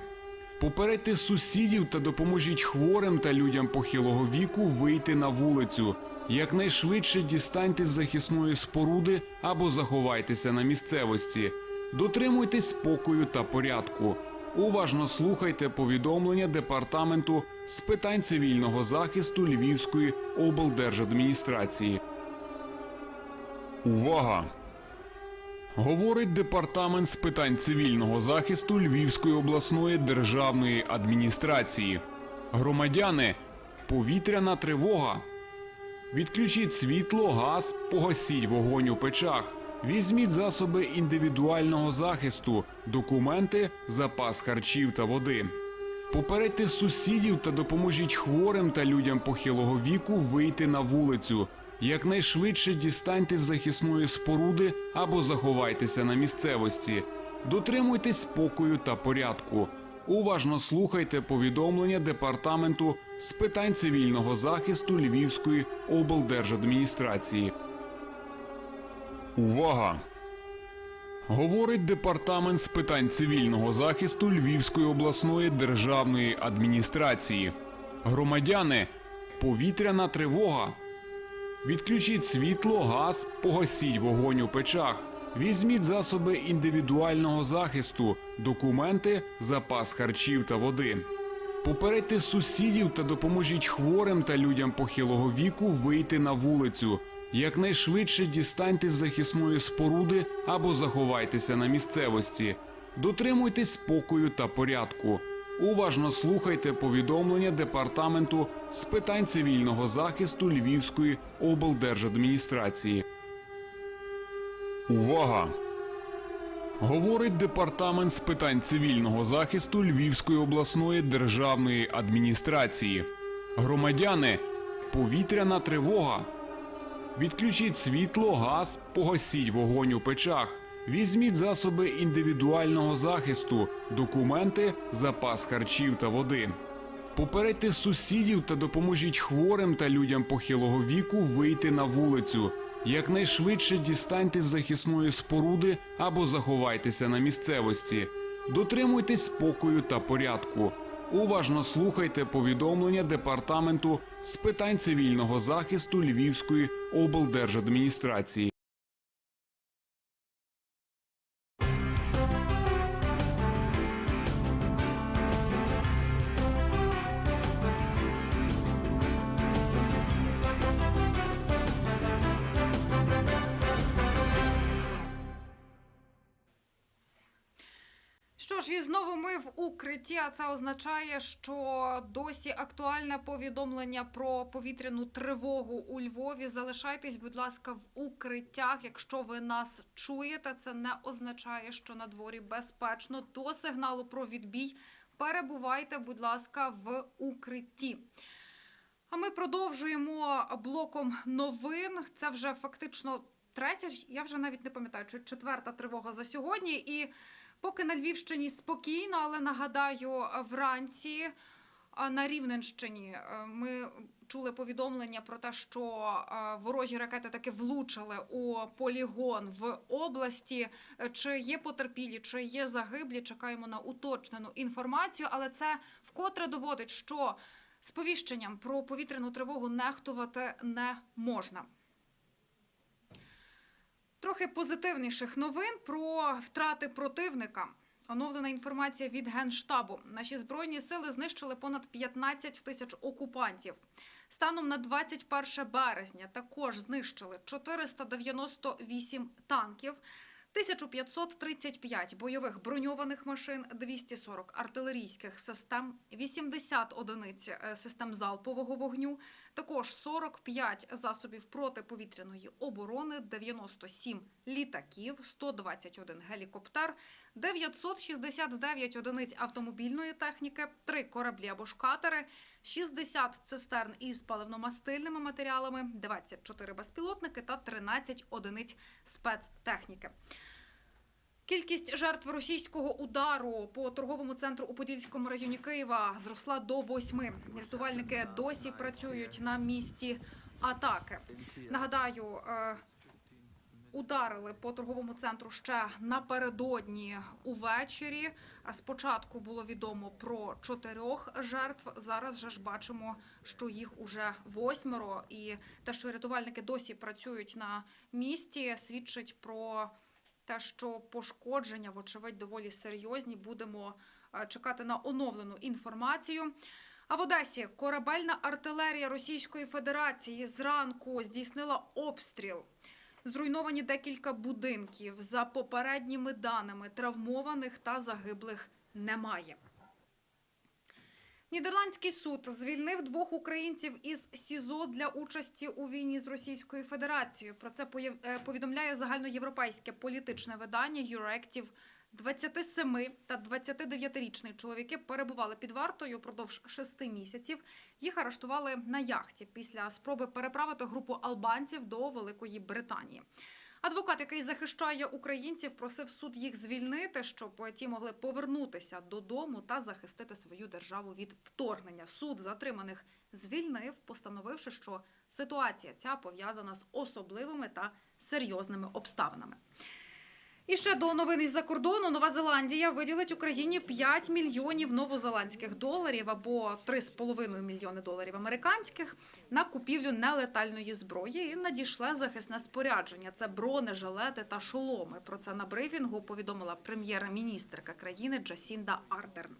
Попередьте сусідів та допоможіть хворим та людям похилого віку вийти на вулицю. Якнайшвидше дістаньтесь з захисної споруди або заховайтеся на місцевості. Дотримуйтесь спокою та порядку. Уважно слухайте повідомлення Департаменту з питань цивільного захисту Львівської облдержадміністрації. Увага! Говорить Департамент з питань цивільного захисту Львівської обласної державної адміністрації. Громадяни, повітряна тривога. Відключіть світло, газ, погасіть вогонь у печах. Візьміть засоби індивідуального захисту, документи, запас харчів та води. Попередьте сусідів та допоможіть хворим та людям похилого віку вийти на вулицю. Якнайшвидше дістаньтесь з захисної споруди або заховайтеся на місцевості. Дотримуйтесь спокою та порядку. Уважно слухайте повідомлення Департаменту з питань цивільного захисту Львівської облдержадміністрації. Увага! Говорить Департамент з питань цивільного захисту Львівської обласної державної адміністрації. Громадяни, повітряна тривога. Відключіть світло, газ, погасіть вогонь у печах. Візьміть засоби індивідуального захисту, документи, запас харчів та води. Попередьте сусідів та допоможіть хворим та людям похилого віку вийти на вулицю. Якнайшвидше дістаньтесь з захисної споруди або заховайтеся на місцевості. Дотримуйтесь спокою та порядку. Уважно слухайте повідомлення Департаменту з питань цивільного захисту Львівської облдержадміністрації. Увага! Говорить Департамент з питань цивільного захисту Львівської обласної державної адміністрації. Громадяни, повітряна тривога. Відключіть світло, газ, погасіть вогонь у печах. Візьміть засоби індивідуального захисту, документи, запас харчів та води. Попередьте сусідів та допоможіть хворим та людям похилого віку вийти на вулицю. Якнайшвидше дістаньтесь з захисної споруди або заховайтеся на місцевості. Дотримуйтесь спокою та порядку. Уважно слухайте повідомлення Департаменту з питань цивільного захисту Львівської облдержадміністрації. Що ж, і знову ми в укритті, а це означає, що досі актуальне повідомлення про повітряну тривогу у Львові. Залишайтесь, будь ласка, в укриттях. Якщо ви нас чуєте, це не означає, що на дворі безпечно. До сигналу про відбій перебувайте, будь ласка, в укритті. А ми продовжуємо блоком новин. Це вже фактично третя, я вже навіть не пам'ятаю, чи четверта тривога за сьогодні. І поки на Львівщині спокійно, але нагадаю, вранці на Рівненщині ми чули повідомлення про те, що ворожі ракети таки влучили у полігон в області. Чи є потерпілі, чи є загиблі, чекаємо на уточнену інформацію, але це вкотре доводить, що сповіщенням про повітряну тривогу нехтувати не можна. Трохи позитивніших новин про втрати противника. Оновлена інформація від Генштабу. Наші Збройні сили знищили понад 15 тисяч окупантів. Станом на 21 березня також знищили 498 танків, 1535 бойових броньованих машин, 240 артилерійських систем, 80 одиниць систем залпового вогню, також 45 засобів протиповітряної оборони, 97 літаків, 121 гелікоптер, 969 одиниць автомобільної техніки, 3 кораблі або ж катери, 60 цистерн із паливно-мастильними матеріалами, 24 безпілотники та 13 одиниць спецтехніки. Кількість жертв російського удару по торговому центру у Подільському районі Києва зросла до 8. Рятувальники досі працюють на місці атаки. Нагадаю, ударили по торговому центру ще напередодні увечері. Спочатку було відомо про 4 жертв. Зараз же ж бачимо, що їх уже 8. І те, що рятувальники досі працюють на місці, свідчить про те, що пошкодження, вочевидь, доволі серйозні. Будемо чекати на оновлену інформацію. А в Одесі корабельна артилерія Російської Федерації зранку здійснила обстріл. Зруйновані декілька будинків. За попередніми даними, травмованих та загиблих немає. Нідерландський суд звільнив 2 українців із СІЗО для участі у війні з Російською Федерацією. Про це повідомляє загальноєвропейське політичне видання Euractiv. 27 та 29-річні чоловіки перебували під вартою впродовж 6 місяців. Їх арештували на яхті після спроби переправити групу албанців до Великої Британії. Адвокат, який захищає українців, просив суд їх звільнити, щоб ті могли повернутися додому та захистити свою державу від вторгнення. Суд затриманих звільнив, постановивши, що ситуація ця пов'язана з особливими та серйозними обставинами. І ще до новин із-за кордону. Нова Зеландія виділить Україні 5 мільйонів новозеландських доларів або 3,5 мільйони доларів американських на купівлю нелетальної зброї і надійшле захисне спорядження. Це бронежилети та шоломи. Про це на брифінгу повідомила прем'єр-міністерка країни Джасінда Ардерн.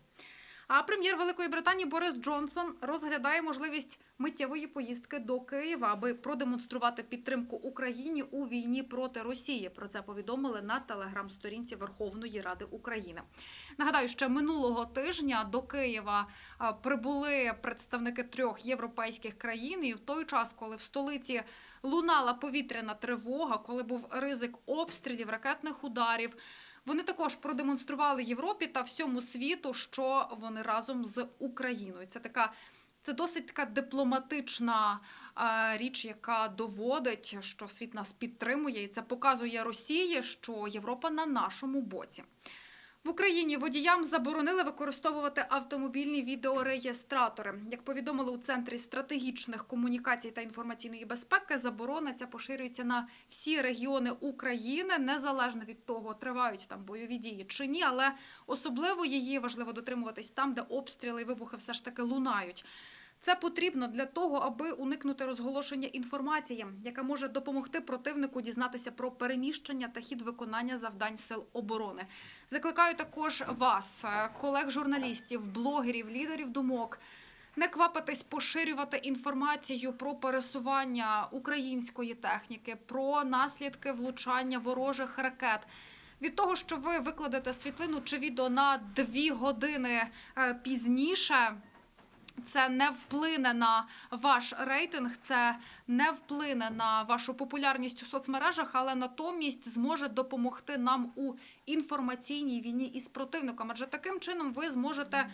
А прем'єр Великої Британії Борис Джонсон розглядає можливість миттєвої поїздки до Києва, аби продемонструвати підтримку Україні у війні проти Росії. Про це повідомили на телеграм-сторінці Верховної Ради України. Нагадаю, ще минулого тижня до Києва прибули представники 3 європейських країн. І в той час, коли в столиці лунала повітряна тривога, коли був ризик обстрілів, ракетних ударів, вони також продемонстрували Європі та всьому світу, що вони разом з Україною. Це досить така дипломатична річ, яка доводить, що світ нас підтримує. І це показує Росії, що Європа на нашому боці. В Україні водіям заборонили використовувати автомобільні відеореєстратори. Як повідомили у Центрі стратегічних комунікацій та інформаційної безпеки, заборона ця поширюється на всі регіони України, незалежно від того, тривають там бойові дії чи ні, але особливо її важливо дотримуватись там, де обстріли і вибухи все ж таки лунають. Це потрібно для того, аби уникнути розголошення інформації, яка може допомогти противнику дізнатися про переміщення та хід виконання завдань сил оборони. Закликаю також вас, колег-журналістів, блогерів, лідерів думок, не квапитись поширювати інформацію про пересування української техніки, про наслідки влучання ворожих ракет. Від того, що ви викладете світлину чи відео на 2 години пізніше, це не вплине на ваш рейтинг, це не вплине на вашу популярність у соцмережах, але натомість зможе допомогти нам у інформаційній війні із противником. Адже таким чином ви зможете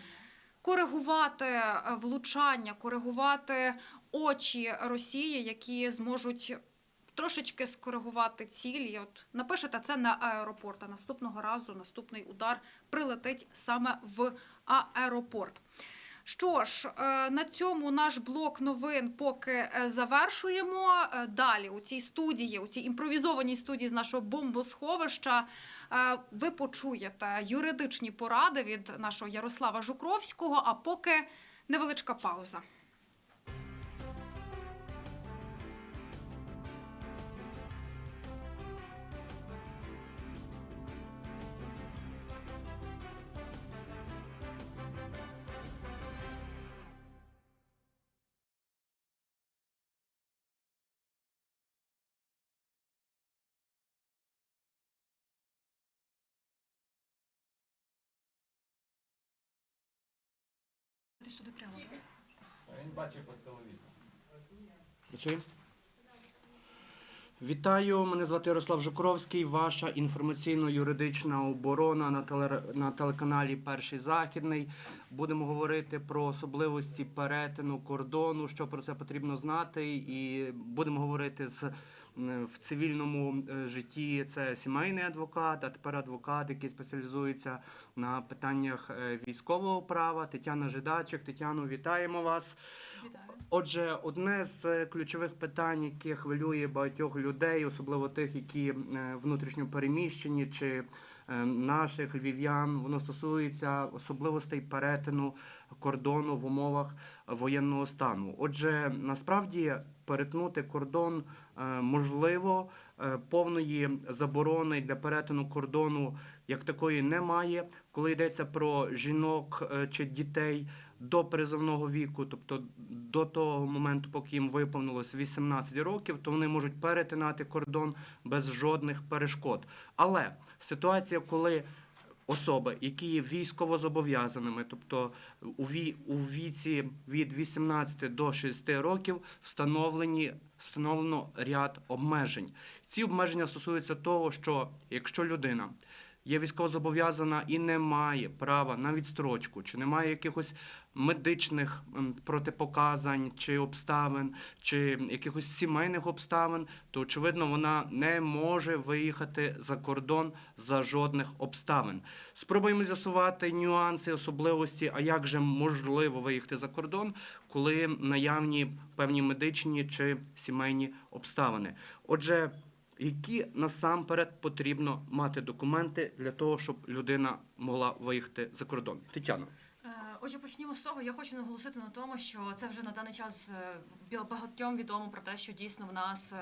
коригувати влучання, коригувати очі Росії, які зможуть трошечки скоригувати цілі. От напишете це на аеропорт, а наступного разу наступний удар прилетить саме в аеропорт. Що ж, на цьому наш блок новин поки завершуємо. Далі у цій студії, у цій імпровізованій студії з нашого бомбосховища ви почуєте юридичні поради від нашого Ярослава Жукровського, а поки невеличка пауза. Десь туди прямо, так? Він бачив по телевізору. Вітаю, мене звати Ярослав Жукровський, ваша інформаційно-юридична оборона на телеканалі «Перший Західний». Будемо говорити про особливості перетину кордону, що про це потрібно знати, і будемо говорити в цивільному житті. Це сімейний адвокат, а тепер адвокат, який спеціалізується на питаннях військового права. Тетяна Жидачик. Тетяно, вітаємо вас. Вітаю. Отже, одне з ключових питань, яке хвилює багатьох людей, особливо тих, які внутрішньо переміщені, чи наших львів'ян, воно стосується особливостей перетину кордону в умовах воєнного стану. Отже, насправді перетнути кордон можливо, повної заборони для перетину кордону як такої немає. Коли йдеться про жінок чи дітей до призовного віку, тобто до того моменту, поки їм виповнилось 18 років, то вони можуть перетинати кордон без жодних перешкод. Але ситуація, коли особи, які є військовозобов'язаними, тобто у віці від 18 до 60 років, встановлено ряд обмежень. Ці обмеження стосуються того, що якщо людина є військовозобов'язана і не має права на відстрочку, чи не має якихось медичних протипоказань, чи обставин, чи якихось сімейних обставин, то, очевидно, вона не може виїхати за кордон за жодних обставин. Спробуємо з'ясувати нюанси, особливості, а як же можливо виїхати за кордон, коли наявні певні медичні чи сімейні обставини. Отже, які насамперед потрібно мати документи для того, щоб людина могла виїхати за кордон? Тетяно. Отже, почнімо з того. Я хочу наголосити на тому, що це вже на даний час багатьом відомо про те, що дійсно в нас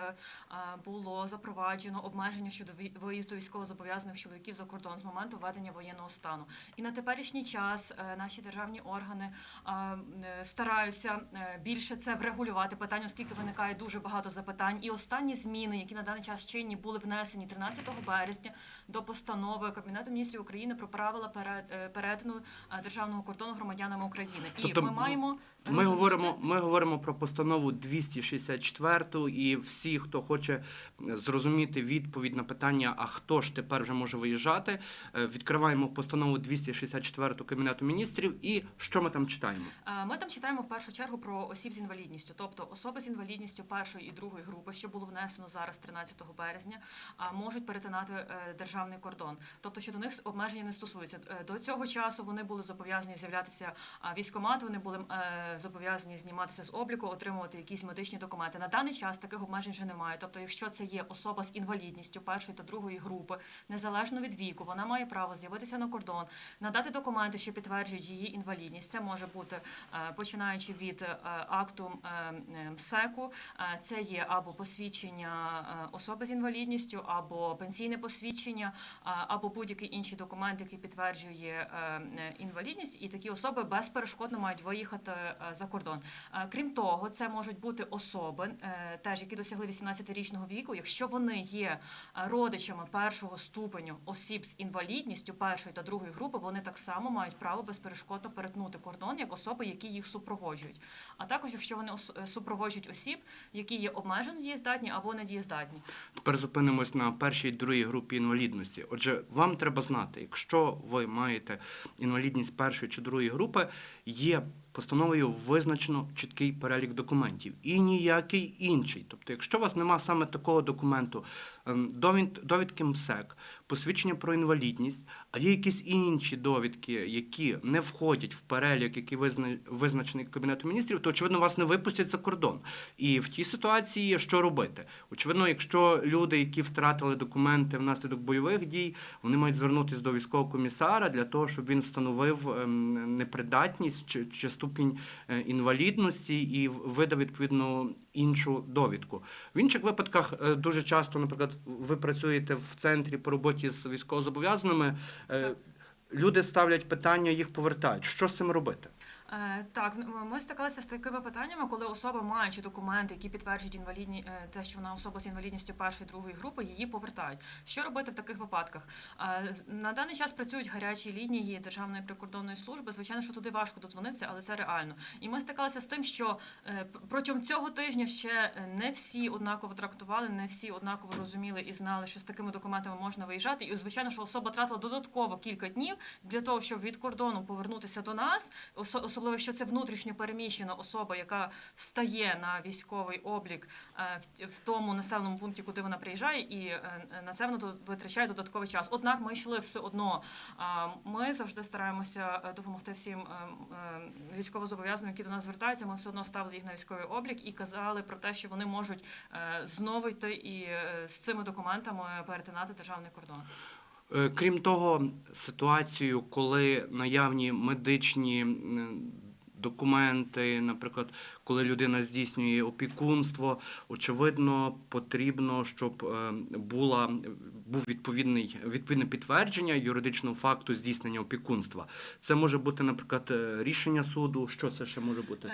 було запроваджено обмеження щодо виїзду військовозобов'язаних чоловіків за кордон з моменту введення воєнного стану. І на теперішній час наші державні органи стараються більше це врегулювати питання, оскільки виникає дуже багато запитань. І останні зміни, які на даний час чинні, були внесені 13 березня до постанови Кабінету міністрів України про правила державного кордону громадянами України. І тобто, ми маємо ми говоримо про постанову постанову 264, і всі, хто хоче зрозуміти відповідь на питання, а хто ж тепер вже може виїжджати, відкриваємо постанову 264 Кабінету міністрів, і що ми там читаємо? Ми там читаємо в першу чергу про осіб з інвалідністю, тобто особи з інвалідністю першої і другої групи, що було внесено зараз 13 березня, можуть перетинати державний кордон. Тобто, що до них обмеження не стосуються. До цього часу вони були зобов'язані з'являтися в військкомат, вони були зобов'язані зніматися з обліку, отримувати якісь медичні документи. На даний час таких обмежень вже немає. Тобто, якщо це є особа з інвалідністю першої та другої групи, незалежно від віку, вона має право з'явитися на кордон, надати документи, що підтверджують її інвалідність. Це може бути починаючи від акту МСЕКу, це є або посвідчення особи з інвалідністю, або пенсійне посвідчення, або будь-який інший документ, який підтверджує інвалідність, і такі особи безперешкодно мають виїхати за кордон. Крім того, це можуть бути особи, теж які досягли 18-річного віку, якщо вони є родичами першого ступеню осіб з інвалідністю першої та другої групи, вони так само мають право безперешкодно перетнути кордон як особи, які їх супроводжують. А також, якщо вони супроводжують осіб, які є обмежено дієздатні або недієздатні. Тепер зупинимось на першій і другій групі інвалідності. Отже, вам треба знати, якщо ви маєте інвалідність першої чи другої групи, є постановою визначено чіткий перелік документів і ніякий інший. Тобто, якщо у вас немає саме такого документу, довідки МСЕК, посвідчення про інвалідність, а є якісь інші довідки, які не входять в перелік, який визначений Кабінетом міністрів, то, очевидно, вас не випустять за кордон. І в тій ситуації що робити? Очевидно, якщо люди, які втратили документи внаслідок бойових дій, вони мають звернутися до військового комісара для того, щоб він встановив непридатність чи ступінь інвалідності і видав, відповідно, іншу довідку. В інших випадках дуже часто, наприклад, ви працюєте в центрі по роботі з військовозобов'язаними, люди ставлять питання, їх повертають. Що з цим робити? Так, ми стикалися з такими питаннями, коли особа, маючи документи, які підтверджують те, що вона особа з інвалідністю першої, другої групи, її повертають. Що робити в таких випадках? На даний час працюють гарячі лінії Державної прикордонної служби. Звичайно, що туди важко додзвонитися, але це реально. І ми стикалися з тим, що протягом цього тижня ще не всі однаково трактували, не всі однаково розуміли і знали, що з такими документами можна виїжджати. І, звичайно, що особа тратила додатково кілька днів для того, щоб від кордону повернутися до нас, особливо, що це внутрішньо переміщена особа, яка стає на військовий облік в тому населеному пункті, куди вона приїжджає, і на це вона витрачає додатковий час. Однак ми йшли все одно. Ми завжди стараємося допомогти всім військовозобов'язаним, які до нас звертаються. Ми все одно ставили їх на військовий облік і казали про те, що вони можуть знову йти і з цими документами перетинати державний кордон. Крім того, ситуацію, коли наявні медичні документи, наприклад, коли людина здійснює опікунство, очевидно, потрібно, щоб був відповідне підтвердження юридичного факту здійснення опікунства. Це може бути, наприклад, рішення суду. Що це ще може бути?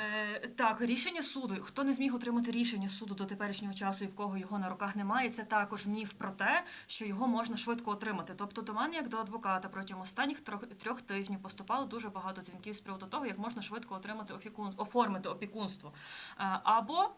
Так, рішення суду. Хто не зміг отримати рішення суду до теперішнього часу і в кого його на руках немає, це також міф про те, що його можна швидко отримати. Тобто до мене, як до адвоката, протягом останніх трьох тижнів поступало дуже багато дзвінків з приводу того, як можна швидко оформити опікунство. Або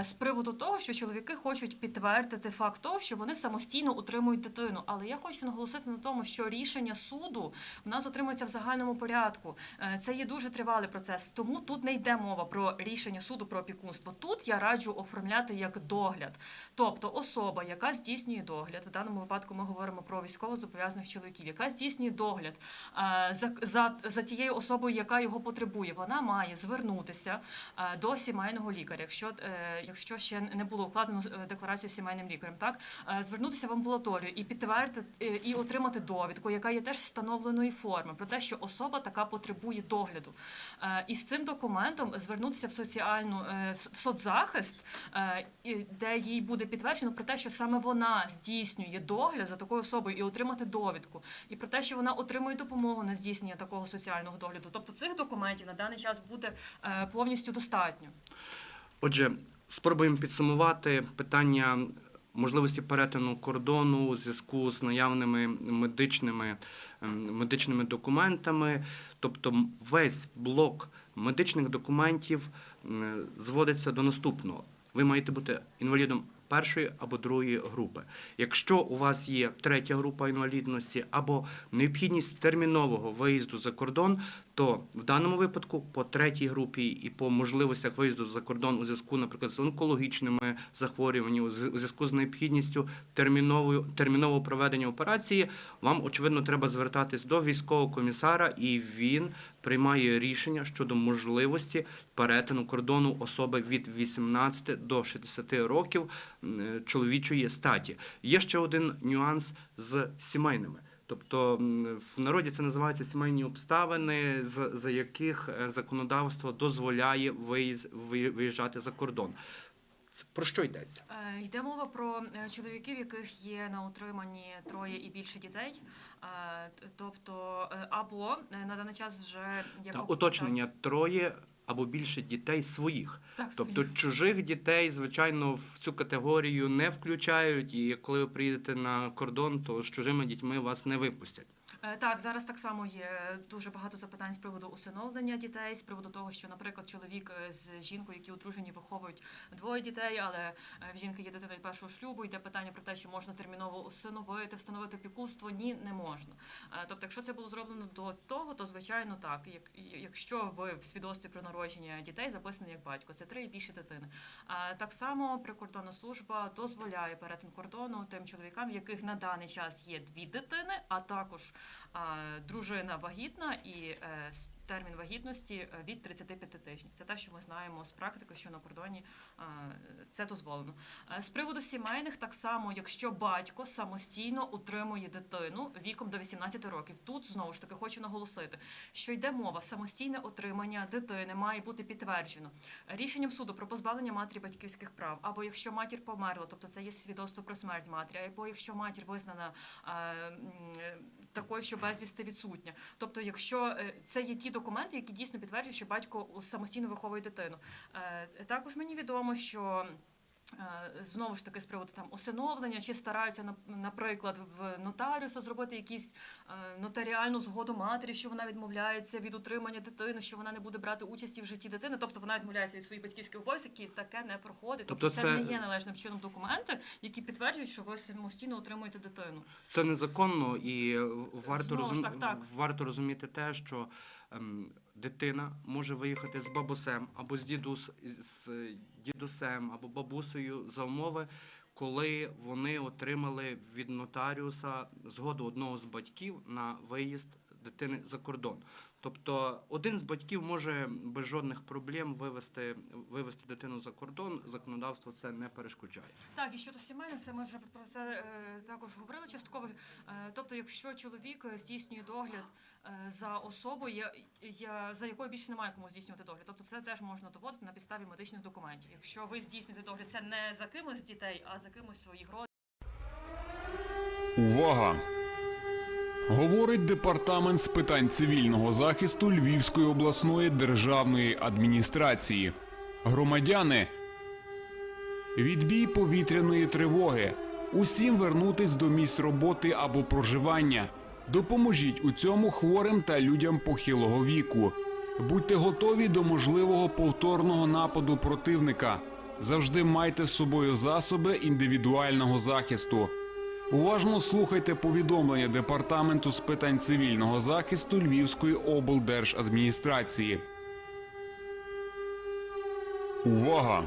з приводу того, що чоловіки хочуть підтвердити факт того, що вони самостійно утримують дитину. Але я хочу наголосити на тому, що рішення суду в нас отримується в загальному порядку. Це є дуже тривалий процес. Тому тут не йде мова про рішення суду про опікунство. Тут я раджу оформляти як догляд. Тобто особа, яка здійснює догляд, в даному випадку ми говоримо про військовозобов'язаних чоловіків, яка здійснює догляд за тією особою, яка його потребує, вона має звернутися до сімейного лікаря, якщо ще не було укладено декларацію з сімейним лікарем, так, звернутися в амбулаторію і підтвердити, і отримати довідку, яка є теж встановленої форми, про те, що особа така потребує догляду. І з цим документом звернутися в соцзахист, де їй буде підтверджено про те, що саме вона здійснює догляд за такою особою, і отримати довідку. І про те, що вона отримує допомогу на здійснення такого соціального догляду. Тобто цих документів на даний час буде повністю достатньо. Отже, спробуємо підсумувати питання можливості перетину кордону у зв'язку з наявними медичними документами. Тобто весь блок медичних документів зводиться до наступного. Ви маєте бути інвалідом першої або другої групи. Якщо у вас є третя група інвалідності або необхідність термінового виїзду за кордон, то в даному випадку по третій групі і по можливостях виїзду за кордон у зв'язку, наприклад, з онкологічними захворюваннями, у зв'язку з необхідністю термінового проведення операції, вам, очевидно, треба звертатись до військового комісара, і він приймає рішення щодо можливості перетину кордону особи від 18 до 60 років чоловічої статі. Є ще один нюанс з сімейними. Тобто в народі це називається сімейні обставини, за яких законодавство дозволяє виїжджати за кордон. Про що йдеться? Йде мова про чоловіків, яких є на утриманні 3 і більше дітей. Тобто, або на даний час вже... Уточнення, 3 або більше дітей своїх. Тобто чужих дітей, звичайно, в цю категорію не включають, і коли ви приїдете на кордон, то з чужими дітьми вас не випустять. Так, зараз так само є дуже багато запитань з приводу усиновлення дітей, з приводу того, що, наприклад, чоловік з жінкою, які одружені, виховують 2 дітей, але в жінки є дитина від першого шлюбу, йде питання про те, чи можна терміново усиновити, встановити опікунство. Ні, не можна. Тобто, якщо це було зроблено до того, то, звичайно, так. Якщо ви в свідоцтві про народження дітей записаний як батько, це 3 і більше дитини. Так само прикордонна служба дозволяє перетин кордону тим чоловікам, в яких на даний час є 2 дитини, а також дружина вагітна і термін вагітності від 35 тижнів. Це те, що ми знаємо з практики, що на кордоні це дозволено. З приводу сімейних, так само, якщо батько самостійно утримує дитину віком до 18 років. Тут, знову ж таки, хочу наголосити, що йде мова, самостійне утримання дитини має бути підтверджено рішенням суду про позбавлення матері батьківських прав, або якщо матір померла, тобто це є свідоцтво про смерть матері, або якщо матір визнана такою, що безвісти відсутня. Тобто, якщо це є ті документи, які дійсно підтверджують, що батько самостійно виховує дитину. Також мені відомо, що знову ж таки з приводу там усиновлення, чи стараються, наприклад, в нотаріуса зробити якісь нотаріальну згоду матері, що вона відмовляється від утримання дитини, що вона не буде брати участі в житті дитини, тобто вона відмовляється від своїх батьківських обов'язків, таке не проходить. Тобто це не є належним чином документи, які підтверджують, що ви самостійно утримуєте дитину. Це незаконно, і варто розуміти те, що дитина може виїхати з бабусем або з дідусем або бабусею за умови, коли вони отримали від нотаріуса згоду одного з батьків на виїзд дитини за кордон. Тобто один з батьків може без жодних проблем вивезти дитину за кордон, законодавство це не перешкоджає. Так, і щодо сімейних, це ми вже про це також говорили частково. Тобто, якщо чоловік здійснює догляд за особою, за якою більше немає кому здійснювати догляд, тобто це теж можна доводити на підставі медичних документів. Якщо ви здійснюєте догляд, це не за кимось з дітей, а за кимось своїх родин. Увага! Говорить Департамент з питань цивільного захисту Львівської обласної державної адміністрації. Громадяни, відбій повітряної тривоги. Усім вернутись до місць роботи або проживання. Допоможіть у цьому хворим та людям похилого віку. Будьте готові до можливого повторного нападу противника. Завжди майте з собою засоби індивідуального захисту. Уважно слухайте повідомлення Департаменту з питань цивільного захисту Львівської облдержадміністрації. Увага!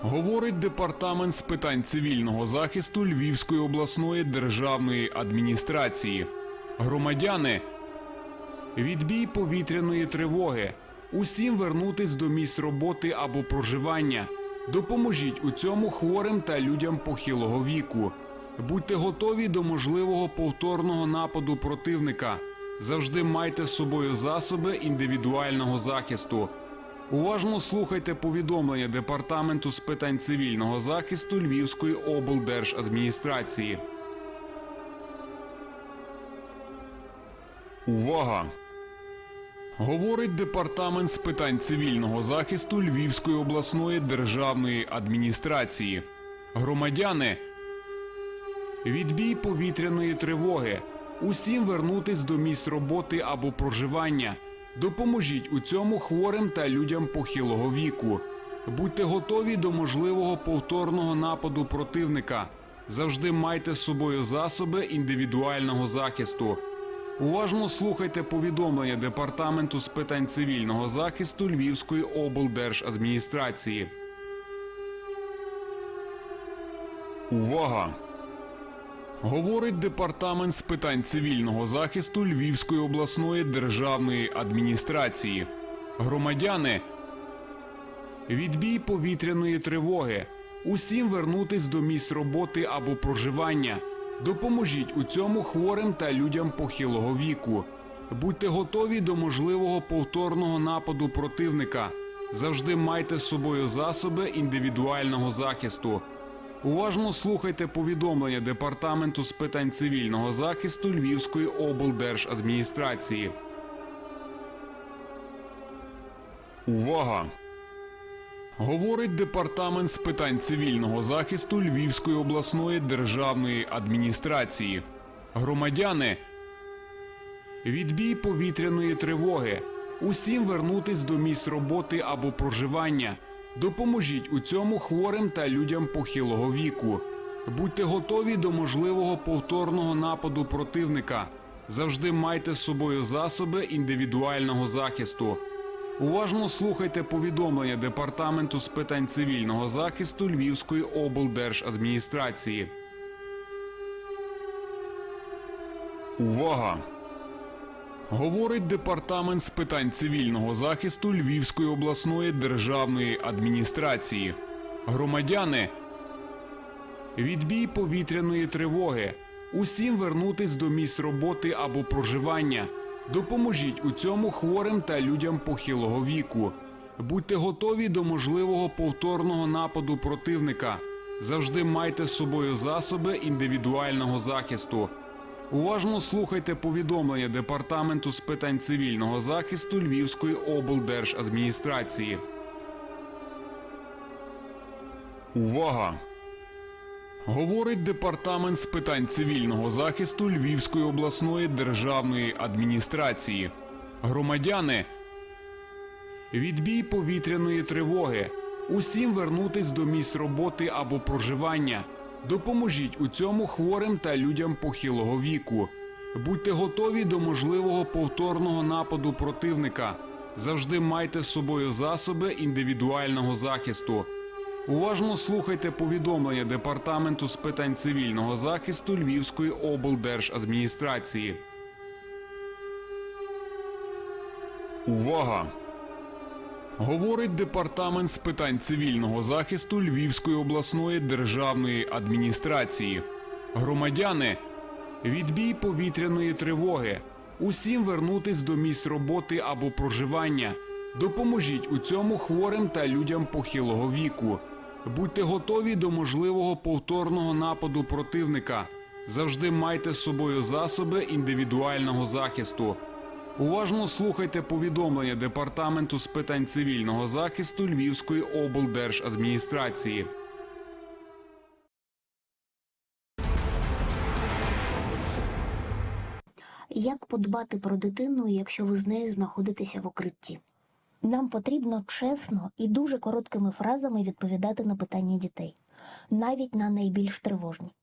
Говорить Департамент з питань цивільного захисту Львівської обласної державної адміністрації. Громадяни, відбій повітряної тривоги. Усім вернутись до місць роботи або проживання. Допоможіть у цьому хворим та людям похилого віку. Будьте готові до можливого повторного нападу противника. Завжди майте з собою засоби індивідуального захисту. Уважно слухайте повідомлення Департаменту з питань цивільного захисту Львівської облдержадміністрації. Увага! Говорить Департамент з питань цивільного захисту Львівської обласної державної адміністрації. Громадяни, відбій повітряної тривоги. Усім вернутись до місць роботи або проживання. Допоможіть у цьому хворим та людям похилого віку. Будьте готові до можливого повторного нападу противника. Завжди майте з собою засоби індивідуального захисту. Уважно слухайте повідомлення Департаменту з питань цивільного захисту Львівської облдержадміністрації. Увага! Говорить Департамент з питань цивільного захисту Львівської обласної державної адміністрації. Громадяни, відбій повітряної тривоги. Усім вернутись до місць роботи або проживання. Допоможіть у цьому хворим та людям похилого віку. Будьте готові до можливого повторного нападу противника. Завжди майте з собою засоби індивідуального захисту. Уважно слухайте повідомлення Департаменту з питань цивільного захисту Львівської облдержадміністрації. Увага! Говорить Департамент з питань цивільного захисту Львівської обласної державної адміністрації. Громадяни, відбій повітряної тривоги. Усім вернутись до місць роботи або проживання. Допоможіть у цьому хворим та людям похилого віку. Будьте готові до можливого повторного нападу противника. Завжди майте з собою засоби індивідуального захисту. Уважно слухайте повідомлення Департаменту з питань цивільного захисту Львівської облдержадміністрації. Увага! Говорить Департамент з питань цивільного захисту Львівської обласної державної адміністрації. Громадяни, відбій повітряної тривоги. Усім вернутись до місць роботи або проживання. Допоможіть у цьому хворим та людям похилого віку. Будьте готові до можливого повторного нападу противника. Завжди майте з собою засоби індивідуального захисту. Уважно слухайте повідомлення Департаменту з питань цивільного захисту Львівської облдержадміністрації. Увага! Говорить Департамент з питань цивільного захисту Львівської обласної державної адміністрації. Громадяни, відбій повітряної тривоги. Усім вернутись до місць роботи або проживання. Допоможіть у цьому хворим та людям похилого віку. Будьте готові до можливого повторного нападу противника. Завжди майте з собою засоби індивідуального захисту. Уважно слухайте повідомлення Департаменту з питань цивільного захисту Львівської облдержадміністрації. Увага! Говорить Департамент з питань цивільного захисту Львівської обласної державної адміністрації. Громадяни, відбій повітряної тривоги. Усім вернутись до місць роботи або проживання. Допоможіть у цьому хворим та людям похилого віку. Будьте готові до можливого повторного нападу противника. Завжди майте з собою засоби індивідуального захисту. Уважно слухайте повідомлення Департаменту з питань цивільного захисту Львівської облдержадміністрації. Як подбати про дитину, якщо ви з нею знаходитеся в укритті? Нам потрібно чесно і дуже короткими фразами відповідати на питання дітей, навіть на найбільш тривожні.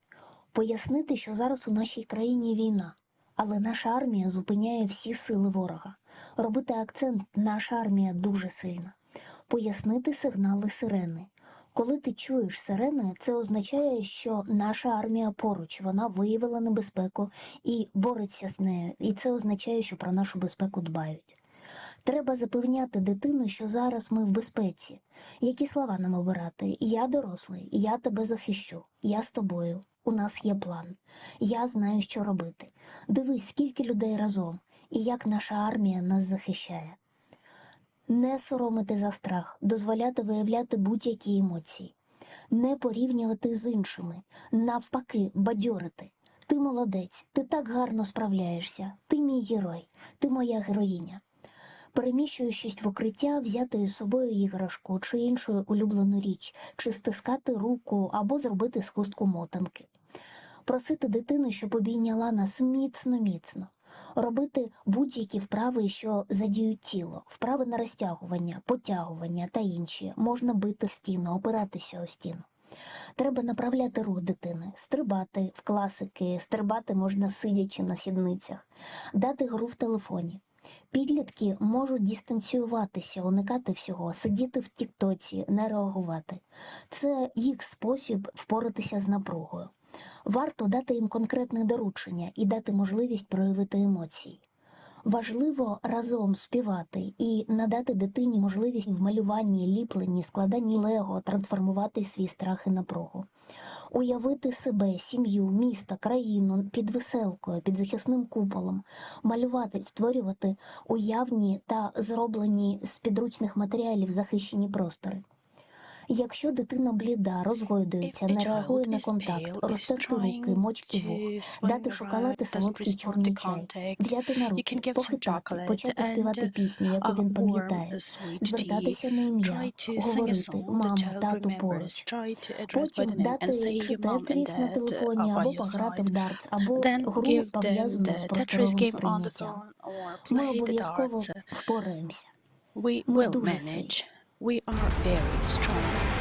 Пояснити, що зараз у нашій країні війна, але наша армія зупиняє всі сили ворога. Робити акцент «наша армія дуже сильна». Пояснити сигнали сирени. Коли ти чуєш сирени, це означає, що наша армія поруч, вона виявила небезпеку і бореться з нею. І це означає, що про нашу безпеку дбають. Треба запевняти дитину, що зараз ми в безпеці. Які слова нам обирати? Я дорослий, я тебе захищу, я з тобою, у нас є план. Я знаю, що робити. Дивись, скільки людей разом, і як наша армія нас захищає. Не соромити за страх, дозволяти виявляти будь-які емоції. Не порівнювати з іншими, навпаки, бадьорити. Ти молодець, ти так гарно справляєшся, ти мій герой, ти моя героїня. Переміщуючись в укриття, взяти із собою іграшку чи іншу улюблену річ, чи стискати руку або зробити з хустку мотанки. Просити дитину, щоб обійняла нас міцно-міцно. Робити будь-які вправи, що задіють тіло, вправи на розтягування, потягування та інші. Можна бити стіну, опиратися о стіну. Треба направляти рух дитини, стрибати в класики, стрибати можна сидячи на сідницях, дати гру в телефоні. Підлітки можуть дистанціюватися, уникати всього, сидіти в тіктоці, не реагувати. Це їх спосіб впоратися з напругою. Варто дати їм конкретне доручення і дати можливість проявити емоції. Важливо разом співати і надати дитині можливість в малюванні, ліпленні, складанні лего трансформувати свій страх і напругу. Уявити себе, сім'ю, місто, країну під веселкою, під захисним куполом. Малювати, створювати уявні та зроблені з підручних матеріалів захищені простори. Якщо дитина бліда, розгойдується, не реагує на контакт, розтерти руки, мочки вух, дати шоколад і солодкий чорний чай, взяти на руки, похитати, почати співати пісню, яку він пам'ятає, звертатися на ім'я, говорити «мама, тату, поруч». Потім дати чи тетріс на телефоні, або пограти в дартс, або гру, пов'язану з просторовим сприйняттям. Ми обов'язково впораємося. Ми дуже сильні. We are very strong.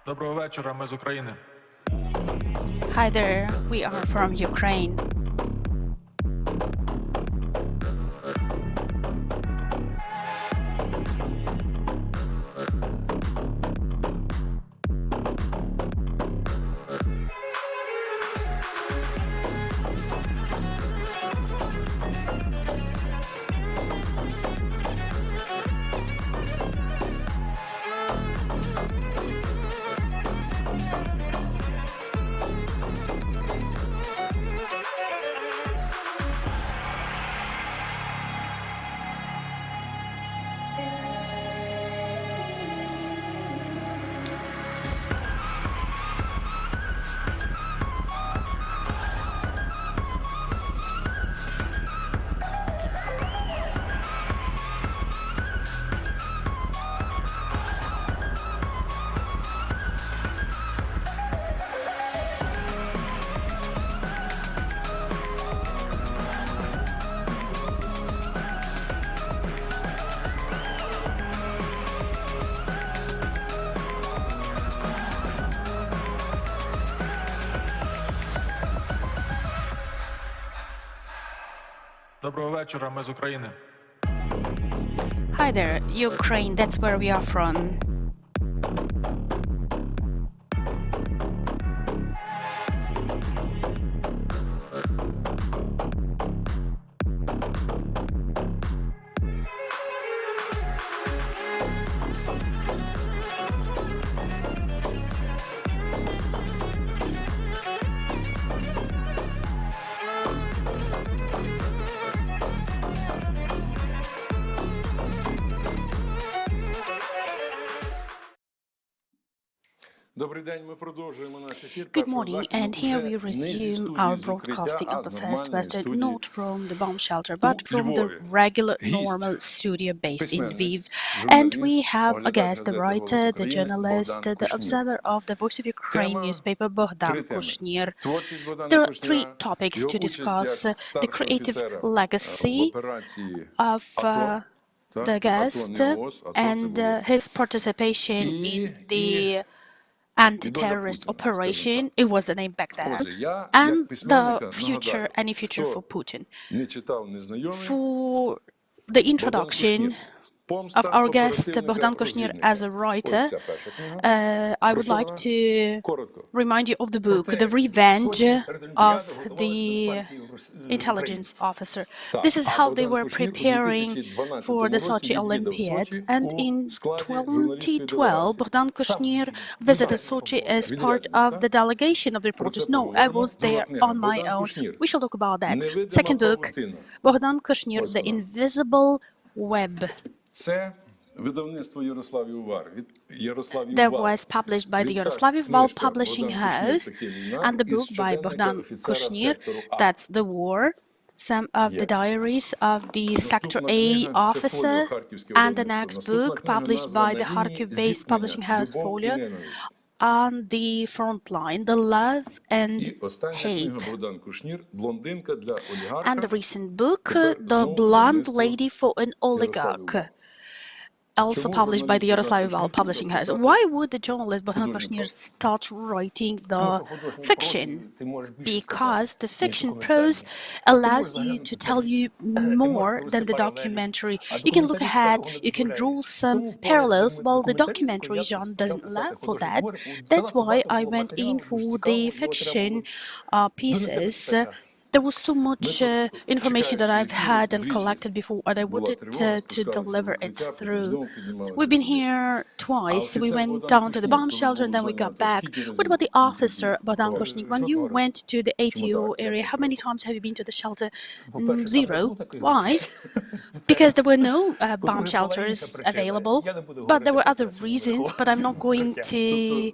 Доброго вечора, ми з України. Hi there, we are from Ukraine. Доброго вечора, ми з України. Hi there, Ukraine, that's where we are from. Good morning, and here we resume our broadcasting of the first Western, not from the bomb shelter, but from the regular, normal studio based in Lviv. And we have a guest, the writer, the journalist, the observer of the Voice of Ukraine newspaper, Богдан Кушнір. There are three topics to discuss: the creative legacy of the guest and his participation in the anti-terrorist operation, it was the name back then, and the future, any future for Putin. For the introduction of our guest, Богдан Кушнір, as a writer, I would like to remind you of the book, The Revenge of the Intelligence Officer. This is how they were preparing for the Sochi Olympiad. And in 2012, Богдан Кушнір visited Sochi as part of the delegation of the reporters. No, I was there on my own. We shall talk about that. Second book, Богдан Кушнір, The Invisible Web. That was published by the Yaroslav Val Publishing House, and the book by Bogdan Kuzhnir, that's The War, some of the diaries of the Sector A officer, and the next book published by the Kharkiv-based publishing house Folio, on the front line, The Love and Hate. And the recent book, The Blonde Lady for an Oligarch, also published by the Yaroslav Val Publishing House. Why would the journalist Bogdan Kuzhnir start writing the fiction? Because the fiction prose allows you to tell you more than the documentary. You can look ahead, you can draw some parallels, while the documentary genre doesn't allow for that. That's why I went in for the fiction pieces. There was so much information that I've had and collected before, and I wanted to deliver it through. We've been here twice. We went down to the bomb shelter and then we got back. What about the officer, Bogdan Kuzhnir? When you went to the ATO area, how many times have you been to the shelter? Zero. Why? Because there were no bomb shelters available, but there were other reasons, but I'm not going to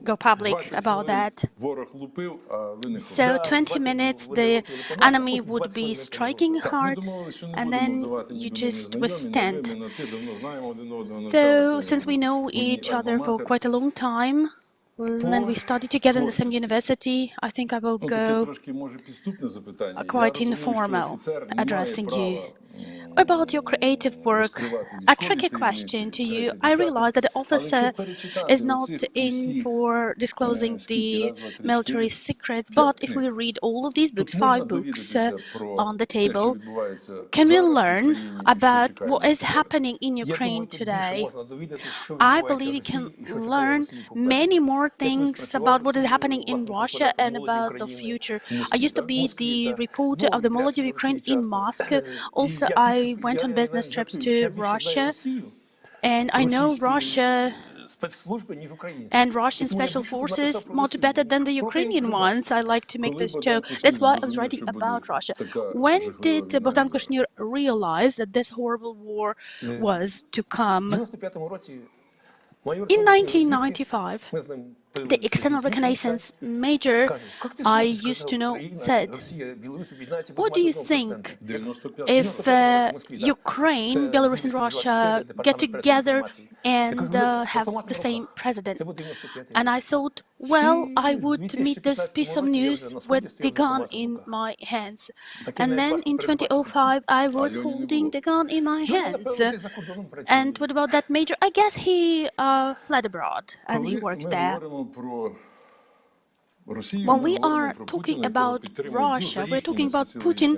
go public about that. So 20 minutes, the enemy would be striking hard, and then you just withstand. So, since we know each other for quite a long time, and we studied together in the same university, I think I will go quite informal, addressing you. About your creative work, a tricky question to you. I realize that the officer is not in for disclosing the military secrets, but if we read all of these books, 5 books on the table, can we learn about what is happening in Ukraine today? I believe we can learn many more things about what is happening in Russia and about the future. I used to be the reporter of the Melody of Ukraine in Moscow. Also, I went on business trips to Russia, and I know Russia and Russian special forces much better than the Ukrainian ones. I like to make this joke. That's why I was writing about Russia. When did Bogdan Kuzhnir realize that this horrible war was to come? In 1995, the external reconnaissance major I used to know said, "What do you think if Ukraine, Belarus and Russia get together and have the same president?" And I thought, well, I would meet this piece of news with the gun in my hands. And then in 2005, I was holding the gun in my hands. And what about that major? I guess he fled abroad and he works there. When we are talking about Russia, we're talking about Putin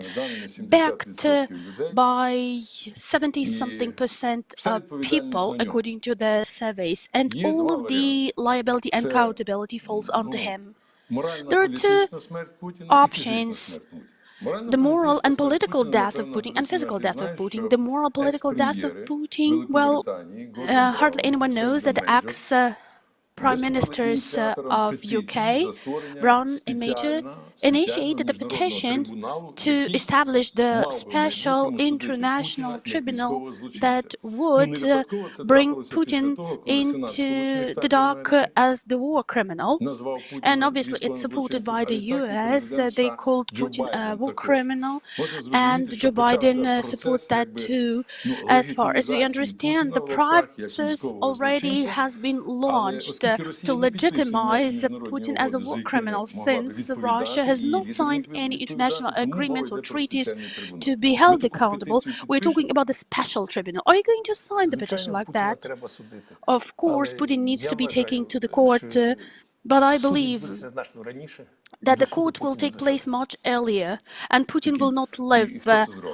backed by 70-something% of people, according to the surveys, and all of the liability and accountability falls onto him. There are 2 options: the moral and political death of Putin and physical death of Putin. The moral political death of Putin, well, hardly anyone knows that the Prime Ministers of UK, Brown and Major, initiated a petition to establish the special international tribunal that would bring Putin into the dock as the war criminal. And obviously it's supported by the US. They called Putin a war criminal, and Joe Biden supports that too. As far as we understand, the process already has been launched to legitimize Putin as a war criminal, since Russia has not signed any international agreements or treaties to be held accountable. We're talking about the special tribunal. Are you going to sign the petition like that? Of course, Putin needs to be taken to the court, but I believe that the court will take place much earlier, and Putin will not live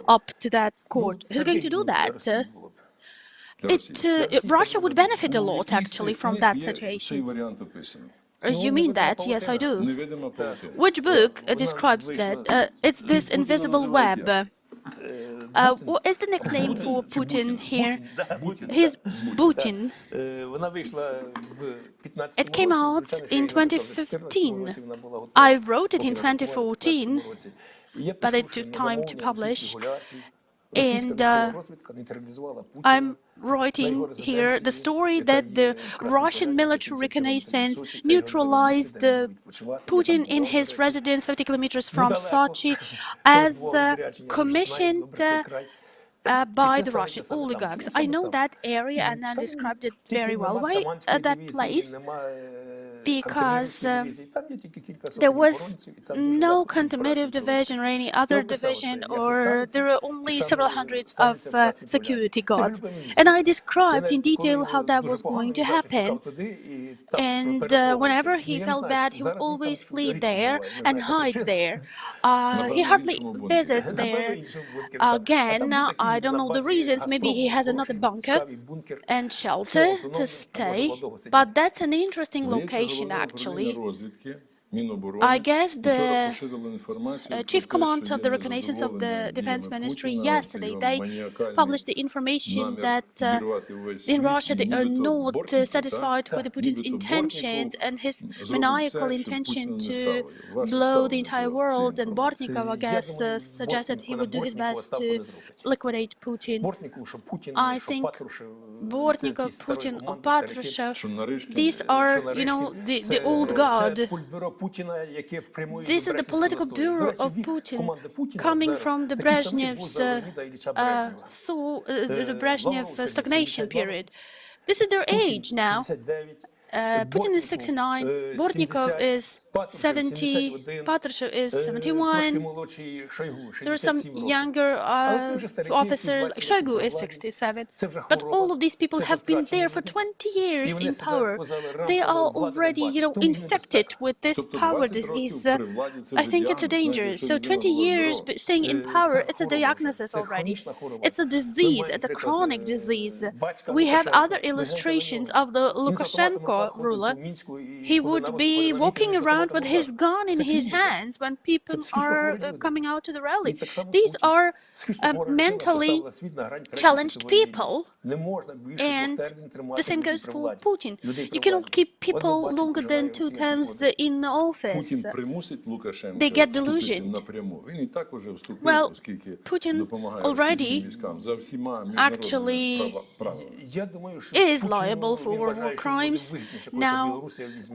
up to that court. Who's going to do that? Russia would benefit a lot, actually, from that situation. You mean that? Yes, I do. Which book describes that? It's this invisible web. What is the nickname for Putin here? He's Putin. It came out in 2015. I wrote it in 2014, but it took time to publish. And I'm writing here the story that the Russian military reconnaissance neutralized Putin in his residence 50 kilometers from Sochi, as commissioned by the Russian oligarchs. I know that area and I described it very well. Why that place? Because there was no contemplative division or any other division, or there were only several hundreds of security guards. And I described in detail how that was going to happen. And whenever he felt bad, he would always flee there and hide there. He hardly visits there again. I don't know the reasons. Maybe he has another bunker and shelter to stay. But that's an interesting location, actually. I guess the chief command of the reconnaissance of the Defense Ministry yesterday, they published the information that in Russia they are not satisfied with Putin's intentions and his maniacal intention to blow the entire world. And Bortnikov, I guess, suggested he would do his best to liquidate Putin. I think Bortnikov, Putin, or Patrushev, these are, you know, the old guard. This is the political bureau of Putin, coming from the Brezhnev's Brezhnev stagnation period. This is their age now. Putin is 69, Bortnikov is 70, Patrushev is 71. There are some younger officers, like Shoigu is 67. But all of these people have been there for 20 years in power. They are already, you know, infected with this power disease. I think it's a danger. So 20 years staying in power, it's a diagnosis already. It's a disease, it's a chronic disease. We have other illustrations of the Lukashenko ruler. He would be walking around with his gun in his hands when people are coming out to the rally. These are mentally challenged people, and the same goes for Putin. You cannot keep people longer than 2 terms in the office. They get delusioned. Well, Putin already actually is liable for war crimes. Now,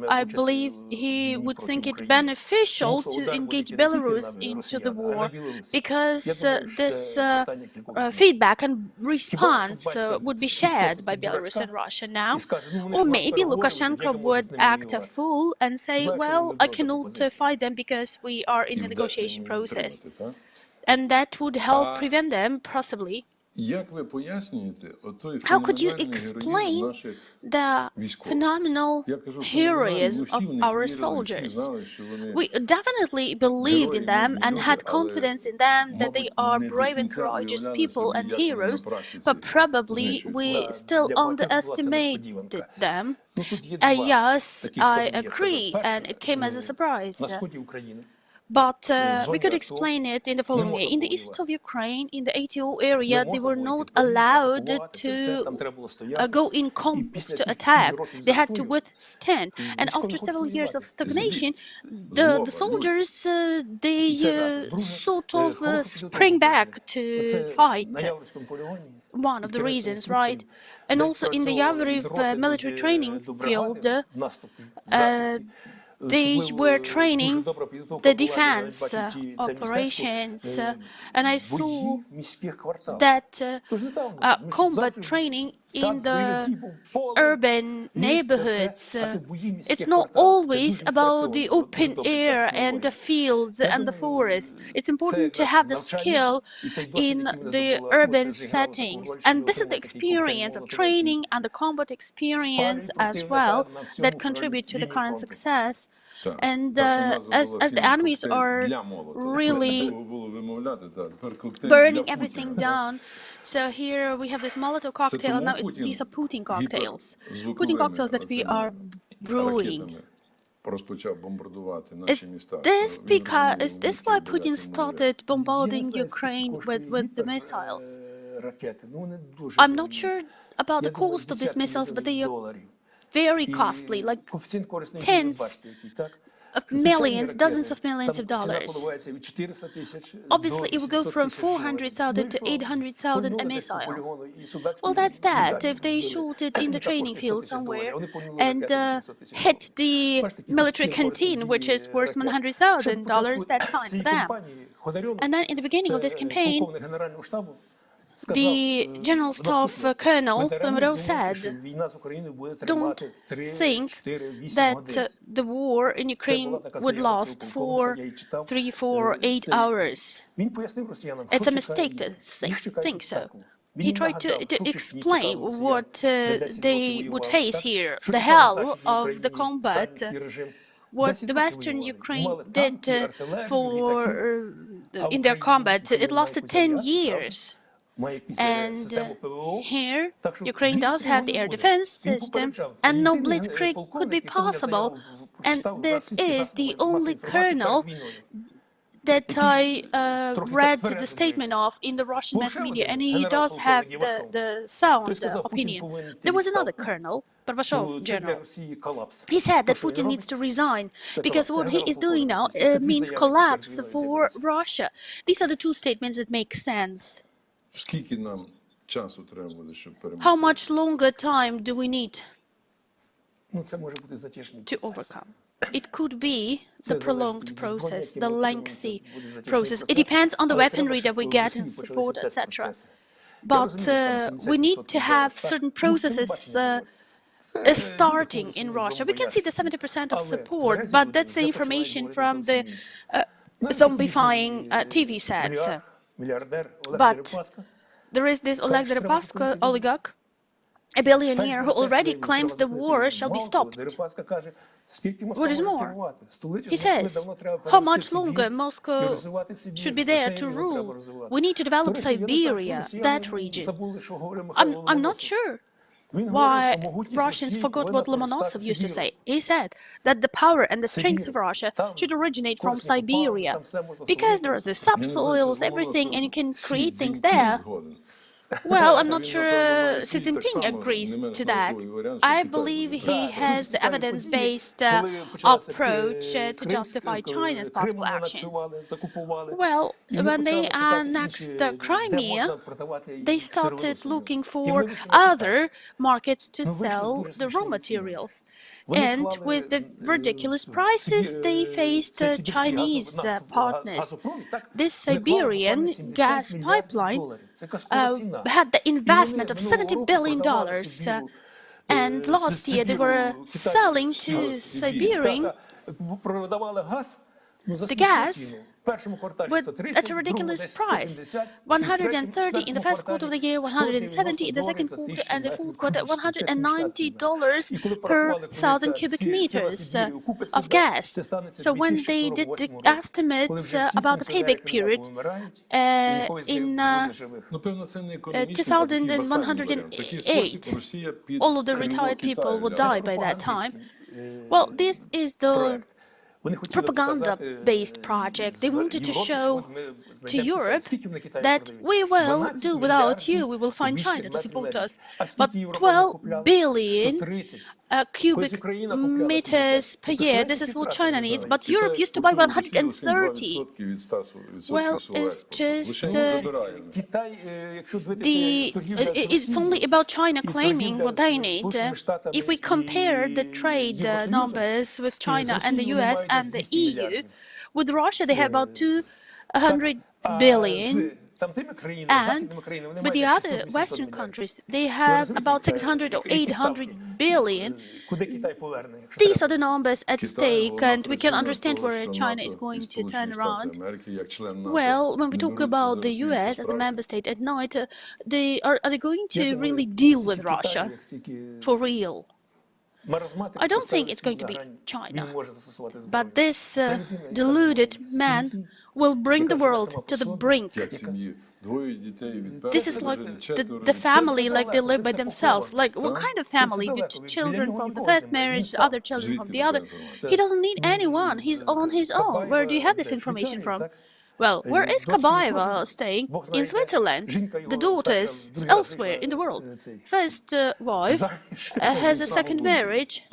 I believe he would think it beneficial to engage Belarus into the war, because this feedback and response would be shared by Belarus and Russia now. Or maybe Lukashenko would act a fool and say, well, I cannot fight them because we are in the negotiation process. And that would help prevent them, possibly. How could you explain the phenomenal heroism of our soldiers? We definitely believed in them and had confidence in them that they are brave and courageous people and heroes, but probably we still underestimated them. Yes, I agree, and it came as a surprise. But we could explain it in the following way. In the east of Ukraine, in the ATO area, they were not allowed to go in combats to attack. They had to withstand. And after several years of stagnation, the soldiers, they sort of spring back to fight. One of the reasons, right? And also in the Yavoriv military training field, they were training the defense operations, and I saw that combat training in the urban neighborhoods, it's not always about the open air and the fields and the forests. It's important to have the skill in the urban settings, and this is the experience of training and the combat experience as well that contribute to the current success. And as the enemies are really burning everything down, so here we have this Molotov cocktail, and now these are Putin cocktails. Putin cocktails that we are brewing. Is this why Putin started bombarding Ukraine with the missiles? I'm not sure about the cost of these missiles, but they are very costly, like tens of millions, dozens of millions of dollars. Obviously, it will go from 400,000 to 800,000 a missile. Well, that's that. If they shoot it in the training field somewhere and hit the military canteen, which is worth $100,000, that's fine for them. And then in the beginning of this campaign, the General Staff Colonel Pomerov said, don't think that the war in Ukraine would last for 3, 4, 8 hours. It's a mistake to think so. He tried to explain what they would face here, the hell of the combat, what the Western Ukraine did in their combat. It lasted 10 years. And here, Ukraine does have the air defense system, and no blitzkrieg could be possible. And that is the only kernel that I read the statement of in the Russian mass media, and he does have the sound opinion. There was another colonel, Barbashov general. He said that Putin needs to resign because what he is doing now means collapse for Russia. These are the two statements that make sense. How much longer time do we need to overcome? It could be the prolonged process, the lengthy process. It depends on the weaponry that we get and support, etc. But we need to have certain processes starting in Russia. We can see the 70% of support, but that's the information from the zombifying TV sets. But there is this Oleg Deripaska oligarch, a billionaire who already claims the war shall be stopped. What is more, he says, how much longer Moscow should be there to rule? We need to develop Siberia, that region. I'm not sure why Russians forgot what Lomonosov used to say. He said that the power and the strength of Russia should originate from Siberia, because there are the subsoils, everything, and you can create things there. Well, I'm not sure Xi Jinping agrees to that. I believe he has the evidence-based approach to justify China's possible actions. Well, when they annexed Crimea, they started looking for other markets to sell the raw materials. And with the ridiculous prices, they faced Chinese partners. This Siberian gas pipeline had the investment of $70 billion. And last year they were selling to Siberia the gas at a ridiculous price. 130 in the first quarter of the year, 170 in the second quarter, and the fourth quarter, $190 per 1,000 cubic meters of gas. So when they did the estimates about the payback period in 2108, all of the retired people would die by that time. Well, this is the propaganda-based project. They wanted to show to Europe that we will do without you, we will find China to support us. But 12 billion cubic meters per year, this is what China needs, but Europe used to buy 130. Well, it's just it's only about China claiming what they need. If we compare the trade numbers with China and the US and the EU, with Russia they have about 200 billion. And with the other Western countries, they have about 600 or 800 billion. These are the numbers at stake, and we can understand where China is going to turn around. Well, when we talk about the US as a member state at night, are they going to really deal with Russia for real? I don't think it's going to be China, but this deluded man will bring the world to the brink. This is like the family, like they live by themselves. Like, what kind of family? The children from the first marriage, other children from the other. He doesn't need anyone. He's on his own. Where do you have this information from? Well, where is Kabaeva staying? In Switzerland. The daughters elsewhere in the world. First wife has a second marriage,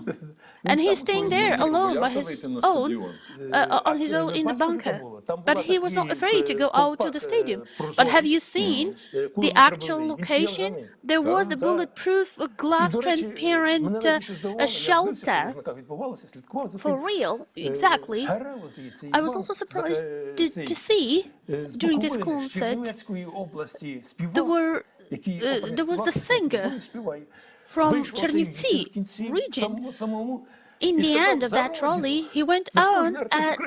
and he's staying there alone by his own, on his own in the bunker. But he was not afraid to go out to the stadium. But have you seen the actual location? There was the bulletproof glass transparent shelter. For real, exactly. I was also surprised to see during this concert there was the singer from Chernivtsi region. In the end of that rally, he went on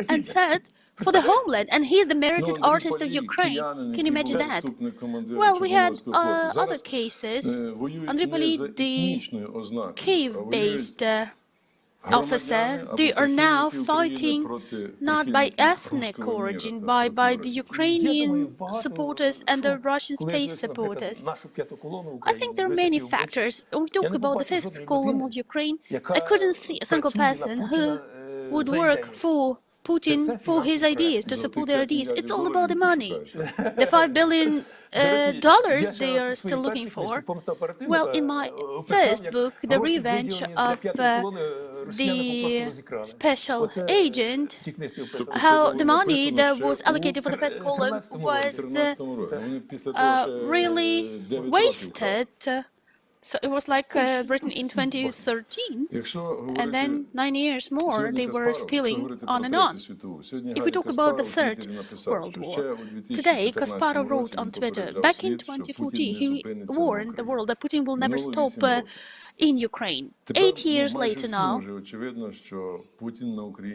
and said, for the homeland, and he's the merited artist of Ukraine. Can you imagine that? Well, we had other cases. Andripoli, the Kyiv-based officer, they are now fighting not by ethnic origin, by the Ukrainian supporters and the Russian space supporters. I think there are many factors. When we talk about the fifth column of Ukraine, I couldn't see a single person who would work for Putin for his ideas, to support their ideas. It's all about the money. The $5 billion they are still looking for. Well, in my first book, The Revenge of the Special Agent, how the money that was allocated for the first column was really wasted. So it was like written in 2013, and then 9 years more they were stealing on and on. If we talk about the Third World War, today Kasparov wrote on Twitter, back in 2014 he warned the world that Putin will never stop in Ukraine. 8 years later now,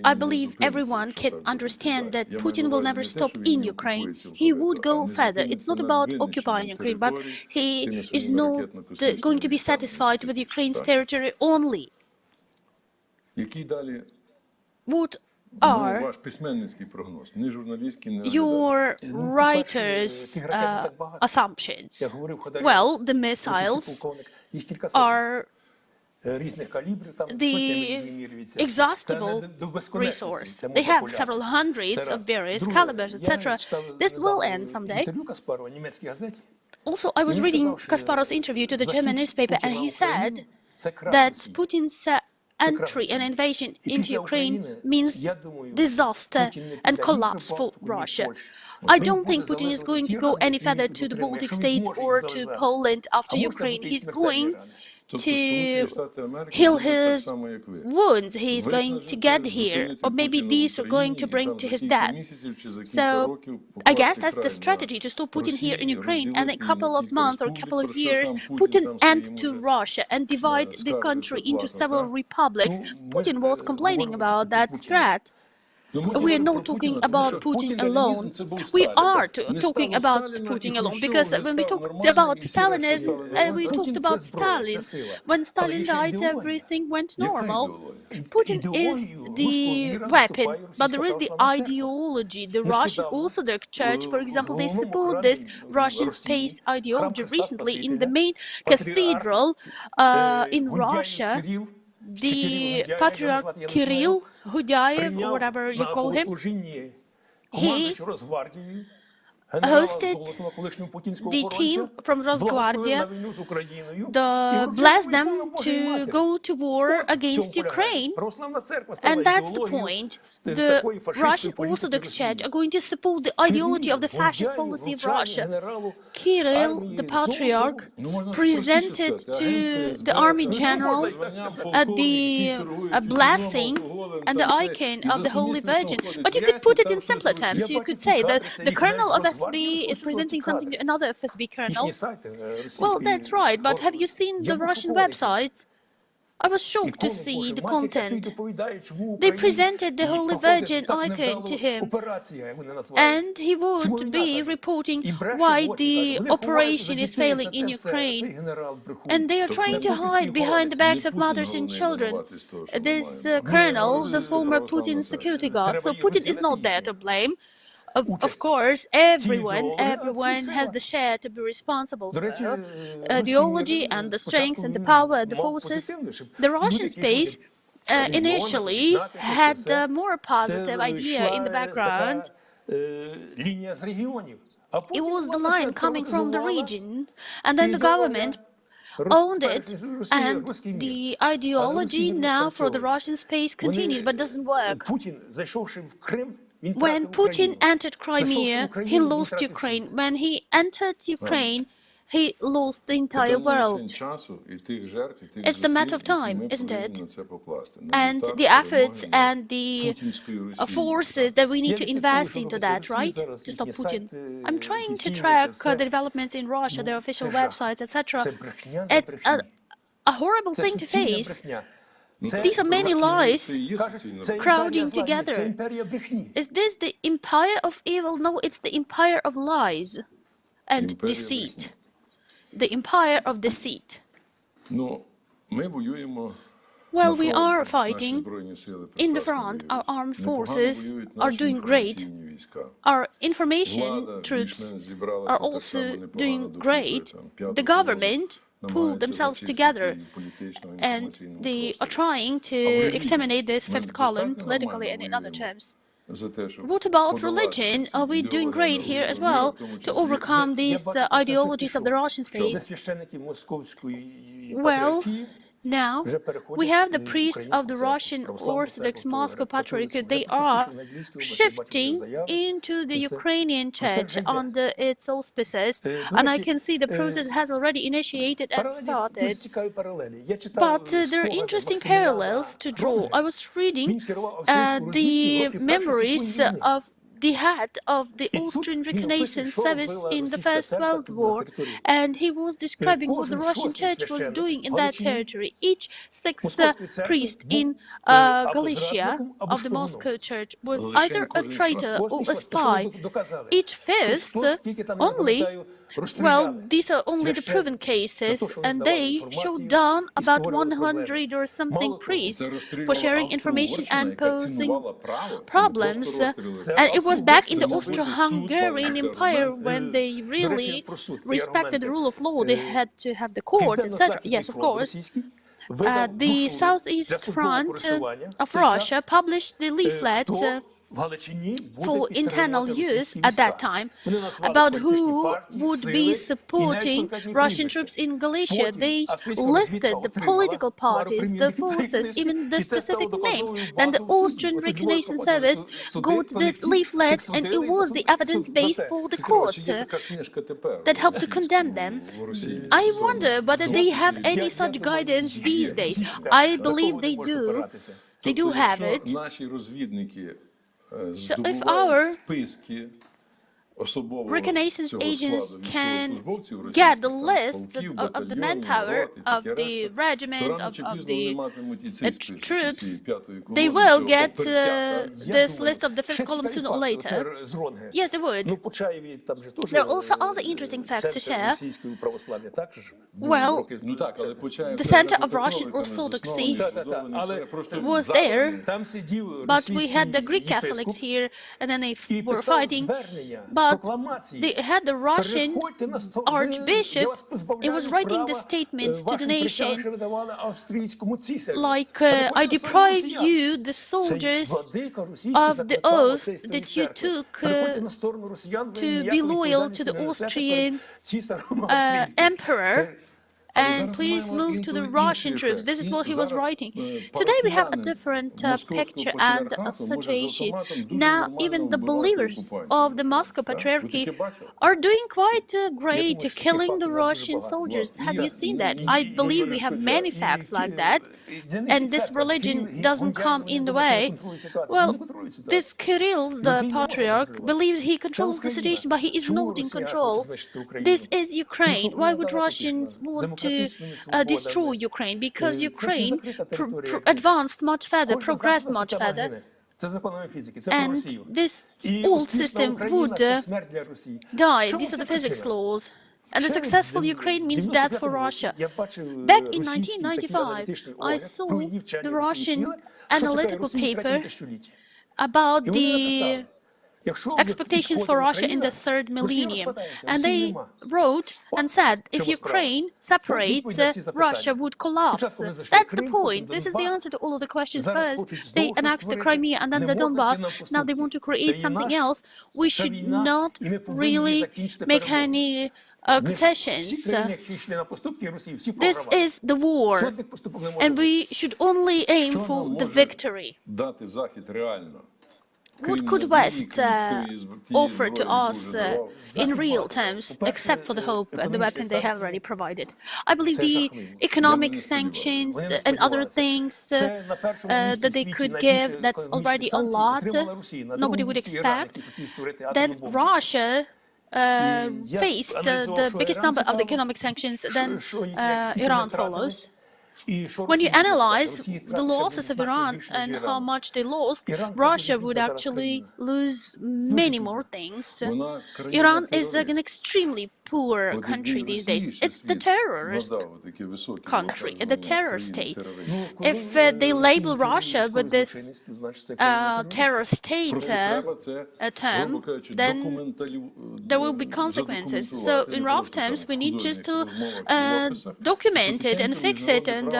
I believe everyone can understand that Putin will never stop in Ukraine. He would go further. It's not about occupying Ukraine, but he is not going to be satisfied with Ukraine's territory only. What are your writer's assumptions? Well, the missiles are the exhaustible resource. They have several hundreds of various calibers, etc. This will end someday. Also, I was reading Kasparov's interview to the German newspaper, and he said that Putin's entry and invasion into Ukraine means disaster and collapse for Russia. I don't think Putin is going to go any further to the Baltic states or to Poland after Ukraine. He's going to heal his wounds he's going to get here, or maybe these are going to bring to his death. So I guess that's the strategy, to stop Putin here in Ukraine, and in a couple of months or a couple of years put an end to Russia and divide the country into several republics. Putin was complaining about that threat. We are not talking about Putin alone. We are talking about Putin alone, because when we talk about Stalinism, we talked about Stalin. When Stalin died, everything went normal. Putin is the weapon, but there is the ideology. The Russian Orthodox Church, for example, they support this Russian space ideology. Recently, in the main cathedral in Russia, the Patriarch Kirill Gudyaev, or whatever you call him, he hosted the team from Rosgvardia, blessed them to go to war against Ukraine, and that's the point. The Russian Orthodox Church are going to support the ideology of the fascist policy of Russia. Kirill, the Patriarch, presented to the army general a blessing and the icon of the Holy Virgin. But you could put it in simpler terms. You could say that the colonel of FSB is presenting something to another FSB colonel. Well, that's right, but have you seen the Russian websites? I was shocked to see the content. They presented the Holy Virgin icon to him, and he would be reporting why the operation is failing in Ukraine. And they are trying to hide behind the backs of mothers and children. This colonel, the former Putin's security guard, so Putin is not there to blame. Of course, everyone has the share to be responsible for ideology and the strength and the power and the forces. The Russian space initially had a more positive idea in the background. It was the line coming from the region, and then the government owned it, and the ideology now for the Russian space continues, but doesn't work. When Putin entered Crimea, he lost Ukraine. When he entered Ukraine, he lost the entire world. It's a matter of time, isn't it? And the efforts and the forces that we need to invest into that, right? To stop Putin. I'm trying to track the developments in Russia, their official websites, etc. It's a horrible thing to face. These are many lies crowding together. Is this the empire of evil? No, it's the empire of lies and deceit. The empire of deceit. Well, we are fighting in the front. Our armed forces are doing great. Our information troops are also doing great. The government pull themselves together, and they are trying to exterminate this fifth column politically and in other terms. What about religion? Are we doing great here as well to overcome these ideologies of the Russian space? Well, now we have the priests of the Russian Orthodox Moscow Patriarchate. They are shifting into the Ukrainian church under its auspices, and I can see the process has already initiated and started. But there are interesting parallels to draw. I was reading the memories of the head of the Austrian Reconnaissance Service in the First World War, and he was describing what the Russian Church was doing in that territory. Each sixth priest in Galicia of the Moscow Church was either a traitor or a spy. Each fifth only. Well, these are only the proven cases, and they showed down about 100 or something priests for sharing information and posing problems. And it was back in the Austro-Hungarian Empire when they really respected the rule of law. They had to have the court, etc. Yes, of course. The Southeast Front of Russia published the leaflet for internal use at that time about who would be supporting Russian troops in Galicia. They listed the political parties, the forces, even the specific names. Then the Austrian Reconnaissance Service got the leaflet, and it was the evidence base for the court that helped to condemn them. I wonder whether they have any such guidance these days. I believe they do. They do have it. So if our reconnaissance agents can get the lists of the manpower of the regiments, of the troops, they will get this list of the fifth column sooner or later. Yes, they would. There are also other interesting facts to share. Well, the center of Russian Orthodoxy was there, but we had the Greek Catholics here, and then they were fighting. But but they had the Russian archbishop. He was writing the statements to the nation, like, I deprive you, the soldiers, of the oath that you took to be loyal to the Austrian emperor, and please move to the Russian troops. This is what he was writing. Today we have a different picture and a situation. Now even the believers of the Moscow Patriarchy are doing quite great, killing the Russian soldiers. Have you seen that? I believe we have many facts like that, and this religion doesn't come in the way. Well, this Kirill, the Patriarch, believes he controls the situation, but he is not in control. This is Ukraine. Why would Russians want to destroy Ukraine? Because Ukraine advanced much further, progressed much further, and this old system would die. These are the physics laws. And the successful Ukraine means death for Russia. Back in 1995, I saw the Russian analytical paper about the expectations for Russia in the third millennium. And they wrote and said, if Ukraine separates, Russia would collapse. That's the point. This is the answer to all of the questions. First, they annexed the Crimea and then the Donbass. Now they want to create something else. We should not really make any concessions. This is the war, and we should only aim for the victory. What could West offer to us in real terms, except for the hope and the weapon they have already provided? I believe the economic sanctions and other things that they could give, that's already a lot. Nobody would expect. Then Russia faced the biggest number of the economic sanctions, then Iran follows. When you analyze the losses of Iran and how much they lost, Russia would actually lose many more things. Iran is an extremely poor country these days. It's the terrorist country, the terror state. If they label Russia with this terror state term, then there will be consequences. So in rough terms, we need just to document it and fix it and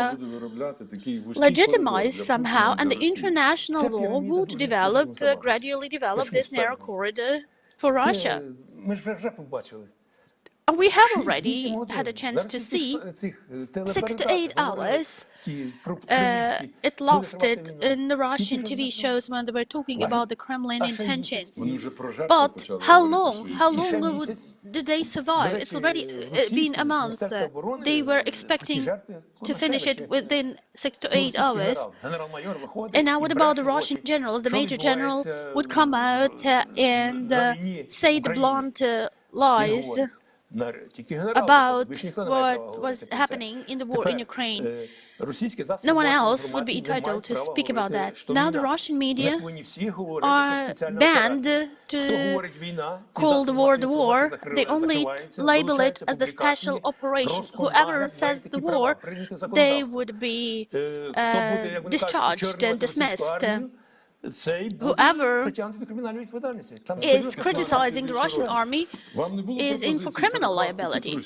legitimize somehow, and the international law would develop, gradually develop this narrow corridor for Russia. We have already had a chance to see 6 to 8 hours. It lasted in the Russian TV shows when they were talking about the Kremlin intentions. But how long did they survive? It's already been a month. They were expecting to finish it within 6 to 8 hours. And now what about the Russian generals? The major general would come out and say the blunt lies about what was happening in the war in Ukraine. No one else would be entitled to speak about that. Now the Russian media are banned to call the war. They only label it as the special operation. Whoever says the war, they would be discharged and dismissed. Whoever is criticizing the Russian army is in for criminal liability.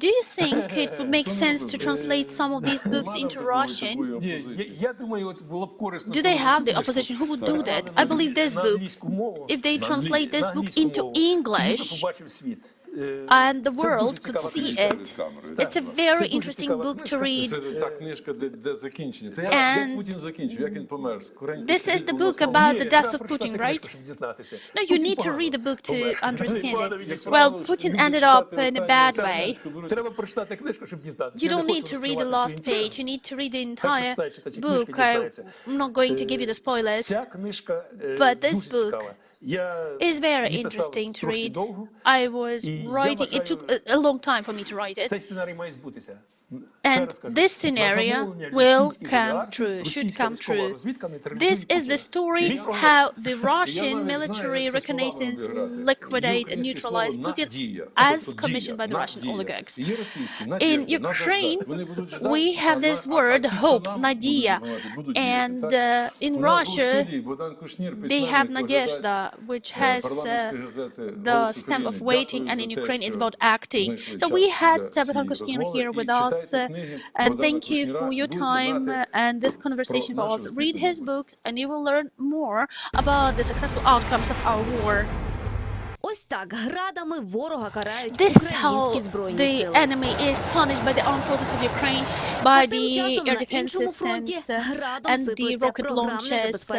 Do you think it would make sense to translate some of these books into Russian? Do they have the opposition? Who would do that? I believe this book, if they translate this book into English, and the world could see it. It's a very interesting book to read. And this is the book about the death of Putin, right? No, you need to read the book to understand it. Well, Putin ended up in a bad way. You don't need to read the last page. You need to read the entire book. I'm not going to give you the spoilers. But this book is very interesting to read. I was writing, it took a long time for me to write it. And this scenario will come true, should come true. This is the story how the Russian military reconnaissance liquidate and neutralize Putin as commissioned by the Russian oligarchs. In Ukraine, we have this word hope, Nadia, and in Russia, they have Nadezhda, which has the stamp of waiting, and in Ukraine it's about acting. So we had Bogdan Kushnir here with us, and thank you for your time and this conversation for us. Read his books and you will learn more about the successful outcomes of our war. This is how the enemy is punished by the armed forces of Ukraine, by the air defense systems and the rocket launches.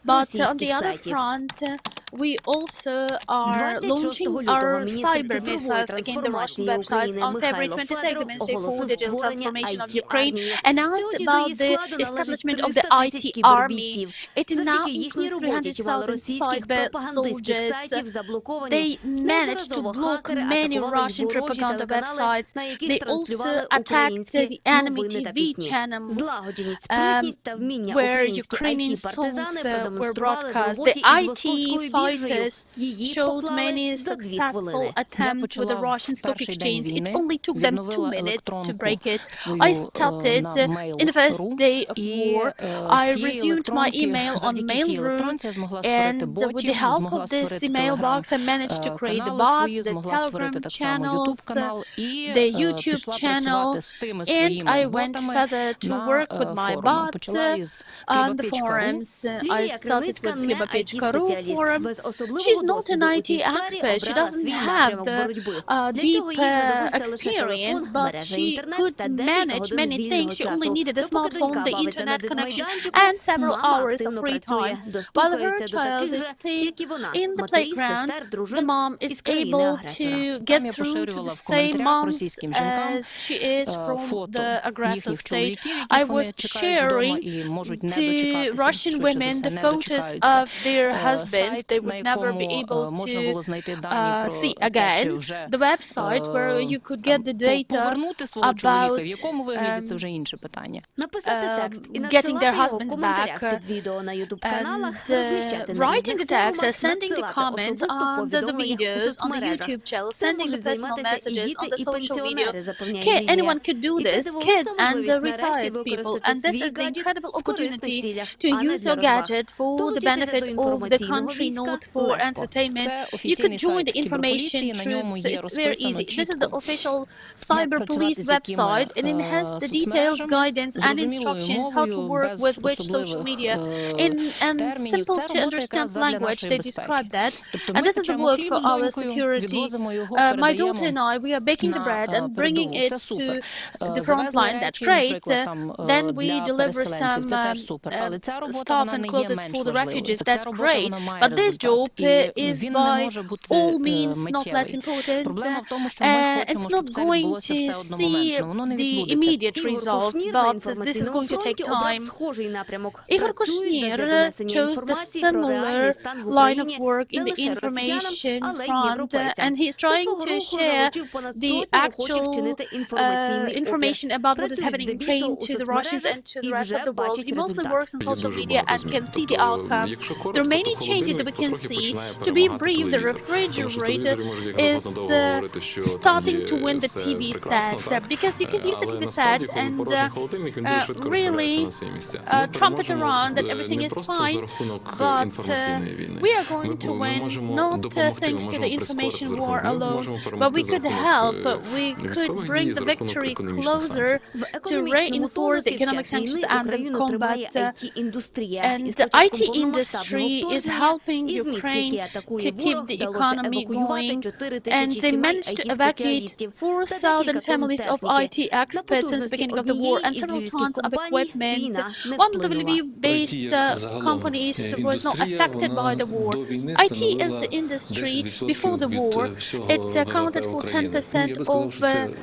But on the other front, we also are launching our cyber missiles against the Russian websites. On February 26, the Ministry for Digital Transformation of Ukraine announced about the establishment of the IT army. It now includes 300,000 cyber soldiers. They managed to block many Russian propaganda websites. They also attacked the enemy TV channels where Ukrainian songs were broadcast. The IT fighters showed many successful attempts with the Russian stock exchange. It only took them 2 minutes to break it. I started in the first day of war. I resumed my email on Mail.ru, and with the help of this email box, I managed to create the bots, the Telegram channels, the YouTube channel, and I went further to work with my bots on the forums. I started with Хлібопечка.ру forum. She's not an IT expert, she doesn't have the deep experience, but she could manage many things. She only needed a smartphone, the internet connection, and several hours of free time. While her child is still in the playground, the mom is able to get through to the same moms as she is from the aggressor state. I was sharing to Russian women the photos of their husbands they would never be able to see again. The website where you could get the data about getting their husbands back, and writing the text, sending the comments under the videos on the YouTube channel, sending the personal messages on the social media. Anyone could do this, kids and retired people, and this is the incredible opportunity to use your gadget for the benefit of the country, not for entertainment. You could join the information troops, it's very easy. This is the official cyber police website, and it has the detailed guidance and instructions how to work with which social media in simple to understand language. They describe that, and this is the work for our security. My daughter and I, we are baking the bread and bringing it to the front line. That's great. Then we deliver some stuff and clothes for the refugees. That's great. But this job is by all means not less important. It's not going to see the immediate results, but this is going to take time. Igor Kushnir chose the similar line of work in the information front, and he's trying to share the actual information about what is happening in Ukraine to the Russians and to the rest of the world. He mostly works on social media and can see the outcomes. There are many changes that we can see. To be brief, the refrigerator is starting to win the TV set, because you can use the TV set and really trumpet around that everything is fine, but we are going to win not thanks to the information war alone, but we could help, we could bring the victory closer to reinforce the economic sanctions and the combat. And the IT industry is helping Ukraine to keep the economy going, and they managed to evacuate 4,000 families of IT experts since the beginning of the war, and several tons of equipment. One of the Lviv-based companies was not affected by the war. IT is the industry before the war. It accounted for 10% of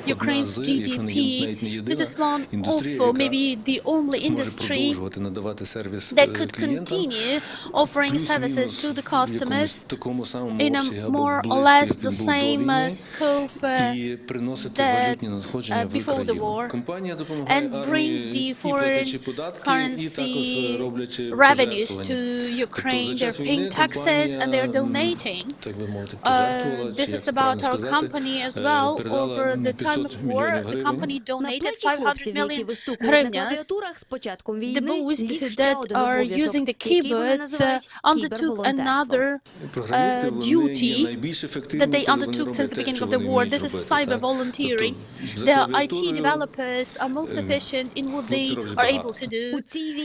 Ukraine's GDP. This is one of maybe the only industry that could continue offering services to the customers in a more or less the same scope that before the war, and bring the foreign currency revenues to Ukraine. They're paying taxes and they're donating. This is about our company as well. Over the time of war, the company donated 500 million hryvnias. The boys that are using the keyboards undertook another duty that they undertook since the beginning of the war. This is cyber volunteering. The IT developers are most efficient in what they are able to do,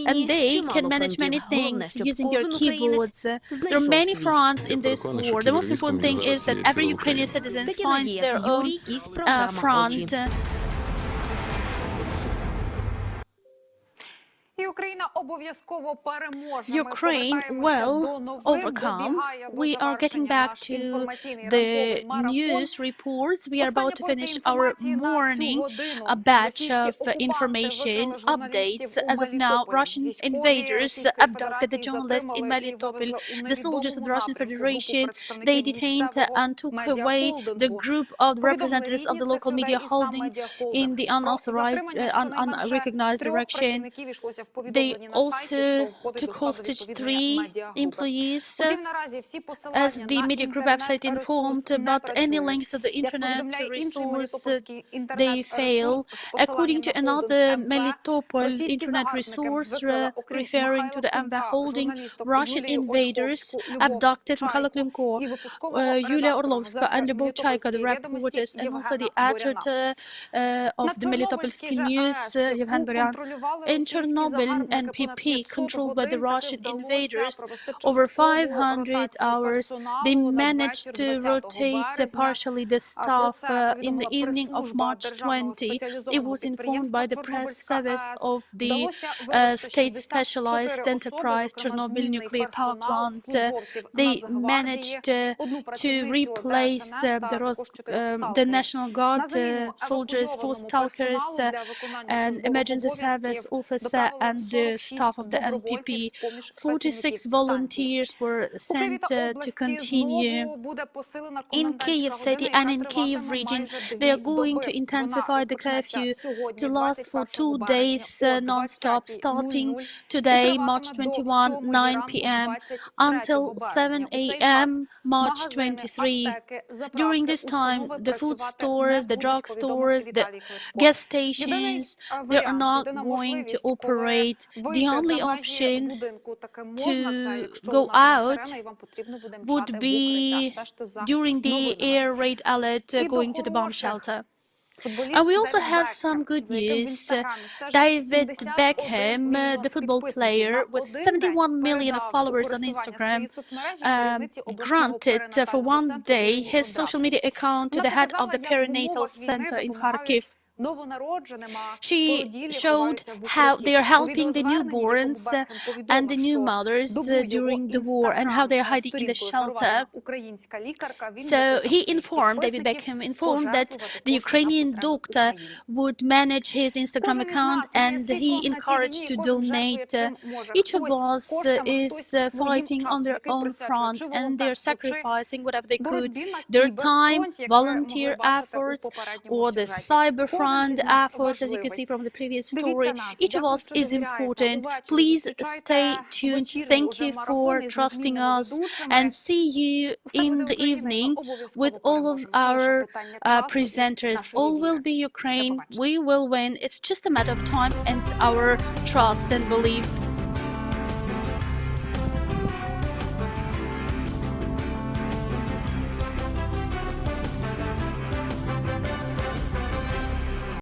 and they can manage many things using their keyboards. There are many fronts in this war. The most important thing is that every Ukrainian citizen finds their own front. Ukraine will overcome. We are getting back to the news reports. We are about to finish our morning batch of information updates. As of now, Russian invaders abducted the journalists in Melitopol, the soldiers of the Russian Federation. They detained and took away the group of the representatives of the local media holding in the unauthorized, unrecognized direction. They also took hostage 3 employees, as the media group website informed, but any links to the internet resource, they fail. According to another Melitopol internet resource referring to the MV holding, Russian invaders abducted Mikhailo Klimko, Yulia Orlovska and Lyubov Chaika, the reporters, and also the editor of the Melitopolsky News, Yevhen Boryan. In Chernobyl, NPP, controlled by the Russian invaders, over 500 hours, they managed to rotate partially the staff. In the evening of March 20, it was informed by the press service of the state specialized enterprise Chernobyl nuclear power plant. They managed to replace the National Guard soldiers, 4 stalkers, an emergency service officer, and the staff of the NPP. 46 volunteers were sent to continue. In Kyiv city and in Kyiv region, they are going to intensify the curfew to last for 2 days non-stop, starting today, March 21, 9 p.m. until 7 a.m. March 23. During this time, the food stores, the drug stores, the gas stations, they are not going to operate. The only option to go out would be during the air raid alert going to the bomb shelter. And we also have some good news. David Beckham, the football player with 71 million followers on Instagram, granted for 1 day his social media account to the head of the perinatal center in Kharkiv. She showed how they are helping the newborns and the new mothers during the war and how they are hiding in the shelter. So he informed, David Beckham informed, that the Ukrainian doctor would manage his Instagram account, and he encouraged to donate. Each of us is fighting on their own front, and they're sacrificing whatever they could, their time, volunteer efforts, or the cyber front efforts, as you can see from the previous story. Each of us is important. Please stay tuned. Thank you for trusting us, and see you in the evening with all of our presenters. All will be Ukraine. We will win. It's just a matter of time and our trust and belief.